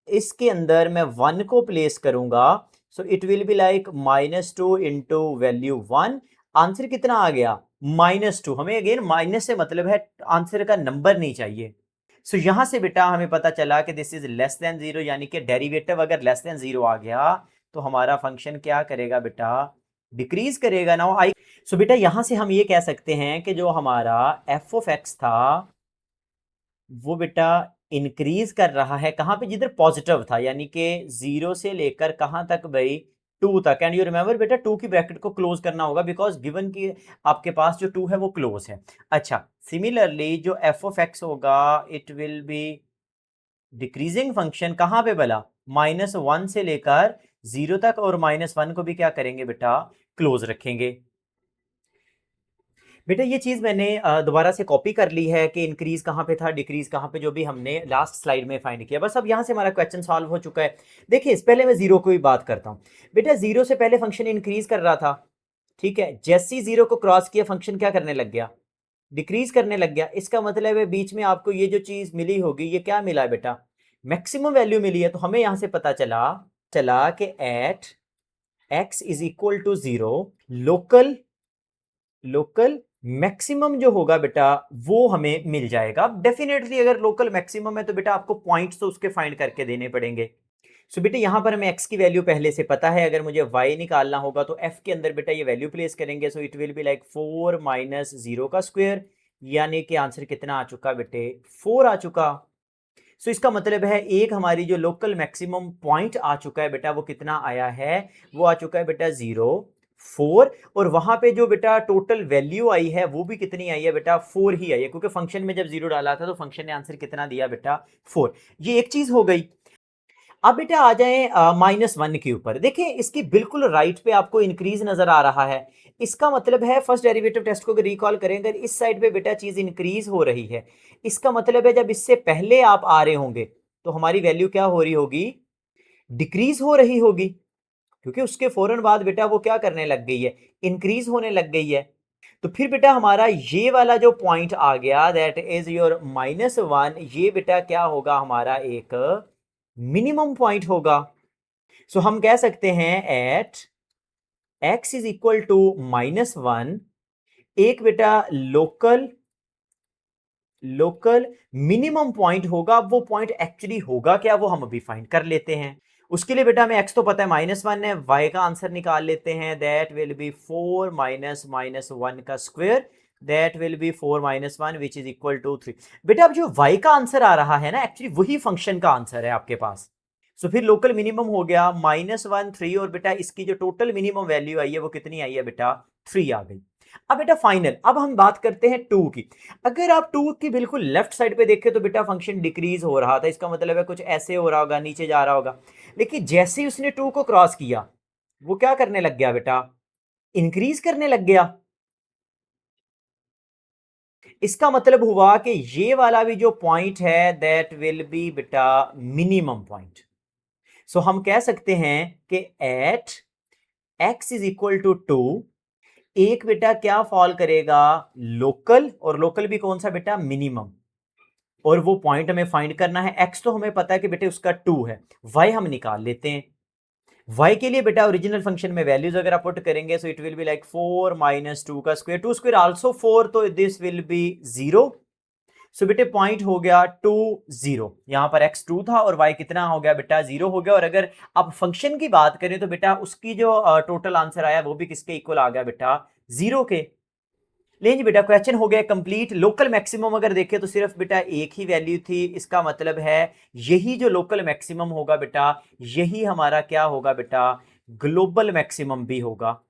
Speaker 1: इसके अंदर मैं 1 को प्लेस करूंगा, सो it will be like -2 into value 1। Answer कितना आ गया, -2। हमें अगेन माइनस से मतलब है, आंसर का नंबर नहीं चाहिए। सो यहां से बेटा हमें पता चला कि दिस इज लेस देन 0, यानी कि डेरिवेटिव अगर लेस देन 0 आ गया तो हमारा फंक्शन क्या करेगा बेटा, डिक्रीज करेगा। नाउ आई, सो बेटा यहां से हम ये कह सकते हैं कि जो हमारा एफ ऑफ एक्स था वो बेटा इंक्रीज कर रहा है, कहां पे, जिधर पॉजिटिव था, यानी कि 0 से लेकर कहां तक भाई, 2 तक। एंड यू रिमेंबर बेटा 2 की ब्रैकेट को क्लोज करना होगा, बिकॉज गिवन की आपके पास जो 2 है वो क्लोज है। अच्छा, सिमिलरली जो एफ ऑफ एक्स होगा it will B decreasing function, कहां पे भला, -1 से लेकर 0 तक, और -1 को भी क्या करेंगे बेटा, क्लोज रखेंगे। बेटा ये चीज मैंने दोबारा से कॉपी कर ली है कि इंक्रीज कहाँ पे था, डिक्रीज कहाँ पे, जो भी हमने लास्ट स्लाइड में फाइंड किया। बस अब यहाँ से हमारा क्वेश्चन सॉल्व हो चुका है। देखिए इस पहले मैं 0 को भी बात करता हूँ। बेटा 0 से पहले फंक्शन इंक्रीज कर रहा था, ठीक है। जैसे ही 0 को क्रॉस किया फंक्शन क्या करने लग गया, डिक्रीज करने लग गया। इसका मतलब है बीच में आपको ये जो चीज मिली होगी, ये क्या मिला है बेटा, मैक्सिमम वैल्यू मिली है। तो हमें यहां से पता चला चला कि at x is equal to 0, local local maximum जो होगा बेटा वो हमें मिल जाएगा। डेफिनेटली अगर लोकल मैक्सिमम है तो बेटा आपको पॉइंट्स तो उसके फाइंड करके देने पड़ेंगे। सो बेटा यहां पर हमें x की वैल्यू पहले से पता है, अगर मुझे y निकालना होगा तो f के अंदर बेटा ये वैल्यू प्लेस करेंगे। So it will be like 4 minus 0 का स्क्वायर, यानी कि आंसर कितना आ चुका बेटे, 4 आ चुका। सो इसका मतलब है एक हमारी जो लोकल मैक्सिमम पॉइंट आ चुका है बेटा, वो कितना आया है, वो आ चुका है बेटा 0 4। और वहां पे जो बेटा टोटल वैल्यू आई है वो भी कितनी आई है बेटा, 4 ही आई है, क्योंकि फंक्शन में जब 0 डाला था तो फंक्शन ने आंसर कितना दिया बेटा, 4। ये एक चीज हो गई। अब बेटा आ जाए -1 के ऊपर। देखिए इसकी बिल्कुल राइट पे आपको इंक्रीज नजर आ रहा है। इसका मतलब है फर्स्ट डेरिवेटिव टेस्ट को रिकॉल करें, अगर इस साइड पे बेटा चीज इंक्रीज हो रही है, इसका मतलब है जब इससे पहले आप आ रहे होंगे तो हमारी वैल्यू क्या हो रही होगी, डिक्रीज हो रही होगी, क्योंकि उसके फौरन बाद बेटा वो क्या करने लग गई है, इंक्रीज होने लग गई है। तो फिर बेटा हमारा ये वाला जो पॉइंट आ गया दैट इज योर -1, ये बेटा क्या होगा, हमारा एक मिनिमम पॉइंट होगा। सो हम कह सकते हैं at x is equal to -1, एक बेटा लोकल लोकल मिनिमम पॉइंट होगा। अब वो पॉइंट एक्चुअली होगा क्या, वो हम अभी फाइंड कर लेते हैं। उसके लिए बेटा हमें x तो पता है -1 है, y का आंसर निकाल लेते हैं। दैट विल बी 4 माइनस -1 का square, that will be 4 - 1 which is equal to 3। बेटा अब जो y का आंसर आ रहा है ना, एक्चुअली वही फंक्शन का आंसर है आपके पास। सो फिर लोकल मिनिमम हो गया -1 3, और बेटा इसकी जो टोटल मिनिमम वैल्यू आई है वो कितनी आई है बेटा, 3 आ गई। अब बेटा फाइनल, अब हम बात करते हैं 2 की। अगर आप 2 की बिल्कुल लेफ्ट साइड पे देखें तो बेटा फंक्शन डिक्रीज हो रहा था, इसका मतलब है कुछ ऐसे हो रहा होगा, नीचे जा रहा होगा। लेकिन जैसे ही उसने 2 को क्रॉस किया वो क्या करने लग गया बेटा, इंक्रीज करने लग गया। इसका मतलब हुआ कि ये वाला भी जो पॉइंट है दैट विल बी बेटा मिनिमम पॉइंट। सो हम कह सकते हैं कि at x is equal to 2, एक बेटा क्या फॉल करेगा, लोकल, और लोकल भी कौन सा बेटा, मिनिमम। और वो पॉइंट हमें फाइंड करना है। x तो हमें पता है कि बेटे उसका 2 है, y हम निकाल लेते हैं। y के लिए बेटा ओरिजिनल फंक्शन में वैल्यूज अगर आप पुट करेंगे so it will be like 4 - 2 का स्क्वायर, 2 स्क्वायर आल्सो 4, तो दिस विल बी 0। सो बेटे पॉइंट हो गया 2 0, यहाँ पर x 2 था और y कितना हो गया बेटा 0 हो गया। और अगर आप फंक्शन की बात करें तो बेटा उसकी जो टोटल आंसर आया वो भी किसके इक्वल आ गया बेटा 0 के। लेंगे बेटा क्वेश्चन हो गया कंप्लीट। लोकल मैक्सिमम अगर देखें तो सिर्फ बेटा एक ही वैल्यू थी, इसका मतलब है यही जो लोकल मैक्सिमम होगा बेटा यही हमारा क्या होगा बेटा ग्लोबल मैक्सिमम भी होगा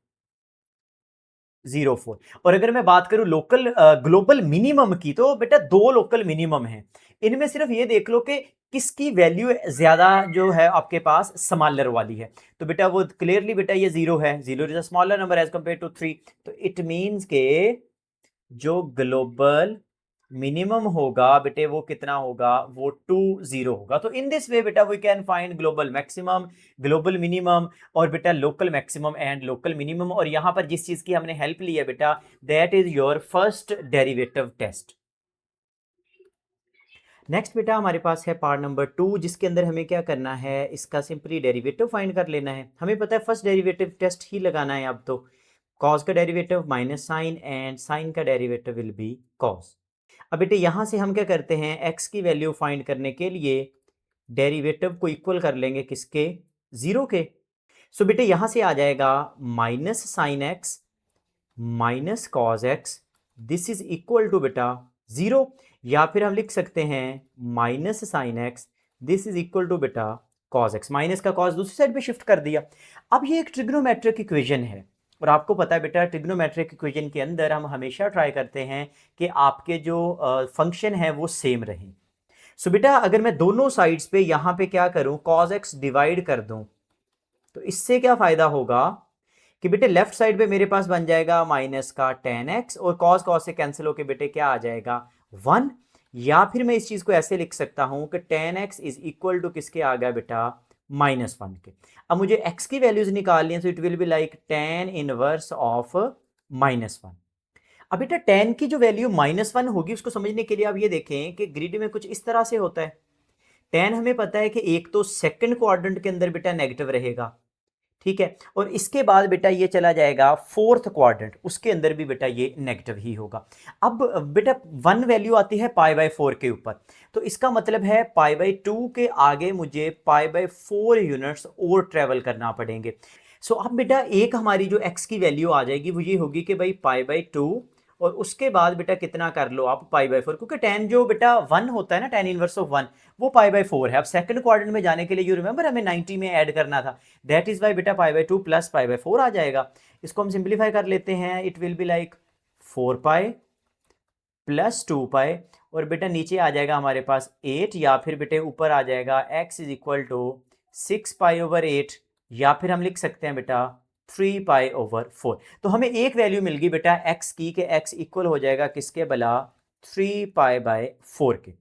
Speaker 1: 0 4। और अगर मैं बात करूं लोकल ग्लोबल मिनिमम की तो बेटा दो लोकल मिनिमम है, इनमें सिर्फ ये देख लो कि किसकी वैल्यू ज्यादा जो है आपके पास स्मॉलर वाली है। तो बेटा वो क्लियरली बेटा ये 0 है, 0 is a smaller number as compare to 3। तो इट मींस के जो ग्लोबल मिनिमम होगा बेटे वो कितना होगा वो 2 0 होगा। तो इन दिस वे बेटा we can find global maximum, global minimum और बेटा local maximum and local minimum. और यहां पर जिस चीज की हमने हेल्प ली है बेटा that is your first derivative test. Next बेटा हमारे पास है पार्ट नंबर 2 जिसके अंदर हमें क्या करना है, इसका सिंपली डेरिवेटिव फाइंड कर लेना है। हमें पता है फर्स्ट डेरिवेटिव टेस्ट ही लगाना है। अब तो कॉस का derivative minus sine and sine का डेरिवेटिव विल बी कॉस। अब बेटे यहां से हम क्या करते हैं x की वैल्यू फाइंड करने के लिए डेरिवेटिव को इक्वल कर लेंगे किसके 0 के। सो बेटे यहां से आ जाएगा minus sine x minus cos x, this is equal to बेटा 0। या फिर हम लिख सकते हैं minus sine x this is equal to बेटा कॉस एक्स। माइनस का कॉस दूसरी साइड पे शिफ्ट कर दिया। अब ये एक ट्रिग्नोमेट्रिक इक्वेशन है और आपको पता है बेटा ट्रिग्नोमेट्रिक इक्वेशन के अंदर हम हमेशा ट्राई करते हैं कि आपके जो फंक्शन है वो सेम रहें। सो बेटा अगर मैं दोनों साइड्स पे यहां पे क्या करूं cos x डिवाइड कर दूं तो इससे क्या फायदा होगा कि बेटे लेफ्ट साइड पे मेरे पास बन जाएगा माइनस का tan x और cos cos से कैंसिल होके बेटे क्या आ जाएगा 1। या फिर मैं इस चीज को ऐसे लिख सकता हूं कि tan x is equal to किसके आ गया बेटा -1 के। अब मुझे x की वैल्यूज निकालनी है तो it will be like tan inverse of -1। अब बेटा tan की जो वैल्यू -1 होगी उसको समझने के लिए आप ये देखें कि ग्रिड में कुछ इस तरह से होता है। tan हमें पता है कि एक तो सेकंड क्वाड्रेंट के अंदर बेटा नेगेटिव रहेगा, ठीक है, और इसके बाद बेटा ये चला जाएगा फोर्थ क्वाड्रेंट, उसके अंदर भी बेटा ये नेगेटिव ही होगा। अब बेटा 1 वैल्यू आती है π/4 के ऊपर, तो इसका मतलब है π/2 के आगे मुझे π/4 यूनिट्स और ट्रेवल करना पड़ेंगे। सो अब बेटा एक हमारी जो x की वैल्यू आ जाएगी वो ये होगी कि भाई π/2 और उसके बाद बेटा कितना कर लो आप π/4, क्योंकि tan जो बेटा 1 होता है ना tan इनवर्स ऑफ 1 वो π/4 है। अब सेकंड क्वाड्रेंट में जाने के लिए यू रिमेंबर हमें 90 में ऐड करना था, दैट इज वाई बेटा π/2 प्लस π/4 आ जाएगा। इसको हम सिंप्लीफाई कर लेते हैं, it will be like 4π plus 2π और बेटा नीचे आ जाएगा हमारे पास 8 या फिर बेटे ऊपर आ जाएगा x इज इक्वल टू 6π/8 या फिर हम लिख सकते हैं बेटा 3π/4। तो हमें एक वैल्यू मिल गई बेटा x की कि x इक्वल हो जाएगा किसके भला 3π/4 के।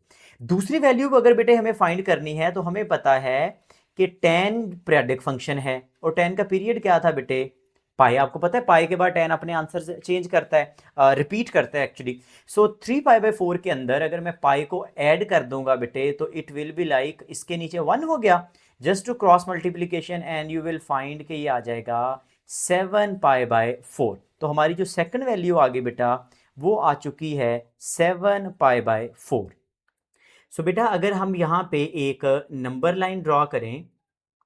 Speaker 1: दूसरी वैल्यू अगर बेटे हमें फाइंड करनी है तो हमें पता है कि tan पीरियडिक फंक्शन है और tan का पीरियड क्या था बेटे पाई। आपको पता है पाई के बाद tan अपने आंसर से चेंज करता है, रिपीट करता है एक्चुअली। सो 3π/4 के अंदर अगर मैं पाई को ऐड कर दूंगा बेटे तो इट विल बी लाइक इसके नीचे 1 हो गया, just to cross multiplication and you will find कि ये आ जाएगा 7π/4। तो हमारी जो सेकंड वैल्यू आ गई बेटा वो आ चुकी है 7π/4। सो बेटा अगर हम यहाँ पे एक नंबर लाइन ड्रॉ करें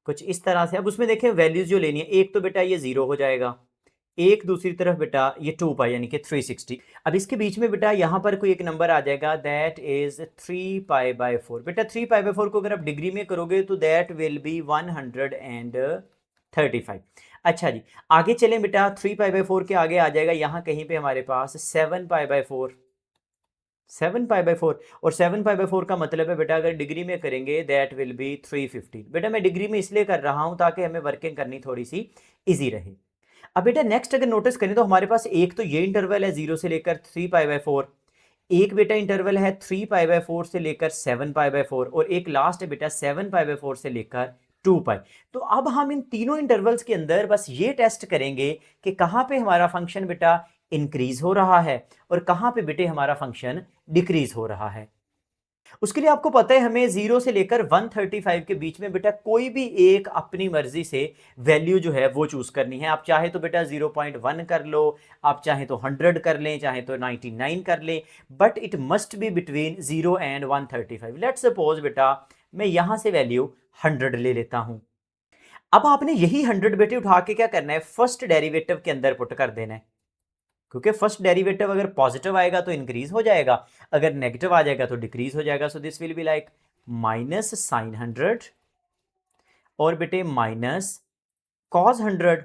Speaker 1: कुछ इस तरह से, अब उसमें देखें वैल्यूज जो लेनी है, एक तो बेटा ये 0 हो जाएगा, एक दूसरी तरफ बेटा ये 2π यानी कि 360। अब इसके बीच में बेटा यहाँ पर कोई एक नंबर आ जाएगा दैट इज 3π/4। बेटा 3π/4 को अगर आप डिग्री में करोगे तो दैट विल बी 135। अच्छा जी आगे चलें बेटा 3π/4 के आगे आ जाएगा यहाँ कहीं पे हमारे पास 7π/4। 7π/4 और 7π/4 का मतलब है बेटा अगर डिग्री में करेंगे दैट विल बी 350। बेटा मैं डिग्री में इसलिए कर रहा हूं ताकि हमें वर्किंग करनी थोड़ी सी इजी रहे। अब बेटा नेक्स्ट अगर नोटिस करें तो हमारे पास एक तो ये इंटरवल है 0 से लेकर 3π/4, एक बेटा इंटरवल है 3π/4 से लेकर 7π/4 और एक लास्ट है बेटा 7π/4 से लेकर 2π। तो अब हम इन तीनों इंटरवल्स के अंदर बस ये टेस्ट करेंगे कि कहाँ पे हमारा फंक्शन बेटा इंक्रीज हो रहा है और कहाँ पे बेटे हमारा फंक्शन डिक्रीज हो रहा है। उसके लिए आपको पता है हमें 0 से लेकर 135 के बीच में बेटा कोई भी एक अपनी मर्जी से वैल्यू जो है वो चूज करनी है। आप चाहे तो बेटा 0.1 कर लो, आप चाहे तो 100 कर लें, चाहे तो 99 कर लें, but it must be between 0 and 135। Let's suppose बेटा मैं यहां से वैल्यू 100 ले लेता हूं। अब आपने यही 100 बेटे उठा के क्या करना है, फर्स्ट डेरिवेटिव के अंदर पुट कर देना है, क्योंकि फर्स्ट डेरिवेटिव अगर पॉजिटिव आएगा तो इंक्रीज हो जाएगा, अगर नेगेटिव आ जाएगा तो डिक्रीज हो जाएगा। So this will be like minus sine 100 और बेटे माइनस कॉस 100।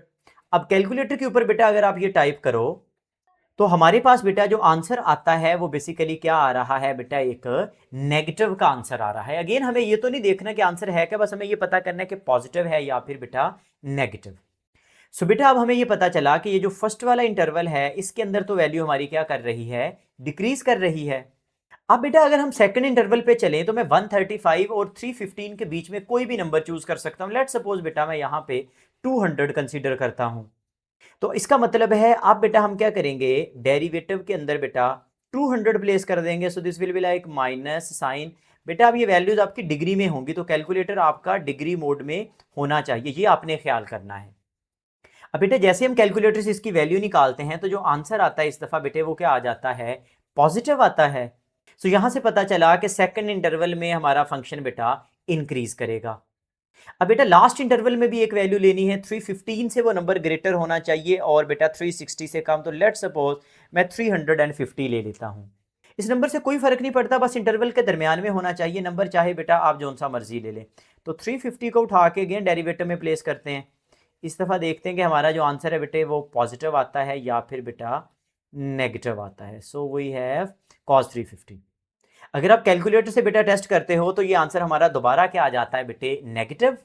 Speaker 1: अब कैलकुलेटर के ऊपर बेटा अगर आप ये टाइप करो तो हमारे पास बेटा जो आंसर आता है वो बेसिकली क्या आ रहा है बेटा, एक नेगेटिव का आंसर आ रहा है। अगेन हमें ये तो नहीं देखना कि आंसर है क्या, बस हमें ये पता करना है कि पॉजिटिव है या फिर बेटा नेगेटिव। सो बेटा अब हमें ये पता चला कि ये जो फर्स्ट वाला इंटरवल है इसके अंदर तो वैल्यू हमारी क्या कर रही है, डिक्रीज कर रही है। अब बेटा अगर हम सेकंड इंटरवल पे चलें तो मैं 135 और 315 के बीच में कोई भी नंबर चूज कर सकता हूं। लेट्स सपोज बेटा मैं यहां पे 200 कंसीडर करता हूं। तो इसका मतलब है आप बेटा हम क्या करेंगे, डेरिवेटिव के अंदर बेटा 200 प्लेस कर देंगे। So this will be like minus sine, बेटा अब ये वैल्यूज आपकी डिग्री में होंगी तो कैलकुलेटर आपका डिग्री मोड में होना चाहिए, ये आपने ख्याल करना है। अब बेटे जैसे हम कैलकुलेटर से इसकी वैल्यू निकालते हैं तो जो आंसर आता है इस दफा बेटे वो क्या आ जाता है, पॉजिटिव आता है। सो यहां से पता चला कि सेकंड इंटरवल में हमारा फंक्शन बेटा इंक्रीज करेगा। अब बेटा लास्ट इंटरवल में भी एक वैल्यू लेनी है, 315 से वो नंबर ग्रेटर होना चाहिए और बेटा 360 से कम। तो लेट्स सपोज मैं 350 ले लेता हूं। इस नंबर से कोई फर्क नहीं पड़ता, बस इंटरवल के दरमियान में होना चाहिए नंबर, चाहे बेटा आप जो सा मर्जी ले लें। तो 350 को उठा के अगेन डेरिवेटिव में प्लेस करते हैं। इस दफ़ा देखते हैं कि हमारा जो आंसर है बेटे वो पॉजिटिव आता है या फिर बेटा नेगेटिव आता है। So we have cos 350। अगर आप कैलकुलेटर से बेटा टेस्ट करते हो तो ये आंसर हमारा दोबारा क्या आ जाता है बेटे, नेगेटिव।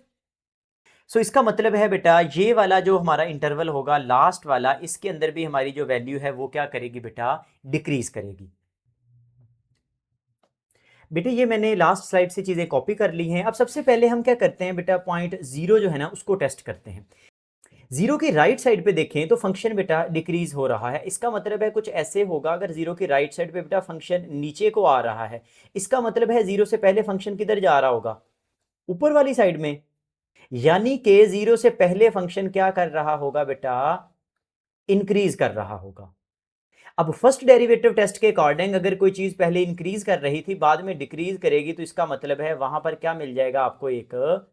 Speaker 1: सो इसका मतलब है बेटा ये वाला जो हमारा इंटरवल होगा लास्ट वाला, इसके अंदर भी हमारी जो वैल्यू है वो क्या करेगी बेटा, डिक्रीज करेगी। बेटे ये मैंने लास्ट स्लाइड से चीजें कॉपी कर ली हैं। अब सबसे पहले हम क्या करते हैं बेटा, पॉइंट जीरो जो है ना उसको टेस्ट करते हैं। जीरो की राइट साइड पे देखें तो फंक्शन बेटा डिक्रीज हो रहा है, इसका मतलब है कुछ ऐसे होगा। अगर जीरो की राइट साइड पे बेटा फंक्शन नीचे को आ रहा है, इसका मतलब है जीरो से पहले फंक्शन किधर जा रहा होगा, ऊपर वाली साइड में। यानी कि जीरो से पहले फंक्शन क्या कर रहा होगा बेटा, इंक्रीज कर रहा होगा। अब फर्स्ट डेरिवेटिव टेस्ट के अकॉर्डिंग अगर कोई चीज पहले इंक्रीज कर रही थी बाद में डिक्रीज करेगी तो इसका मतलब है वहां पर क्या मिल जाएगा आपको, एक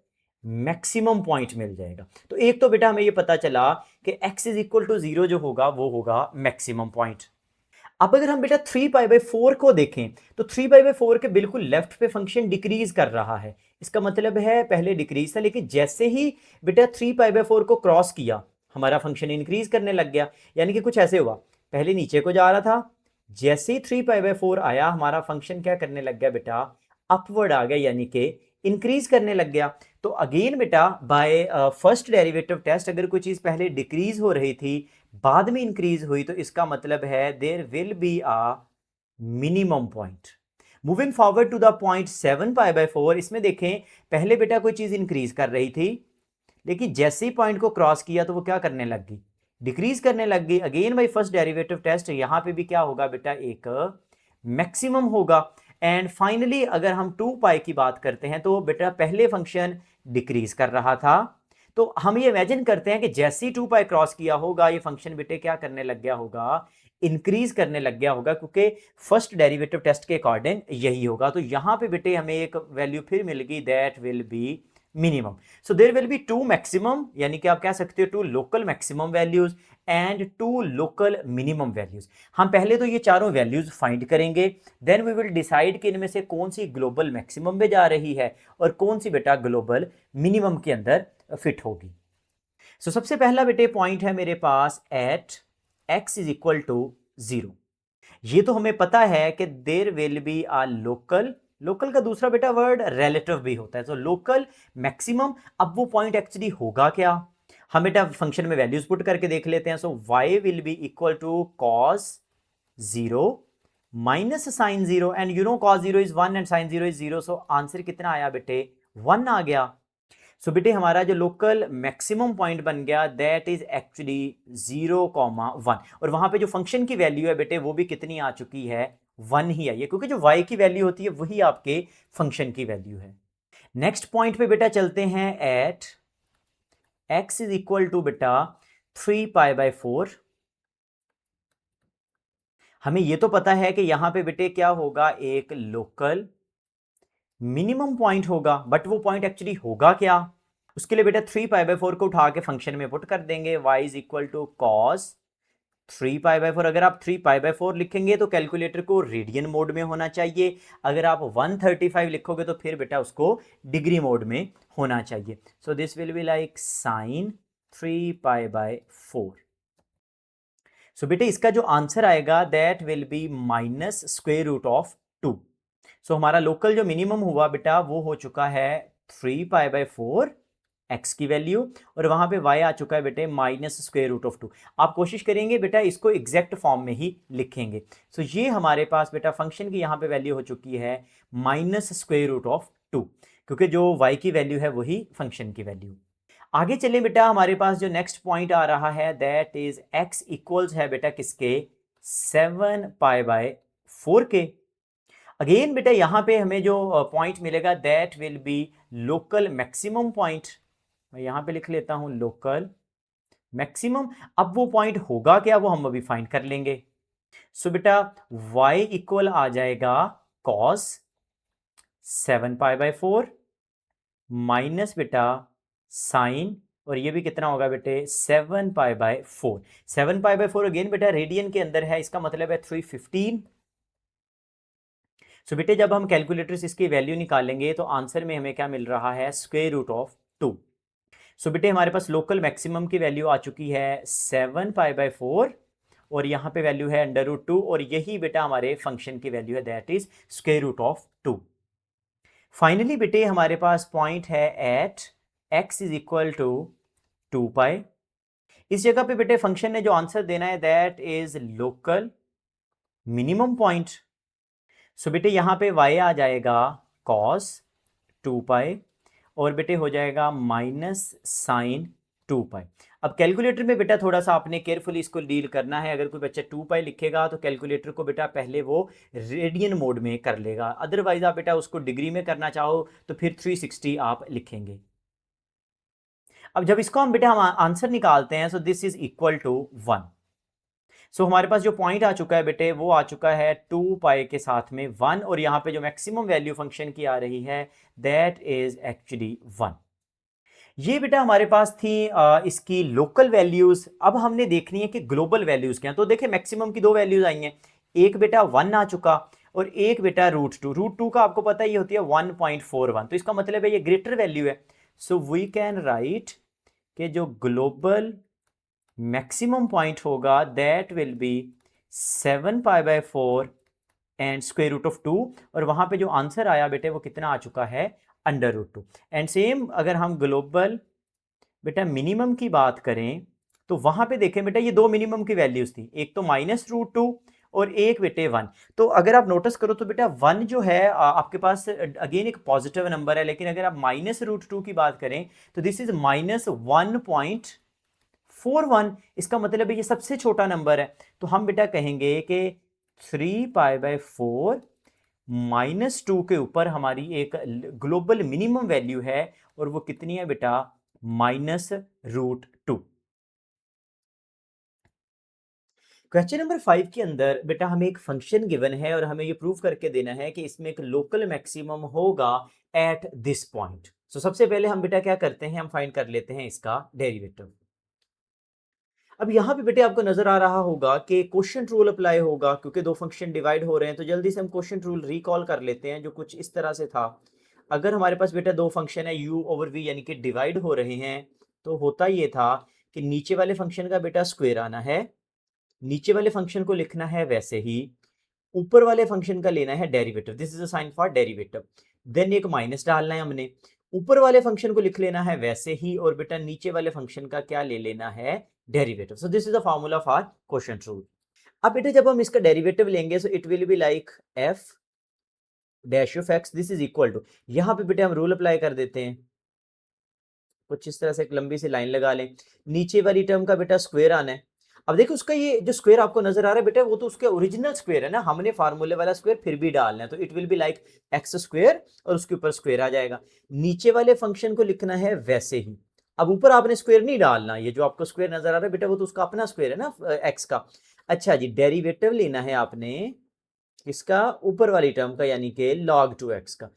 Speaker 1: मैक्सिमम पॉइंट मिल जाएगा। तो एक तो बेटा हमें ये पता चला कि x इज इक्वल टू 0 जो होगा वो होगा मैक्सिमम पॉइंट। अब अगर हम बेटा 3π/4 को देखें तो 3π/4 के बिल्कुल लेफ्ट पे फंक्शन डिक्रीज कर रहा है, इसका मतलब है पहले डिक्रीज था लेकिन जैसे ही बेटा 3π/4 को क्रॉस किया हमारा फंक्शन इंक्रीज करने लग गया। यानी कि कुछ ऐसे हुआ, पहले नीचे को जा रहा था, जैसे ही 3π/4 आया हमारा फंक्शन क्या करने लग गया बेटा, अपवर्ड आ गया, यानी कि इंक्रीज करने लग गया। तो अगेन बेटा बाय फर्स्ट डेरिवेटिव टेस्ट अगर कोई चीज पहले डिक्रीज हो रही थी बाद में इंक्रीज हुई तो इसका मतलब है there will be a minimum point. Moving forward to the point 7π/4, इसमें देखें पहले बेटा कोई चीज इंक्रीज कर रही थी लेकिन जैसे ही पॉइंट को क्रॉस किया तो वो क्या करने लग गई, डिक्रीज करने लग गई। Again by first derivative test यहां पे भी क्या होगा बेटा, एक मैक्सिमम होगा। एंड फाइनली अगर हम 2π की बात करते हैं तो बेटा पहले फंक्शन डिक्रीज कर रहा था, तो हम ये इमेजिन करते हैं कि जैसे ही 2π क्रॉस किया होगा ये फंक्शन बेटे क्या करने लग गया होगा, इंक्रीज करने लग गया होगा, क्योंकि फर्स्ट डेरिवेटिव टेस्ट के अकॉर्डिंग यही होगा। तो यहां पे बेटे हमें एक वैल्यू फिर मिल गई, that will be minimum. So there will be two maximum, यानी कि आप कह सकते हो two local maximum values and two local minimum values. हम पहले तो ये चारों वैल्यूज फाइंड करेंगे, देन वी विल डिसाइड कि इनमें से कौन सी ग्लोबल मैक्सिमम में जा रही है और कौन सी बेटा ग्लोबल मिनिमम के अंदर फिट होगी। सो सबसे पहला बेटे पॉइंट है मेरे पास at x is equal to 0। ये तो हमें पता है कि there will be a local, local का दूसरा बेटा वर्ड रिलेटिव भी होता है, तो लोकल मैक्सिमम। अब वो पॉइंट एक्चुअली होगा क्या, हम बेटा फंक्शन में वैल्यूज पुट करके देख लेते हैं। So y will be equal to cos 0 minus sine 0, and you know cos 0 is 1 and sine 0 is 0। So answer कितना आया बेटे, 1 आ गया। सो बेटे हमारा जो लोकल मैक्सिमम पॉइंट बन गया दैट इज एक्चुअली 0,1, और वहां पे जो फंक्शन की वैल्यू है बेटे वो भी कितनी आ चुकी है, 1 ही आई है, क्योंकि जो y की वैल्यू होती है वही आपके फंक्शन की वैल्यू है। नेक्स्ट पॉइंट पे बेटा चलते हैं, at x is equal to बेटा 3π/4। हमें ये तो पता है कि यहां पे बेटे क्या होगा, एक लोकल मिनिमम पॉइंट होगा, बट वो पॉइंट एक्चुअली होगा क्या, उसके लिए बेटा 3π/4 को उठा के फंक्शन में पुट कर देंगे, y is equal to cos 3π/4। अगर आप 3π/4 लिखेंगे तो कैलकुलेटर को रेडियन मोड में होना चाहिए, अगर आप 135 लिखोगे तो फिर बेटा उसको डिग्री मोड में होना चाहिए। So this will be like sine 3π/4। So बेटे इसका जो आंसर आएगा that will be minus square root of 2। So हमारा लोकल जो मिनिमम हुआ बेटा वो हो चुका है 3π/4 x की वैल्यू, और वहां पे y आ चुका है बेटे माइनस स्क्वायर रूट ऑफ 2। आप कोशिश करेंगे बेटा इसको एग्जैक्ट फॉर्म में ही लिखेंगे। सो ये हमारे पास बेटा फंक्शन की यहां पे वैल्यू हो चुकी है माइनस स्क्वायर रूट ऑफ 2, क्योंकि जो y की वैल्यू है वही फंक्शन की वैल्यू। आगे चले बेटा, हमारे पास जो नेक्स्ट पॉइंट आ रहा है दैट इज x इक्वल्स है बेटा किसके, 7π/4 के। अगेन बेटा यहां पे हमें जो पॉइंट मिलेगा that will B local maximum point. मैं यहां पे लिख लेता हूं लोकल मैक्सिमम। अब वो पॉइंट होगा क्या, वो हम अभी फाइंड कर लेंगे। सो बेटा y इक्वल आ जाएगा cos 7π/4 माइनस बेटा साइन, और ये भी कितना होगा बेटे 7π/4। 7π/4 अगेन बेटा रेडियन के अंदर है, इसका मतलब है 315। सो बेटे जब हम कैलकुलेटर से इसकी वैल्यू निकालेंगे तो आंसर में हमें क्या मिल रहा है, स्क्वायर रूट ऑफ 2। सो बेटे हमारे पास लोकल मैक्सिमम की वैल्यू आ चुकी है 7π/4, और यहाँ पे वैल्यू है √2, और यही बेटा हमारे फंक्शन की वैल्यू है that is square root of 2। Finally बेटे हमारे पास पॉइंट है at x is equal to 2π। इस जगह पे बेटे फंक्शन ने जो आंसर देना है that is local minimum point. So बेटे यहां पे y आ जाएगा cos 2π, और बेटे हो जाएगा माइनस साइन 2π। अब कैलकुलेटर में बेटा थोड़ा सा आपने केयरफुली इसको डील करना है। अगर कोई बच्चा 2π लिखेगा तो कैलकुलेटर को बेटा पहले वो रेडियन मोड में कर लेगा, अदरवाइज आप बेटा उसको डिग्री में करना चाहो तो फिर 360 आप लिखेंगे। अब जब इसको हम बेटा हम आंसर निकालते हैं, so this is equal to 1। So हमारे पास जो पॉइंट आ चुका है बेटे वो आ चुका है 2π के साथ में 1, और यहां पे जो मैक्सिमम वैल्यू फंक्शन की आ रही है दैट इज एक्चुअली 1। ये बेटा हमारे पास थी इसकी लोकल वैल्यूज। अब हमने देखनी है कि ग्लोबल वैल्यूज क्या हैं। तो देखिए मैक्सिमम की दो वैल्यूज आई हैं, एक बेटा 1 आ चुका और एक बेटा √2। √2 का आपको पता ही होती है 1.41, तो इसका मतलब है ये ग्रेटर वैल्यू है। सो वी कैन राइट कि जो ग्लोबल मैक्सिमम पॉइंट होगा that will be 7π/4 and square root of 2, और वहां पे जो आंसर आया बेटे वो कितना आ चुका है, √2। एंड सेम अगर हम ग्लोबल बेटा मिनिमम की बात करें तो वहां पे देखें बेटा ये दो मिनिमम की वैल्यूज थी, एक तो -√2 और एक बेटे 1। तो अगर आप नोटिस करो तो बेटा 1 जो है आपके पास अगेन एक पॉजिटिव नंबर है, लेकिन अगर आप -√2 की बात करें तो दिस इज -1.41। इसका मतलब है ये सबसे छोटा नंबर है। तो हम बेटा कहेंगे कि 3π/4 -2 के ऊपर हमारी एक ग्लोबल मिनिमम वैल्यू है, और वो कितनी है बेटा, -√2। क्वेश्चन नंबर 5 के अंदर बेटा हमें एक फंक्शन गिवन है और हमें ये प्रूव करके देना है कि इसमें एक लोकल मैक्सिमम होगा एट दिस पॉइंट। सो सबसे पहले हम बेटा क्या करते हैं, हम फाइंड कर लेते हैं इसका डेरिवेटिव। अब यहाँ पे बेटे आपको नजर आ रहा होगा कि क्वोशिएंट रूल अप्लाई होगा, क्योंकि दो फंक्शन डिवाइड हो रहे हैं। तो जल्दी से हम क्वोशिएंट रूल रिकॉल कर लेते हैं, जो कुछ इस तरह से था। अगर हमारे पास बेटा दो फंक्शन है u/v यानी कि डिवाइड हो रहे हैं, तो होता ये था कि नीचे वाले फंक्शन का बेटा स्क्वायर आना है, नीचे वाले फंक्शन को लिखना है वैसे ही, ऊपर वाले फंक्शन का लेना है derivative, this is a sign for derivative. Then एक माइनस डालना है हमने, ऊपर वाले फंक्शन को लिख लेना है वैसे ही, और बेटा नीचे वाले फंक्शन का क्या ले लेना है, derivative. So this is the formula for quotient rule. अब बेटा जब हम इसका डेरिवेटिव लेंगे so it will be like f dash of x, this is equal to, यहां पे बेटा हम रूल अप्लाई कर देते हैं, कुछ इस तरह से एक लंबी सी लाइन लगा लें, नीचे वाली टर्म का बेटा स्क्वायर आना है। अब देखो उसका ये जो स्क्वायर आपको नजर आ रहा है बेटा, वो तो उसका ओरिजिनल स्क्वायर है ना, हमने फार्मूले वाला स्क्वायर फिर भी डालना है, तो it will be like x square और उसके ऊपर स्क्वायर आ जाएगा। नीचे वाले फंक्शन को लिखना है वैसे ही, अब ऊपर आपने स्क्वायर नहीं डालना, ये जो आपको स्क्वायर नजर आ रहा है बेटा वो तो उसका अपना स्क्वायर है ना एक्स का। अच्छा जी, डेरिवेटिव लेना है आपने किसका, ऊपर वाली टर्म का, यानी कि log 2x का।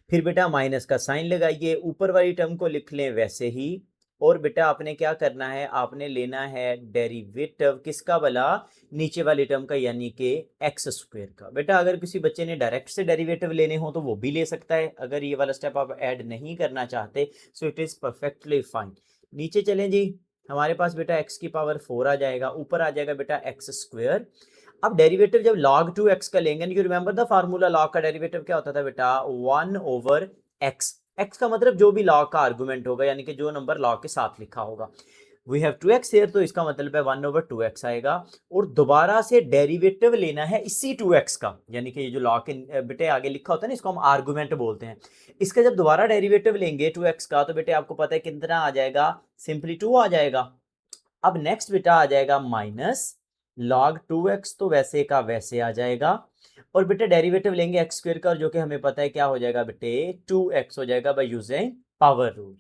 Speaker 1: फिर बेटा माइनस का साइन लगाइए, ऊपर वाली टर्म को लिख लें वैसे ही, और बेटा आपने क्या करना है, आपने लेना है डेरिवेटिव किसका भला, नीचे वाली टर्म का यानी कि एक्स स्क्वायर का। बेटा अगर किसी बच्चे ने डायरेक्ट से डेरिवेटिव लेने हो तो वो भी ले सकता है, अगर ये वाला स्टेप आप ऐड नहीं करना चाहते, so it is perfectly fine. नीचे चलें जी, हमारे पास बेटा एक्स की पावर 4 आ जाएगा, ऊपर आ जाएगा बेटा एक्स स्क्वायर। अब डेरिवेटिव जब log 2x का लेंगे, you remember the formula, log का डेरिवेटिव क्या होता था बेटा, 1/x। x का मतलब जो भी log का आर्गुमेंट होगा, यानी कि जो नंबर log के साथ लिखा होगा। वी हैव 2x here, तो इसका मतलब है 1/2x आएगा। और दोबारा से डेरिवेटिव लेना है इसी 2x का, यानी कि ये जो log के बेटे आगे लिखा होता है ना, इसको हम आर्गुमेंट बोलते हैं। इसका जब दोबारा डेरिवेटिव लेंगे 2x का, तो बेटे आपको पता है कितना आ जाएगा, सिंपली 2 आ जाएगा। अब नेक्स्ट बेटा आ जाएगा माइनस log 2x, तो वैसे का वैसे आ जाएगा, और बेटे डेरिवेटिव लेंगे एक्स स्क्वायर का, और जो कि हमें पता है क्या हो जाएगा बेटे, 2x हो जाएगा बाय यूजिंग पावर रूल।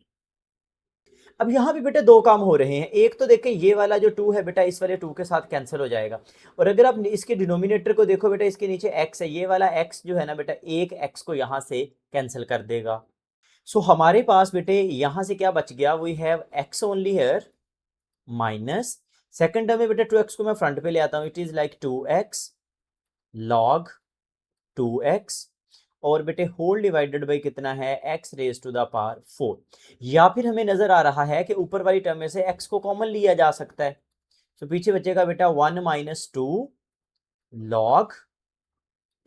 Speaker 1: अब यहां भी बेटे दो काम हो रहे हैं, एक तो देखें ये वाला जो 2 है बेटा इस वाले 2 के साथ कैंसिल हो जाएगा, और अगर आप इसके डिनोमिनेटर को देखो बेटा, इसके नीचे x है, ये वाला x जो है ना बेटा, एक x को यहां से कैंसिल कर देगा। सो हमारे पास बेटे यहां से क्या बच गया, we have x only here minus, second term में बेटा 2x को मैं फ्रंट पे ले आता हूं, it is like 2x log 2x, और बेटे होल डिवाइडेड बाई कितना है, x raise to the power 4। या फिर हमें नजर आ रहा है कि ऊपर वाली टर्म में से x को कॉमन लिया जा सकता है, तो पीछे बचेगा बेटा 1 - 2 log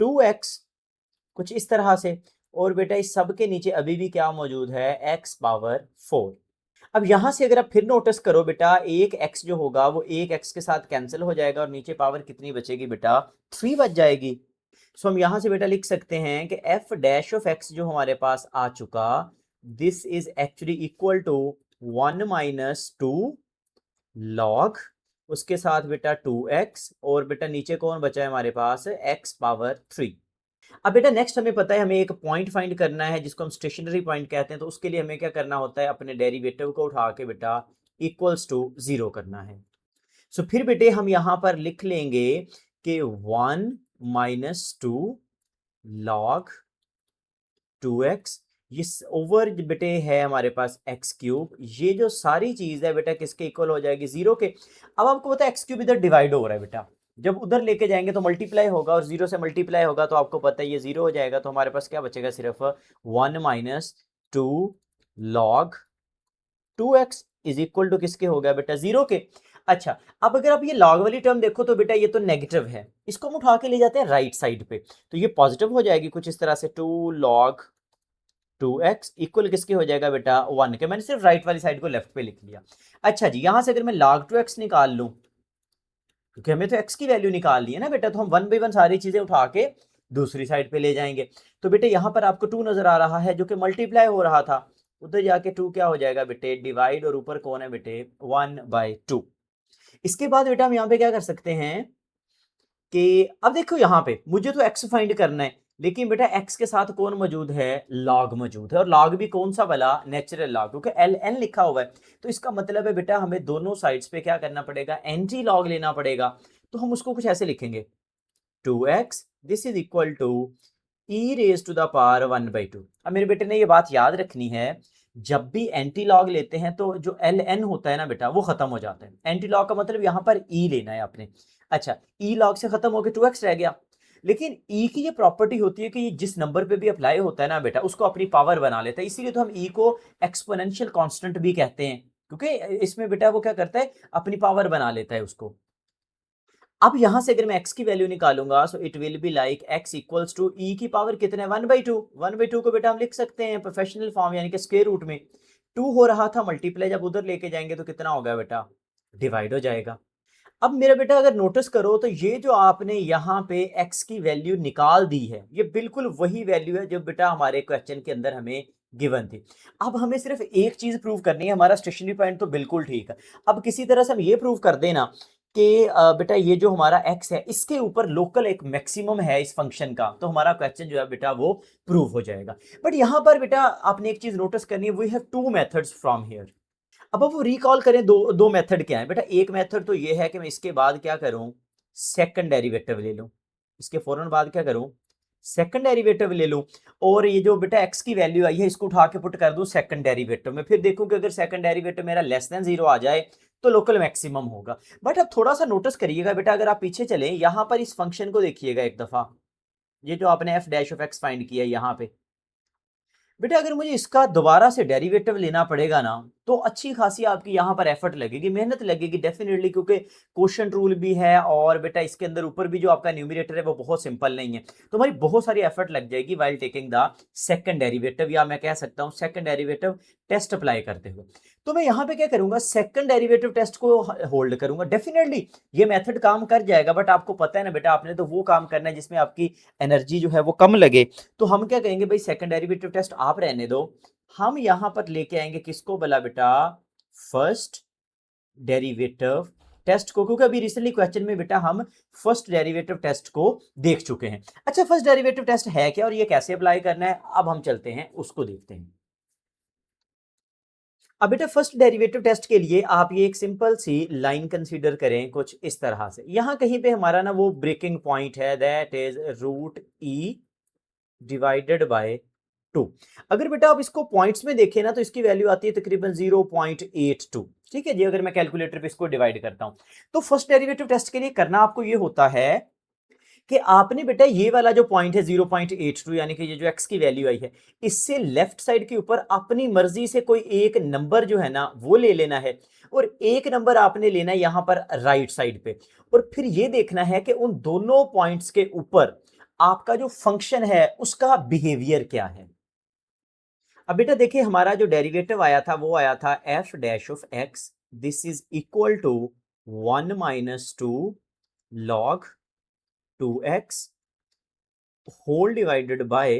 Speaker 1: 2x, कुछ इस तरह से। और बेटा इस सब के नीचे अभी भी क्या मौजूद है, x पावर 4। अब यहां से अगर आप फिर नोटिस करो बेटा, एक x जो होगा वो एक x के साथ कैंसिल हो जाएगा, और नीचे पावर कितनी बचेगी बेटा, 3 बच जाएगी। सो हम यहां से बेटा लिख सकते हैं कि f डैश ऑफ x जो हमारे पास आ चुका, this is actually equal to 1 - 2 log, उसके साथ बेटा 2x, और बेटा नीचे कौन बचा है हमारे पास, x पावर 3। अब बेटा नेक्स्ट हमें पता है, हमें एक पॉइंट फाइंड करना है जिसको हम स्टेशनरी पॉइंट कहते हैं, तो उसके लिए हमें क्या करना होता है, अपने डेरिवेटिव को उठा के बेटा इक्वल्स टू 0 करना है। सो फिर बेटे हम यहां पर लिख लेंगे कि 1 - 2 log 2x, ये ओवर बेटे है हमारे पास एक्स क्यूब, ये जो सारी चीज है बेटा किसके इक्वल हो जाएगी, 0 के। अब आपको पता है एक्स क्यूब इधर डिवाइड हो रहा है बेटा, जब उधर लेके जाएंगे तो मल्टीप्लाई होगा, और 0 से मल्टीप्लाई होगा तो आपको पता है ये 0 हो जाएगा, तो हमारे पास क्या बचेगा, सिर्फ 1 - 2 log 2x is equal to किसके हो गया बेटा, 0 के। अच्छा, अब अगर आप ये लॉग वाली टर्म देखो तो बेटा ये तो नेगेटिव है, इसको हम उठा के ले जाते हैं राइट साइड पे, तो ये पॉजिटिव हो जाएगी कुछ इस तरह से, 2 log 2x इक्वल किसके हो जाएगा बेटा, 1 के। मैंने सिर्फ राइट वाली साइड को लेफ्ट पे लिख लिया। अच्छा जी, यहां से अगर मैं log 2x निकाल लूं, क्योंकि हमें तो x की वैल्यू निकालनी है ना बेटा, तो हम 1 बाई 1 सारी चीजें उठा के दूसरी साइड पे ले जाएंगे। तो बेटे यहां पर आपको 2 नजर आ रहा है जो कि मल्टीप्लाई हो रहा था, उधर जाके 2 क्या हो जाएगा बेटे, डिवाइड, और ऊपर कौन है बेटे, 1/2। इसके बाद बेटा हम यहाँ पे क्या कर सकते हैं कि अब देखो यहाँ पे मुझे तो x फाइंड करना है, लेकिन बेटा x के साथ कौन मौजूद है, log मौजूद है, और log भी कौन सा वाला, नेचुरल log, क्योंकि ln लिखा हुआ है। तो इसका मतलब है बेटा हमें दोनों साइड्स पे क्या करना पड़ेगा, एंटी log लेना पड़ेगा। तो हम उसको कुछ ऐसे लिखेंगे, 2x this is equal to e raise to the power 1/2। अब मेरे बेटे ने ये बात याद रखनी है, जब भी एंटी लॉग लेते हैं तो जो ln होता है ना बेटा वो खत्म हो जाता है, एंटी लॉग का मतलब यहाँ पर e लेना है आपने। अच्छा, e लॉग से खत्म होकर 2x रह गया, लेकिन e की ये प्रॉपर्टी होती है कि ये जिस नंबर पे भी अप्लाई होता है ना बेटा उसको अपनी पावर बना लेता है, इसीलिए तो हम e को एक्सपोनेंशियल कांस्टेंट भी कहते हैं, क्योंकि इसमें बेटा वो क्या करता है, अपनी पावर बना लेता है उसको। अब यहां से अगर मैं x की वैल्यू निकालूंगा, so it will be like x equals to e की पावर कितने, 1/2। 1/2 को बेटा हम लिख सकते हैं प्रोफेशनल फॉर्म, यानी कि स्क्वायर रूट में 2 हो रहा था, मल्टीप्लाई जब उधर लेके जाएंगे तो कितना होगा बेटा, डिवाइड हो जाएगा। अब मेरा बेटा अगर नोटिस करो तो ये जो आपने यहाँ पे x की वैल्यू निकाल दी है, ये बिल्कुल वही वैल्यू है जो बेटा हमारे क्वेश्चन के अंदर हमें गिवन थी। अब हमें सिर्फ एक चीज प्रूव करनी है, हमारा स्टेशनरी पॉइंट तो बिल्कुल ठीक है। अब किसी तरह से हम ये प्रूव कर देना कि बेटा ये जो हमारा x है इसके ऊपर लोकल एक मैक्सिमम है इस फंक्शन का, तो हमारा क्वेश्चन जो है बेटा वो प्रूव हो जाएगा। बट यहाँ पर बेटा आपने एक चीज नोटिस करनी है, we have two methods from here. अब वो रिकॉल करें, दो दो मेथड क्या है बेटा। एक मेथड तो ये है कि मैं इसके बाद क्या करूं, सेकंड डेरिवेटिव ले लूं, इसके फौरन बाद क्या करूं, सेकंड डेरिवेटिव ले लूं, और ये जो बेटा x की वैल्यू आई है इसको उठा के पुट कर दूं सेकंड डेरिवेटिव में, फिर देखूं कि अगर सेकंड डेरिवेटिव मेरा लेस देन 0 आ जाए तो लोकल मैक्सिमम होगा। बट अब थोड़ा सा नोटिस करिएगा बेटा, अगर आप पीछे चलें यहां पर इस फंक्शन को देखिएगा एक दफा, ये जो आपने F dash of x find किया है यहां पे, बेटा अगर मुझे इसका दोबारा से डेरिवेटिव लेना पड़ेगा ना, तो अच्छी खासी आपकी यहाँ पर एफर्ट लगेगी, मेहनत लगेगी डेफिनेटली, क्योंकि क्वोशंट रूल भी है और बेटा इसके अंदर ऊपर भी जो आपका न्यूमरेटर है वो बहुत सिंपल नहीं है, तो हमारी बहुत सारी एफर्ट लग जाएगी while taking the second derivative, या मैं कह सकता हूँ सेकंड डेरिवेटिव टेस्ट अप्लाई करते हुए। तो मैं यहाँ पे क्या करूंगा, सेकंड डेरिवेटिव टेस्ट को होल्ड करूंगा। डेफिनेटली ये मेथड काम कर जाएगा, बट आपको पता है ना बेटा, आपने तो वो काम करना है जिसमें आपकी एनर्जी जो है वो कम लगे। तो हम क्या कहेंगे भाई, सेकंड डेरिवेटिव टेस्ट आप रहने दो, हम यहां पर लेके आएंगे किसको बोला बेटा, फर्स्ट डेरिवेटिव टेस्ट को, क्योंकि अभी रिसेंटली क्वेश्चन में बेटा हम फर्स्ट डेरिवेटिव टेस्ट को देख चुके हैं। अच्छा फर्स्ट डेरिवेटिव टेस्ट है क्या और ये कैसे अप्लाई करना है, अब हम चलते हैं उसको देखते हैं। अब बेटा फर्स्ट डेरिवेटिव टेस्ट के लिए आप ये एक सिंपल सी लाइन कंसीडर करें कुछ इस तरह से, यहां कहीं पे हमारा ना वो ब्रेकिंग पॉइंट है, that is root e divided by 2। अगर बेटा आप इसको पॉइंट्स में देखें ना, तो इसकी वैल्यू आती है तकरीबन 0.82। ठीक है जी, अगर मैं कैलकुलेटर पे इसको डिवाइड करता हूं, तो फर्स्ट डेरिवेटिव टेस्ट के लिए करना आपको ये होता है कि आपने बेटा ये वाला जो पॉइंट है 0.82, यानी कि ये जो x की वैल्यू आई है, इससे लेफ्ट साइड के ऊपर अपनी मर्जी से कोई एक नंबर जो है ना वो ले लेना है, और एक नंबर आपने लेना है यहां पर राइट साइड पे, और फिर ये देखना है कि उन दोनों पॉइंट्स के ऊपर आपका जो फंक्शन है उसका बिहेवियर क्या है। अब बेटा देखिए हमारा जो डेरिवेटिव आया था वो आया था f dash of x, this is equal to 1 - 2 log 2x whole divided by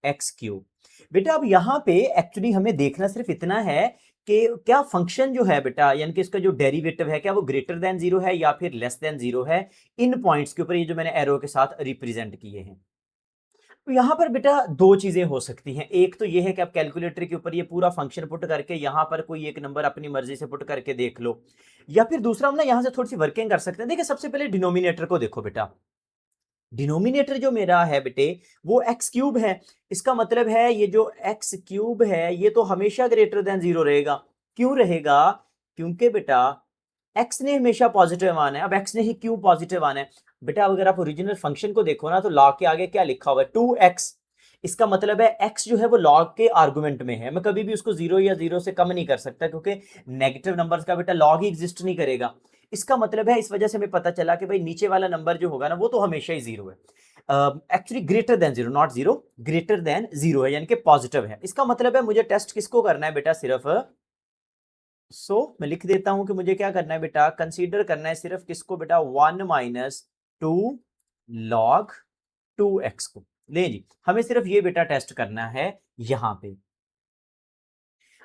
Speaker 1: x cube. बेटा अब यहाँ पे एक्चुअली हमें देखना सिर्फ इतना है कि क्या फंक्शन जो है बेटा, यानी कि इसका जो डेरिवेटिव है क्या वो ग्रेटर देन 0 है या फिर लेस देन 0 है, इन पॉइंट्स के ऊपर ये जो मैंने एरो के साथ रिप्रेजेंट किए हैं। तो यहाँ पर बेटा दो चीजें हो सकती हैं, एक तो ये है कि आप कैलकुलेटर के ऊपर ये पूरा फंक्शन पुट करके यहाँ पर कोई एक नंबर अपनी मर्जी से पुट करके देख लो, या फिर दूसरा हम ना यहाँ से थोड़ी सी वर्किंग कर सकते हैं। देखिए सबसे पहले डिनोमिनेटर को देखो बेटा, डिनोमिनेटर जो मेरा है बेटे वो एक्स क्यूब है, इसका मतलब है ये जो एक्स क्यूब है ये तो हमेशा ग्रेटर देन 0 रहेगा। क्यों रहेगा, क्योंकि बेटा एक्स ने हमेशा पॉजिटिव आना है। अब एक्स ने ही क्यों पॉजिटिव आना है बेटा, अगर आप ओरिजिनल फंक्शन को देखो ना, तो लॉग के आगे क्या लिखा हुआ है, 2x। इसका मतलब है x जो है वो लॉग के आर्गुमेंट में है, मैं कभी भी उसको 0 या 0 से कम नहीं कर सकता, क्योंकि नेगेटिव नंबर्स का बेटा लॉग ही एग्जिस्ट नहीं करेगा। इसका मतलब है, इस वजह से हमें पता चला कि भाई नीचे वाला नंबर जो होगा ना वो तो हमेशा ही 0 है, actually greater than 0, not 0, greater than 0 है, यानी कि पॉजिटिव है। इसका मतलब है मुझे टेस्ट किसको करना है बेटा, सिर्फ मैं लिख देता हूं कि मुझे क्या करना है बेटा, कंसीडर करना है सिर्फ किसको बेटा, 1 - 2 log 2x को। ले जी, हमें सिर्फ ये बेटा टेस्ट करना है यहां पे।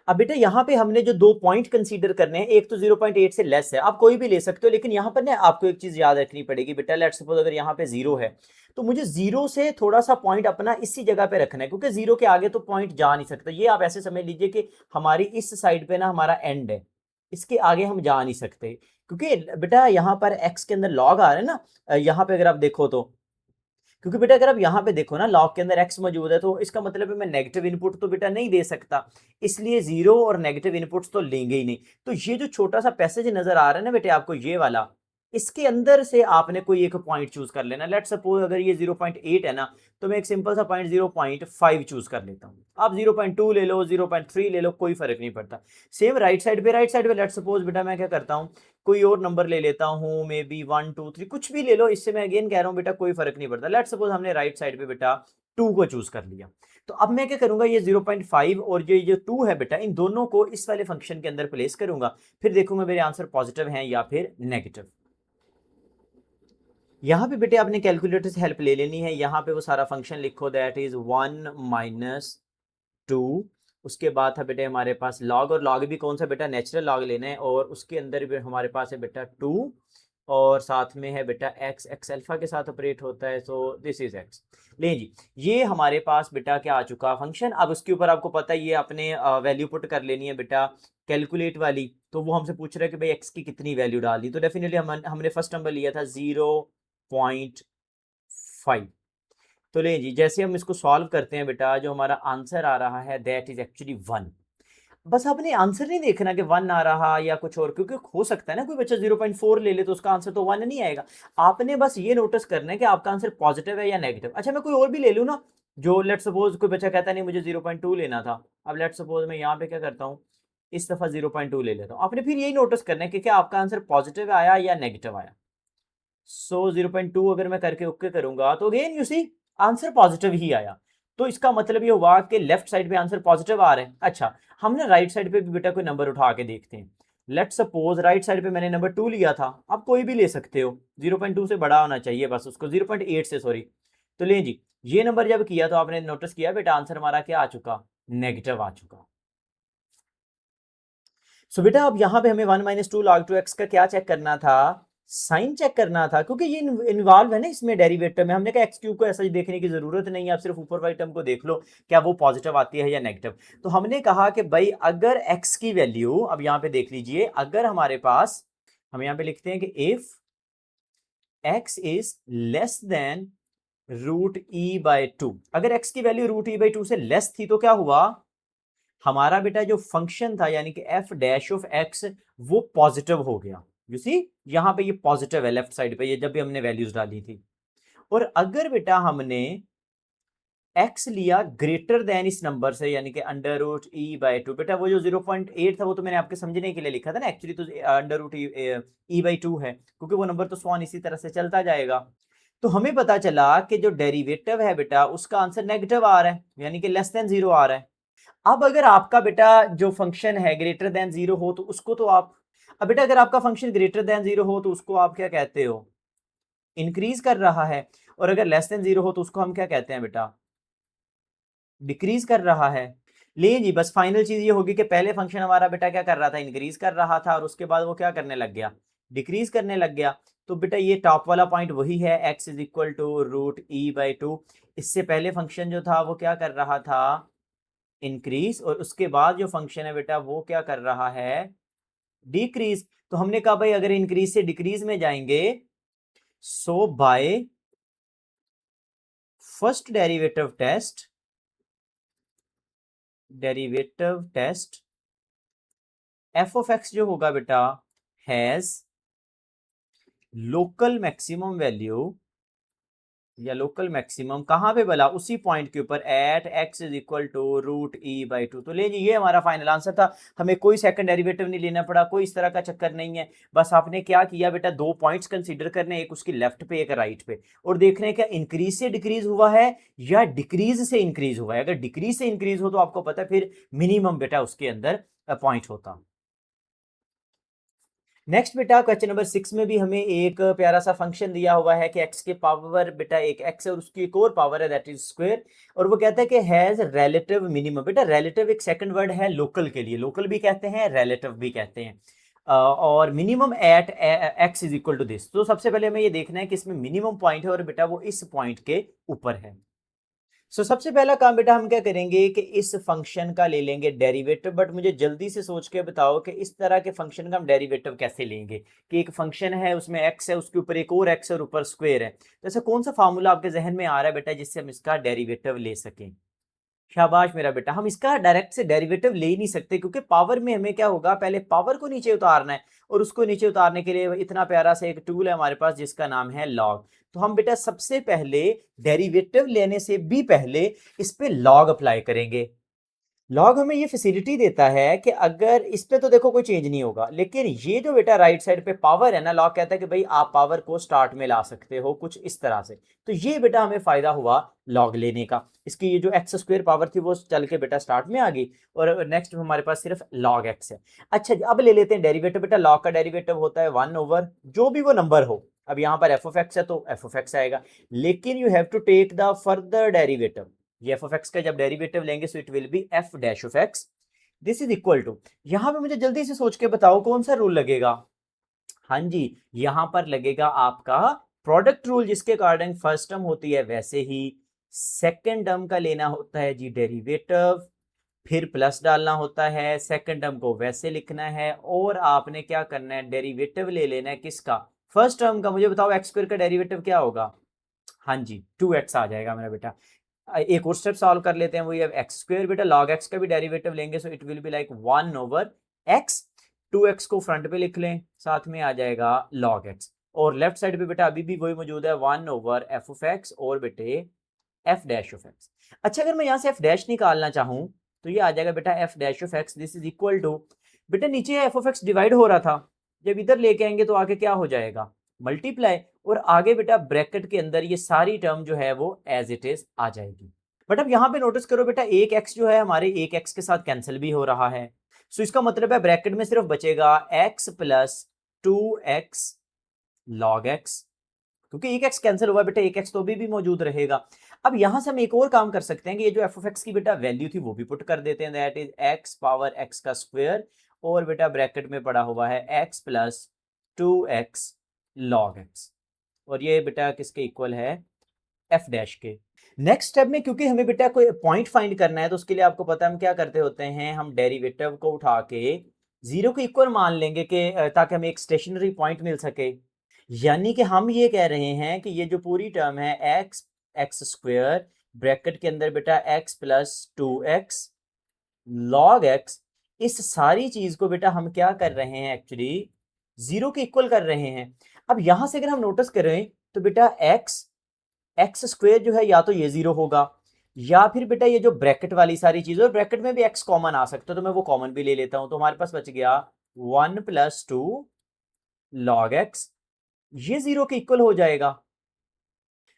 Speaker 1: अब बेटा यहाँ पे हमने जो दो पॉइंट कंसीडर करने हैं, एक तो 0.8 से लेस है, आप कोई भी ले सकते हो, लेकिन यहाँ पर ना आपको एक चीज याद रखनी पड़ेगी बेटा, लेट्स सपोज अगर यहाँ पे 0 है, तो मुझे 0 से थोड़ा सा पॉइंट अपना इसी जगह पे रखना है, क्योंकि 0 के आगे तो पॉइंट जा नहीं सकता। ये आप ऐसे समझ लीजिए कि हमारी इस साइड पे ना हमारा एंड है, इसके आगे हम जा नहीं सकते, क्योंकि बेटा यहाँ पर एक्स के अंदर लॉग आ रहा है ना, यहाँ पे अगर आप देखो तो, क्योंकि बेटा अगर आप यहाँ पे देखो ना लॉग के अंदर x मौजूद है, तो इसका मतलब है मैं नेगेटिव इनपुट तो बेटा नहीं दे सकता, इसलिए 0 और नेगेटिव इनपुट्स तो लेंगे ही नहीं। तो ये जो छोटा सा पैसेज नजर आ रहा है ना बेटे आपको, ये वाला, इसके अंदर से आपने कोई एक पॉइंट चूज कर लेना। लेट्स सपोज अगर ये 0.8 है ना, तो मैं एक सिंपल सा पॉइंट 0.5 चूज कर लेता हूँ। आप 0.2 ले लो, 0.3 ले लो, कोई फर्क नहीं पड़ता। सेम राइट साइड पे लेट्स सपोज बेटा मैं क्या करता हूँ, कोई और नंबर ले लेता हूं, मे बी 1 2 3 कुछ भी ले लो, इससे मैं अगेन कह रहा हूं बेटा कोई फर्क नहीं पड़ता। लेट्स सपोज हमने राइट साइड पे बेटा 2 को चूज कर लिया, तो अब मैं क्या करूंगा, ये 0.5 और जो 2 है बेटा, इन दोनों को इस वाले फंक्शन के अंदर प्लेस करूंगा, फिर देखूंगा मेरे आंसर पॉजिटिव हैं या फिर नेगेटिव। यहाँ पे बेटे आपने कैलकुलेटर से हेल्प ले लेनी है, यहाँ पे वो सारा फंक्शन लिखो, दैट इज 1 - 2, उसके बाद था बेटे हमारे पास लॉग, और लॉग भी कौन सा बेटा, नेचुरल लॉग लेना है, और उसके अंदर भी हमारे पास है बेटा 2 और साथ में है बेटा एक्स, एक्स अल्फा के साथ ऑपरेट होता है, सो दिस इज एक्स। ले जी, ये हमारे पास बेटा क्या आ चुका फंक्शन। अब उसके ऊपर आपको पता ही है अपने वैल्यू पुट कर लेनी है बेटा कैलकुलेट वाली। तो वो हमसे पूछ रहा है कि भाई एक्स की कितनी वैल्यू डालनी, तो डेफिनेटली हमने फर्स्ट नंबर लिया था 0.5। तो ले जी, जैसे हम इसको सॉल्व करते हैं बेटा, जो हमारा आंसर आ रहा है दैट इज एक्चुअली 1। बस आपने आंसर नहीं देखना कि 1 आ रहा या कुछ और, क्योंकि हो सकता है ना कोई बच्चा 0.4 ले ले तो उसका आंसर तो 1 नहीं आएगा। आपने बस ये नोटिस करना है कि आपका आंसर पॉजिटिव है या नेगेटिव। अच्छा, मैं कोई और भी ले लूँ ना, जो लेट सपोज कोई बच्चा कहता नहीं मुझे 0.2 लेना था। अब लेट सपोज मैं यहाँ पे क्या करता हूँ, इस दफा 0.2 ले लेता हूँ। आपने फिर यही नोटिस करना है कि क्या आपका आंसर पॉजिटिव आया या नेगेटिव आया। सो 0.2 अगर मैं करके ओके करूंगा तो again you see answer positive ही आया। तो इसका मतलब ये हुआ कि लेफ्ट साइड पे आंसर पॉजिटिव आ रहे हैं। अच्छा, हमने राइट साइड पे भी बेटा कोई नंबर उठा के देखते हैं। लेट सपोज राइट साइड पे मैंने नंबर 2 लिया था, आप कोई भी ले सकते हो, 0.2 से बड़ा होना चाहिए बस उसको, 0.8 से सॉरी। तो ले जी, ये नंबर जब किया तो आपने नोटिस किया बेटा आंसर हमारा क्या आ चुका, नेगेटिव आ चुका। सो बेटा अब यहाँ पे हमें 1 - 2 log 2x का क्या चेक करना था, साइन चेक करना था, क्योंकि ये इन्वॉल्व है ना इसमें डेरिवेटिव में। हमने कहा एक्स क्यूब को ऐसा देखने की जरूरत नहीं है, आप सिर्फ ऊपर वाली टर्म को देख लो क्या वो पॉजिटिव आती है या नेगेटिव। तो हमने कहा कि भाई अगर एक्स की वैल्यू, अब यहाँ पे देख लीजिए, अगर हमारे पास, हम यहाँ पे लिखते हैं कि if x is less than √e/2, अगर एक्स की वैल्यू √e/2 से लेस थी तो क्या हुआ, हमारा बेटा जो फंक्शन था यानी कि एफ डैश ऑफ एक्स वो पॉजिटिव हो गया। यू सी, यहां पे ये पॉजिटिव है लेफ्ट साइड पे, ये जब भी हमने वैल्यूज डाली थी। और अगर बेटा हमने एक्स लिया ग्रेटर देन इस नंबर से यानी कि √e/2, बेटा वो जो 0.8 था वो तो मैंने आपके समझने के लिए लिखा था ना, एक्चुअली तो √e/2 है, क्योंकि वो नंबर तो स्वान इसी तरह से चलता जाएगा। तो हमें पता चला कि जो डेरिवेटिव है बेटा उसका आंसर नेगेटिव आ रहा है, यानी कि लेस देन 0 आ रहा है। अब अगर आपका बेटा जो फंक्शन है ग्रेटर देन 0 हो तो उसको तो आप, अब बेटा अगर आपका फंक्शन ग्रेटर देन 0 हो तो उसको आप क्या कहते हो, इंक्रीज कर रहा है। और अगर लेस देन 0 हो तो उसको हम क्या कहते हैं बेटा, डिक्रीज कर रहा है। ले जी, बस फाइनल चीज ये होगी कि पहले फंक्शन हमारा बेटा क्या कर रहा था, इंक्रीज कर रहा था, और उसके बाद वो क्या करने लग गया, डिक्रीज करने लग गया। तो बेटा ये टॉप वाला पॉइंट वही है, x is equal to √e/2। इससे पहले फंक्शन जो था वो क्या कर रहा था, इंक्रीज, और उसके बाद जो फंक्शन है बेटा वो क्या कर रहा है, डिक्रीज। तो हमने कहा भाई अगर इंक्रीज से डिक्रीज में जाएंगे, so by first derivative test f of x जो होगा बेटा हैज लोकल मैक्सिमम वैल्यू, या लोकल मैक्सिमम कहां पे भला, उसी पॉइंट के ऊपर at x is equal to √e/2। तो ले जी, ये हमारा फाइनल आंसर था। हमें कोई सेकंड डेरिवेटिव नहीं लेना पड़ा, कोई इस तरह का चक्कर नहीं है। बस आपने क्या किया बेटा, दो पॉइंट्स कंसीडर करने, एक उसकी लेफ्ट पे एक राइट पे, और देखने क्या इंक्रीज से डिक्रीज हुआ है या डिक्रीज से इंक्रीज हुआ है। अगर डिक्रीज से इंक्रीज हो तो आपको पता है फिर मिनिमम बेटा उसके अंदर पॉइंट होता। नेक्स्ट बेटा क्वेश्चन नंबर 6 में भी हमें एक प्यारा सा फंक्शन दिया हुआ है कि x के पावर बेटा एक x है और उसकी एक और पावर है दैट इज स्क्वायर, और वो कहता है कि हैज रिलेटिव मिनिमम। बेटा रिलेटिव एक सेकंड वर्ड है लोकल के लिए, लोकल भी कहते हैं रिलेटिव भी कहते हैं, और minimum at x is equal to this. तो सबसे पहले हमें ये देखना है कि इसमें मिनिमम पॉइंट है और बेटा वो इस पॉइंट के ऊपर है। सबसे पहला काम बेटा हम क्या करेंगे कि इस फंक्शन का ले लेंगे डेरिवेटिव। बट मुझे जल्दी से सोच के बताओ कि इस तरह के फंक्शन का हम डेरिवेटिव कैसे लेंगे, कि एक फंक्शन है उसमें x है, उसके ऊपर एक और x है और ऊपर स्क्वायर है। तो ऐसा कौन सा फार्मूला आपके जहन में आ रहा है बेटा जिससे हम इसका डेरिवेटिव ले सकें। शाबाश मेरा बेटा, हम इसका डायरेक्ट से डेरिवेटिव ले ही नहीं सकते, क्योंकि पावर में हमें क्या होगा, पहले पावर को नीचे उतारना है, और उसको नीचे उतारने के लिए इतना प्यारा सा एक टूल है हमारे पास जिसका नाम है लॉग। तो हम बेटा सबसे पहले डेरिवेटिव लेने से भी पहले इस पे लॉग अप्लाई करेंगे। लॉग हमें ये फैसिलिटी देता है कि अगर इस पे तो देखो कोई चेंज नहीं होगा, लेकिन ये जो बेटा राइट साइड पे पावर है ना, लॉग कहता है कि भाई आप पावर को स्टार्ट में ला सकते हो कुछ इस तरह से। तो ये बेटा हमें फायदा हुआ लॉग लेने का। इसकी ये जो एक्स स्क्वायर पावर थी वो चल के बेटा स्टार्ट में आ गई, और नेक्स्ट हमारे पास सिर्फ लॉग एक्स है। अच्छा अब ले लेते हैं डेरिवेटिव। बेटा लॉग का डेरिवेटिव होता है 1/, जो भी वो नंबर हो। अब यहाँ पर एफ ऑफ एक्स है तो एफ ऑफ एक्स आएगा, लेकिन you have to take the further derivative. ये एफ ऑफ एक्स का जब डेरिवेटिव लेंगे so it will be f dash of x, this is equal to, यहां पे मुझे जल्दी से सोच के बताओ कौन सा रूल लगेगा। हाँ जी, यहाँ पर लगेगा आपका प्रोडक्ट रूल, जिसके अकॉर्डिंग फर्स्ट टर्म होती है वैसे ही सेकंड टर्म का लेना होता है जी डेरिवेटिव, फिर प्लस डालना होता है, सेकंड टर्म को वैसे लिखना है, और आपने क्या करना है, डेरिवेटिव ले लेना है किसका, फर्स्ट टर्म का। मुझे बताओ एक्स स्क्वायर का डेरिवेटिव क्या होगा। हाँ जी 2x आ जाएगा मेरा बेटा। एक और स्टेप सॉल्व कर लेते हैं, वही एक्स स्क्वायर बेटा लॉग एक्स का भी डेरिवेटिव लेंगे, so it will be like 1/x। 2x को फ्रंट पे लिख लें, साथ में आ जाएगा log x, और लेफ्ट साइड पे बेटा अभी भी वही मौजूद है 1/f(x) और बेटे f'(x). अच्छा, अगर मैं यहाँ से f' निकालना चाहूँ तो ये आ जाएगा बेटा f'(x), this is equal to, बेटा नीचे f(x) डिवाइड हो रहा था, जब इधर लेके आएंगे तो आगे क्या हो जाएगा, मल्टीप्लाई, और आगे बेटा ब्रैकेट के अंदर ये सारी टर्म जो है वो एज इट इज आ जाएगी। बट अब यहाँ पे नोटिस करो बेटा, एक x जो है हमारे एक x के साथ कैंसिल भी हो रहा है, सो इसका मतलब है ब्रैकेट में सिर्फ बचेगा x plus 2x log x, क्योंकि एक x कैंसिल हुआ बेटा, एक x तो भी मौजूद रहेगा। अब यहां से हम एक और काम कर सकते हैं कि ये जो f of x की बेटा वैल्यू थी वो भी पुट कर देते हैं, that is x power x का स्क्वायर, और बेटा ब्रैकेट में पड़ा हुआ है x plus 2x log x, और ये बेटा किसके इक्वल है, f डैश के। नेक्स्ट स्टेप में क्योंकि हमें बेटा कोई पॉइंट फाइंड करना है, तो उसके लिए आपको पता है हम क्या करते होते हैं, हम डेरिवेटिव को उठा के जीरो के इक्वल मान लेंगे कि ताकि हमें एक स्टेशनरी पॉइंट मिल सके। यानी कि हम ये कह रहे हैं कि ये जो पूरी टर्म है एक्स स्क्वायर ब्रैकेट के अंदर बेटा x plus 2x log x, इस सारी चीज को बेटा हम क्या कर रहे हैं, एक्चुअली जीरो के इक्वल कर रहे हैं। अब यहां से अगर हम नोटिस करें तो बेटा एक्स स्क्वायर जो है या तो ये जीरो होगा, या फिर बेटा ये जो ब्रैकेट वाली सारी चीजें, और ब्रैकेट में भी एक्स कॉमन आ सकता है, तो मैं वो कॉमन भी ले लेता हूं, तो हमारे पास बच गया 1+2 log x, ये जीरो के इक्वल हो जाएगा।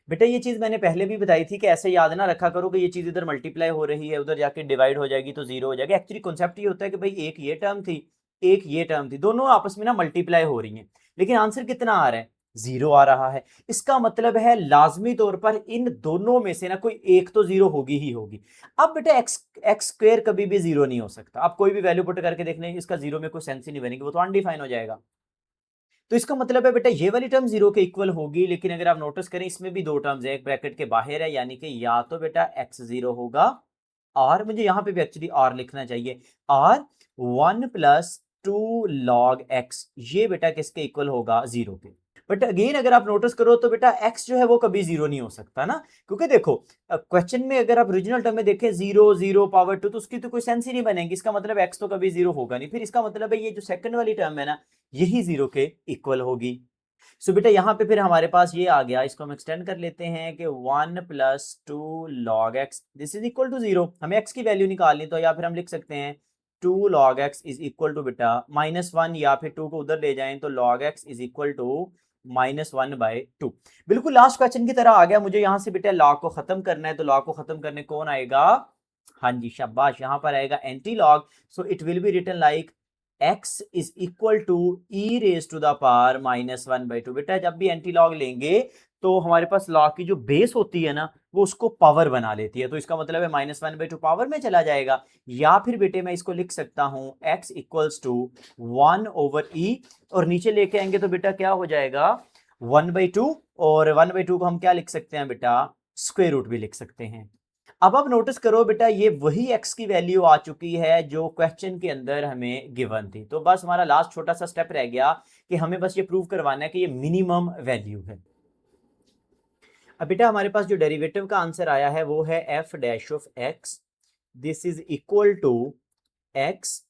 Speaker 1: बेटा ये चीज मैंने पहले भी बताई थी कि ऐसे याद ना रखा करो कि ये चीज इधर मल्टीप्लाई हो रही है, उधर जाके डिवाइड हो जाएगी तो जीरो हो जाएगा। एक्चुअली कॉन्सेप्ट ये होता है कि भाई एक ये टर्म थी, एक ये टर्म थी, दोनों आपस में ना मल्टीप्लाई हो रही हैं, लेकिन आंसर कितना आ रहा है, जीरो आ रहा है। इसका मतलब है लाजमी तौर पर इन दोनों में से ना कोई एक तो जीरो होगी ही होगी। अब बेटा एक्स एक्स स्क्वायर कभी भी जीरो नहीं हो सकता, आप कोई भी वैल्यू पुट करके देख लें, इसका जीरो में कोई सेंस ही नहीं बनेगी, वो तो अनडिफाइन हो जाएगा। तो इसका मतलब है बेटा ये वाली टर्म जीरो के इक्वल होगी, लेकिन अगर आप नोटिस करें इसमें भी दो टर्म्स है, एक ब्रैकेट के बाहर है, यानी कि या तो बेटा एक्स जीरो होगा, और मुझे यहां पे भी एक्चुअली आर लिखना चाहिए, आर 1+2 log x, ये बेटा किसके इक्वल होगा, जीरो के। बट अगेन अगर आप नोटिस करो तो बेटा x जो है वो कभी जीरो नहीं हो सकता ना, क्योंकि देखो क्वेश्चन में अगर आप ओरिजिनल टर्म में देखें 0 0 पावर 2, तो उसकी तो कोई सेंस ही नहीं बनेगी, इसका मतलब x तो कभी जीरो होगा नहीं, फिर इसका मतलब है ये जो सेकंड वाली टर्म है ना, यही जीरो के इक्वल होगी। सो बेटा यहाँ पे फिर हमारे पास ये आ गया, इसको हम एक्सटेंड कर लेते हैं कि 1+2 log x this is equal to zero. हमें x की वैल्यू निकालनी, तो या फिर हम लिख सकते हैं 2 log x is equal to बेटा -1, या फिर 2 को उधर ले जाएं तो log x is equal to -1/2। बिल्कुल लास्ट क्वेश्चन की तरह आ गया, मुझे यहाँ से बेटा log को खत्म करना है, तो log को खत्म करने कौन आएगा, हाँ जी शाबाश, यहाँ पर आएगा anti log, so it will be written like x is equal to e raise to the power -1/2। बेटा जब भी एंटी लॉग लेंगे तो हमारे पास लॉग की जो बेस होती है ना वो उसको पावर बना लेती है, तो इसका मतलब है -1/2 पावर में चला जाएगा, या फिर बेटे मैं इसको लिख सकता हूं x इक्वल्स टू 1/e, और नीचे लेके आएंगे तो बेटा क्या हो जाएगा 1/2, और 1/2 को हम क्या लिख सकते हैं बेटा, स्क्वायर रूट भी लिख सकते हैं। अब आप नोटिस करो बेटा ये वही x की वैल्यू आ चुकी है जो क्वेश्चन के अंदर हमें गिवन थी, तो बस हमारा लास्ट छोटा सा स्टेप रह गया कि हमें बस ये प्रूव करवाना है कि ये मिनिमम वैल्यू है। अब बेटा हमारे पास जो डेरिवेटिव का आंसर आया है वो है f'(x), this is equal to x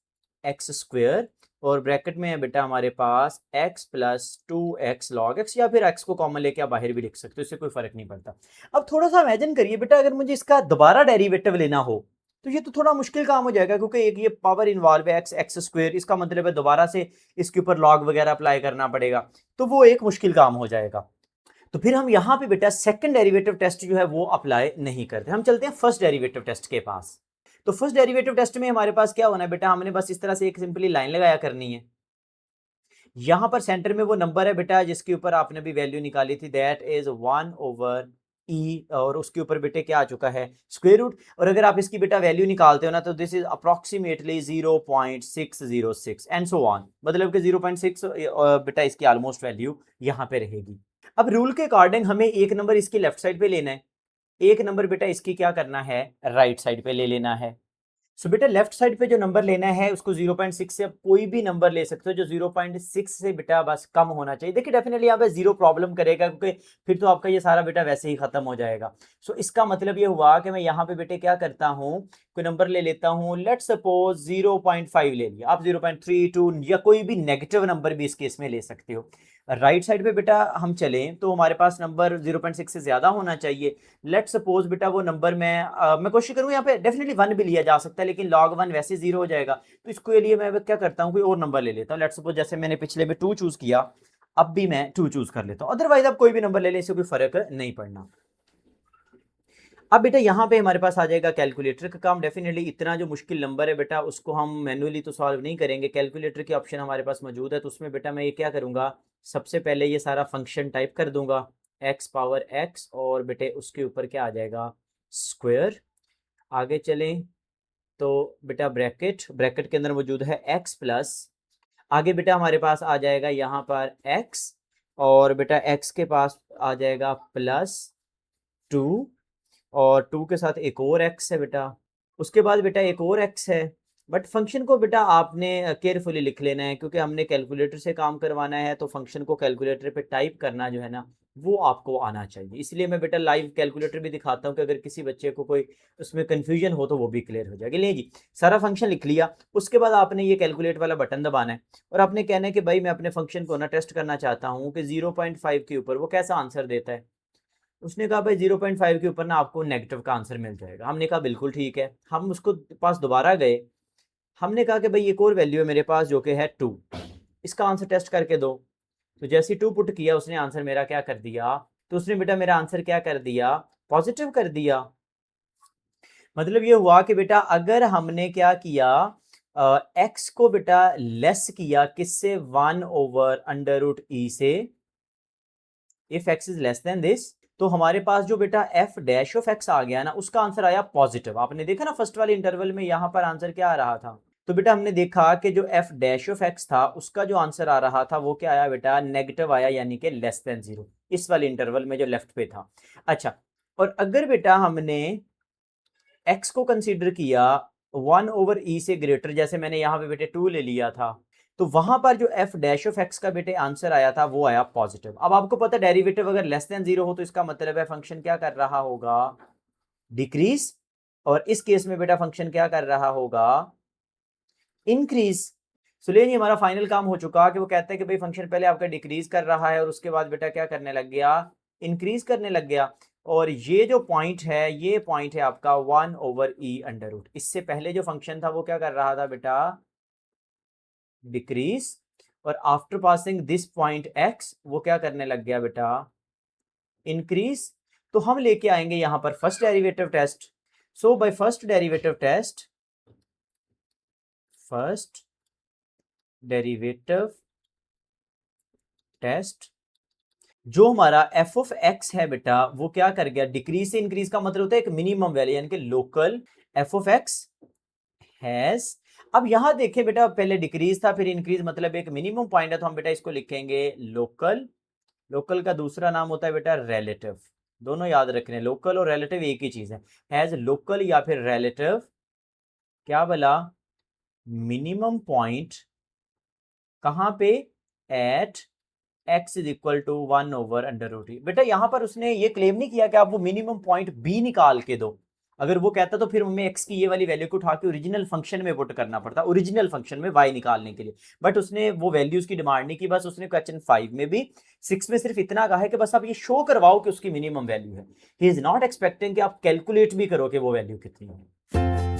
Speaker 1: square, और ब्रैकेट में है बेटा हमारे पास x plus 2x log x, या फिर x को कॉमन लेके आप बाहर भी लिख सकते हो, इससे कोई फर्क नहीं पड़ता। अब थोड़ा सा इमेजिन करिए बेटा, अगर मुझे इसका दोबारा डेरिवेटिव लेना हो तो ये तो थोड़ा मुश्किल काम हो जाएगा, क्योंकि एक ये पावर इन्वॉल्व है x स्क्वायर, इसका मतलब है दोबारा से इसके ऊपर लॉग वगैरह अप्लाई करना पड़ेगा, तो वो एक मुश्किल काम हो जाएगा। तो फिर हम यहां पे बेटा सेकंड डेरिवेटिव टेस्ट जो है वो अप्लाई नहीं करते, हम चलते हैं फर्स्ट डेरिवेटिव टेस्ट के पास। तो फर्स्ट डेरिवेटिव टेस्ट में हमारे पास क्या होना है बेटा, हमने बस इस तरह से एक सिंपली लाइन लगाया करनी है, यहां पर सेंटर में वो नंबर है बेटा जिसके ऊपर आपने भी वैल्यू निकाली थी, दैट इज 1/(x ई और उसके ऊपर बेटे क्या आ चुका है स्क्वायर रूट। और अगर आप इसकी बेटा वैल्यू निकालते हो ना तो this is approximately 0.606 and so on, मतलब कि 0.6 बेटा इसकी ऑलमोस्ट वैल्यू यहाँ पे रहेगी। अब रूल के अकॉर्डिंग हमें एक नंबर इसकी लेफ्ट साइड पे लेना है, एक नंबर बेटा इसकी क्या करना है राइट साइड पे ले लेना है। सो बेटा लेफ्ट साइड पे जो नंबर लेना है उसको 0.6 से आप कोई भी नंबर ले सकते हो जो 0.6 से बेटा बस कम होना चाहिए। देखिए डेफिनेटली यहाँ पे जीरो प्रॉब्लम करेगा क्योंकि फिर तो आपका ये सारा बेटा वैसे ही खत्म हो जाएगा। सो इसका मतलब ये हुआ कि मैं यहाँ पे बेटे क्या करता हूँ, कोई नंबर ले लेता हूँ, लेट सपोज 0.5 ले लिया, आप 0.32 या कोई भी नेगेटिव नंबर भी इस केस में ले सकते हो। राइट साइड पे बेटा हम चलें तो हमारे पास नंबर 0.6 से ज्यादा होना चाहिए। लेट सपोज बेटा वो नंबर मैं कोशिश करूँ यहाँ पे डेफिनेटली 1 भी लिया जा सकता है लेकिन log 1 वैसे 0 हो जाएगा, तो इसके लिए मैं क्या करता हूँ कोई और नंबर ले लेता हूँ। लेट सपोज जैसे मैंने पिछले में 2 चूज किया, अब भी मैं 2 चूज कर लेता हूँ, अदरवाइज आप कोई भी नंबर ले लें, इससे कोई फर्क नहीं पड़ना। अब बेटा यहाँ पे हमारे पास आ जाएगा कैलकुलेटर का काम। डेफिनेटली इतना जो मुश्किल नंबर है बेटा उसको हम मैन्युअली तो सॉल्व नहीं करेंगे, कैलकुलेटर की ऑप्शन हमारे पास मौजूद है। तो उसमें बेटा मैं ये क्या करूँगा, सबसे पहले ये सारा फंक्शन टाइप कर दूंगा x पावर x और बेटे उसके ऊपर क्या आ जाएगा स्क्वायर। आगे चलें तो बेटा ब्रैकेट, ब्रैकेट के अंदर मौजूद है x प्लस, आगे बेटा हमारे पास आ जाएगा यहाँ पर x और बेटा x के पास आ जाएगा प्लस 2 और 2 के साथ एक और x है बेटा, उसके बाद बेटा एक और x है। बट फंक्शन को बेटा आपने केयरफुली लिख लेना है क्योंकि हमने कैलकुलेटर से काम करवाना है, तो फंक्शन को कैलकुलेटर पे टाइप करना जो है ना वो आपको आना चाहिए। इसलिए मैं बेटा लाइव कैलकुलेटर भी दिखाता हूँ कि अगर किसी बच्चे को कोई उसमें कन्फ्यूजन हो तो वो भी क्लियर हो जाएगी। ले जी सारा फंक्शन लिख लिया, उसके बाद आपने ये कैलकुलेट वाला बटन दबाना है और आपने कहना है कि भाई मैं अपने फंक्शन को ना टेस्ट करना चाहता हूँ कि 0.5 के ऊपर वो कैसा आंसर देता है। उसने कहा भाई 0.5 के ऊपर ना आपको नेगेटिव का आंसर मिल जाएगा। हमने कहा बिल्कुल ठीक है, हम उसको पास दोबारा गए, हमने कहा कि भाई एक और वैल्यू है मेरे पास जो कि है 2, इसका आंसर टेस्ट करके दो। तो जैसे ही 2 पुट किया उसने आंसर मेरा क्या कर दिया, तो उसने बेटा मेरा आंसर क्या कर दिया पॉजिटिव कर दिया। मतलब ये हुआ कि बेटा अगर हमने क्या किया एक्स को बेटा लेस किया किससे 1/√e से, if x is less than this, तो हमारे पास जो बेटा f डैश ऑफ x आ गया ना उसका आंसर आया पॉजिटिव। आपने देखा ना फर्स्ट वाले इंटरवल में यहां पर आंसर क्या आ रहा था, तो बेटा हमने देखा कि जो f डैश ऑफ x था उसका जो आंसर आ रहा था वो क्या आया बेटा नेगेटिव आया, यानी कि लेस देन 0 इस वाले इंटरवल में जो लेफ्ट पे था। अच्छा, और अगर बेटा हमने x को कंसीडर किया 1/e से ग्रेटर, जैसे मैंने यहाँ पे बेटे 2 ले लिया था, तो वहां पर जो f डैश ऑफ x का बेटे आंसर आया था वो आया पॉजिटिव। अब आपको पता है डेरिवेटिव अगर लेस देन 0 हो तो इसका मतलब है फंक्शन क्या कर रहा होगा डिक्रीज, और इस केस में बेटा फंक्शन क्या कर रहा होगा इंक्रीज। सो लेकिन हमारा फाइनल काम हो चुका कि वो कहता है कि भाई फंक्शन पहले आपका डिक्रीज कर रहा है और उसके बाद बेटा क्या करने लग गया इंक्रीज करने लग गया। और ये जो पॉइंट है ये पॉइंट है आपका 1/e√। इससे पहले जो फंक्शन था वो क्या कर रहा था बेटा डिक्रीज, और after passing this point x वो क्या करने लग गया बेटा इंक्रीज। तो हम लेके आएंगे यहां पर first derivative test. So by first derivative test, first derivative test, जो हमारा f ऑफ x है बेटा वो क्या कर गया डिक्रीज से इंक्रीज का मतलब होता है एक मिनिमम वैल्यू, यानी कि local f of x has. अब यहां देखें बेटा पहले डिक्रीज था फिर इंक्रीज, मतलब एक मिनिमम पॉइंट है, तो हम बेटा इसको लिखेंगे लोकल। लोकल का दूसरा नाम होता है बेटा रिलेटिव, दोनों याद रखने, लोकल और रिलेटिव एक ही चीज है। हैज लोकल या फिर रिलेटिव क्या बोला मिनिमम पॉइंट, कहां पे at x is equal to 1/√e। बेटा यहां पर उसने ये क्लेम नहीं किया कि आप वो मिनिमम पॉइंट b निकाल के दो, अगर वो कहता तो फिर हमें x की ये वाली वैल्यू को उठा के ओरिजिनल फंक्शन में पुट करना पड़ता, ओरिजिनल फंक्शन में y निकालने के लिए। बट उसने वो वैल्यूज की डिमांड नहीं की, बस उसने क्वेश्चन 5 में भी 6 में सिर्फ इतना कहा है कि बस आप ये शो करवाओ कि उसकी मिनिमम वैल्यू है। ही इज नॉट एक्सपेक्टिंग कि आप कैलकुलेट भी करो कि वो वैल्यू कितनी है।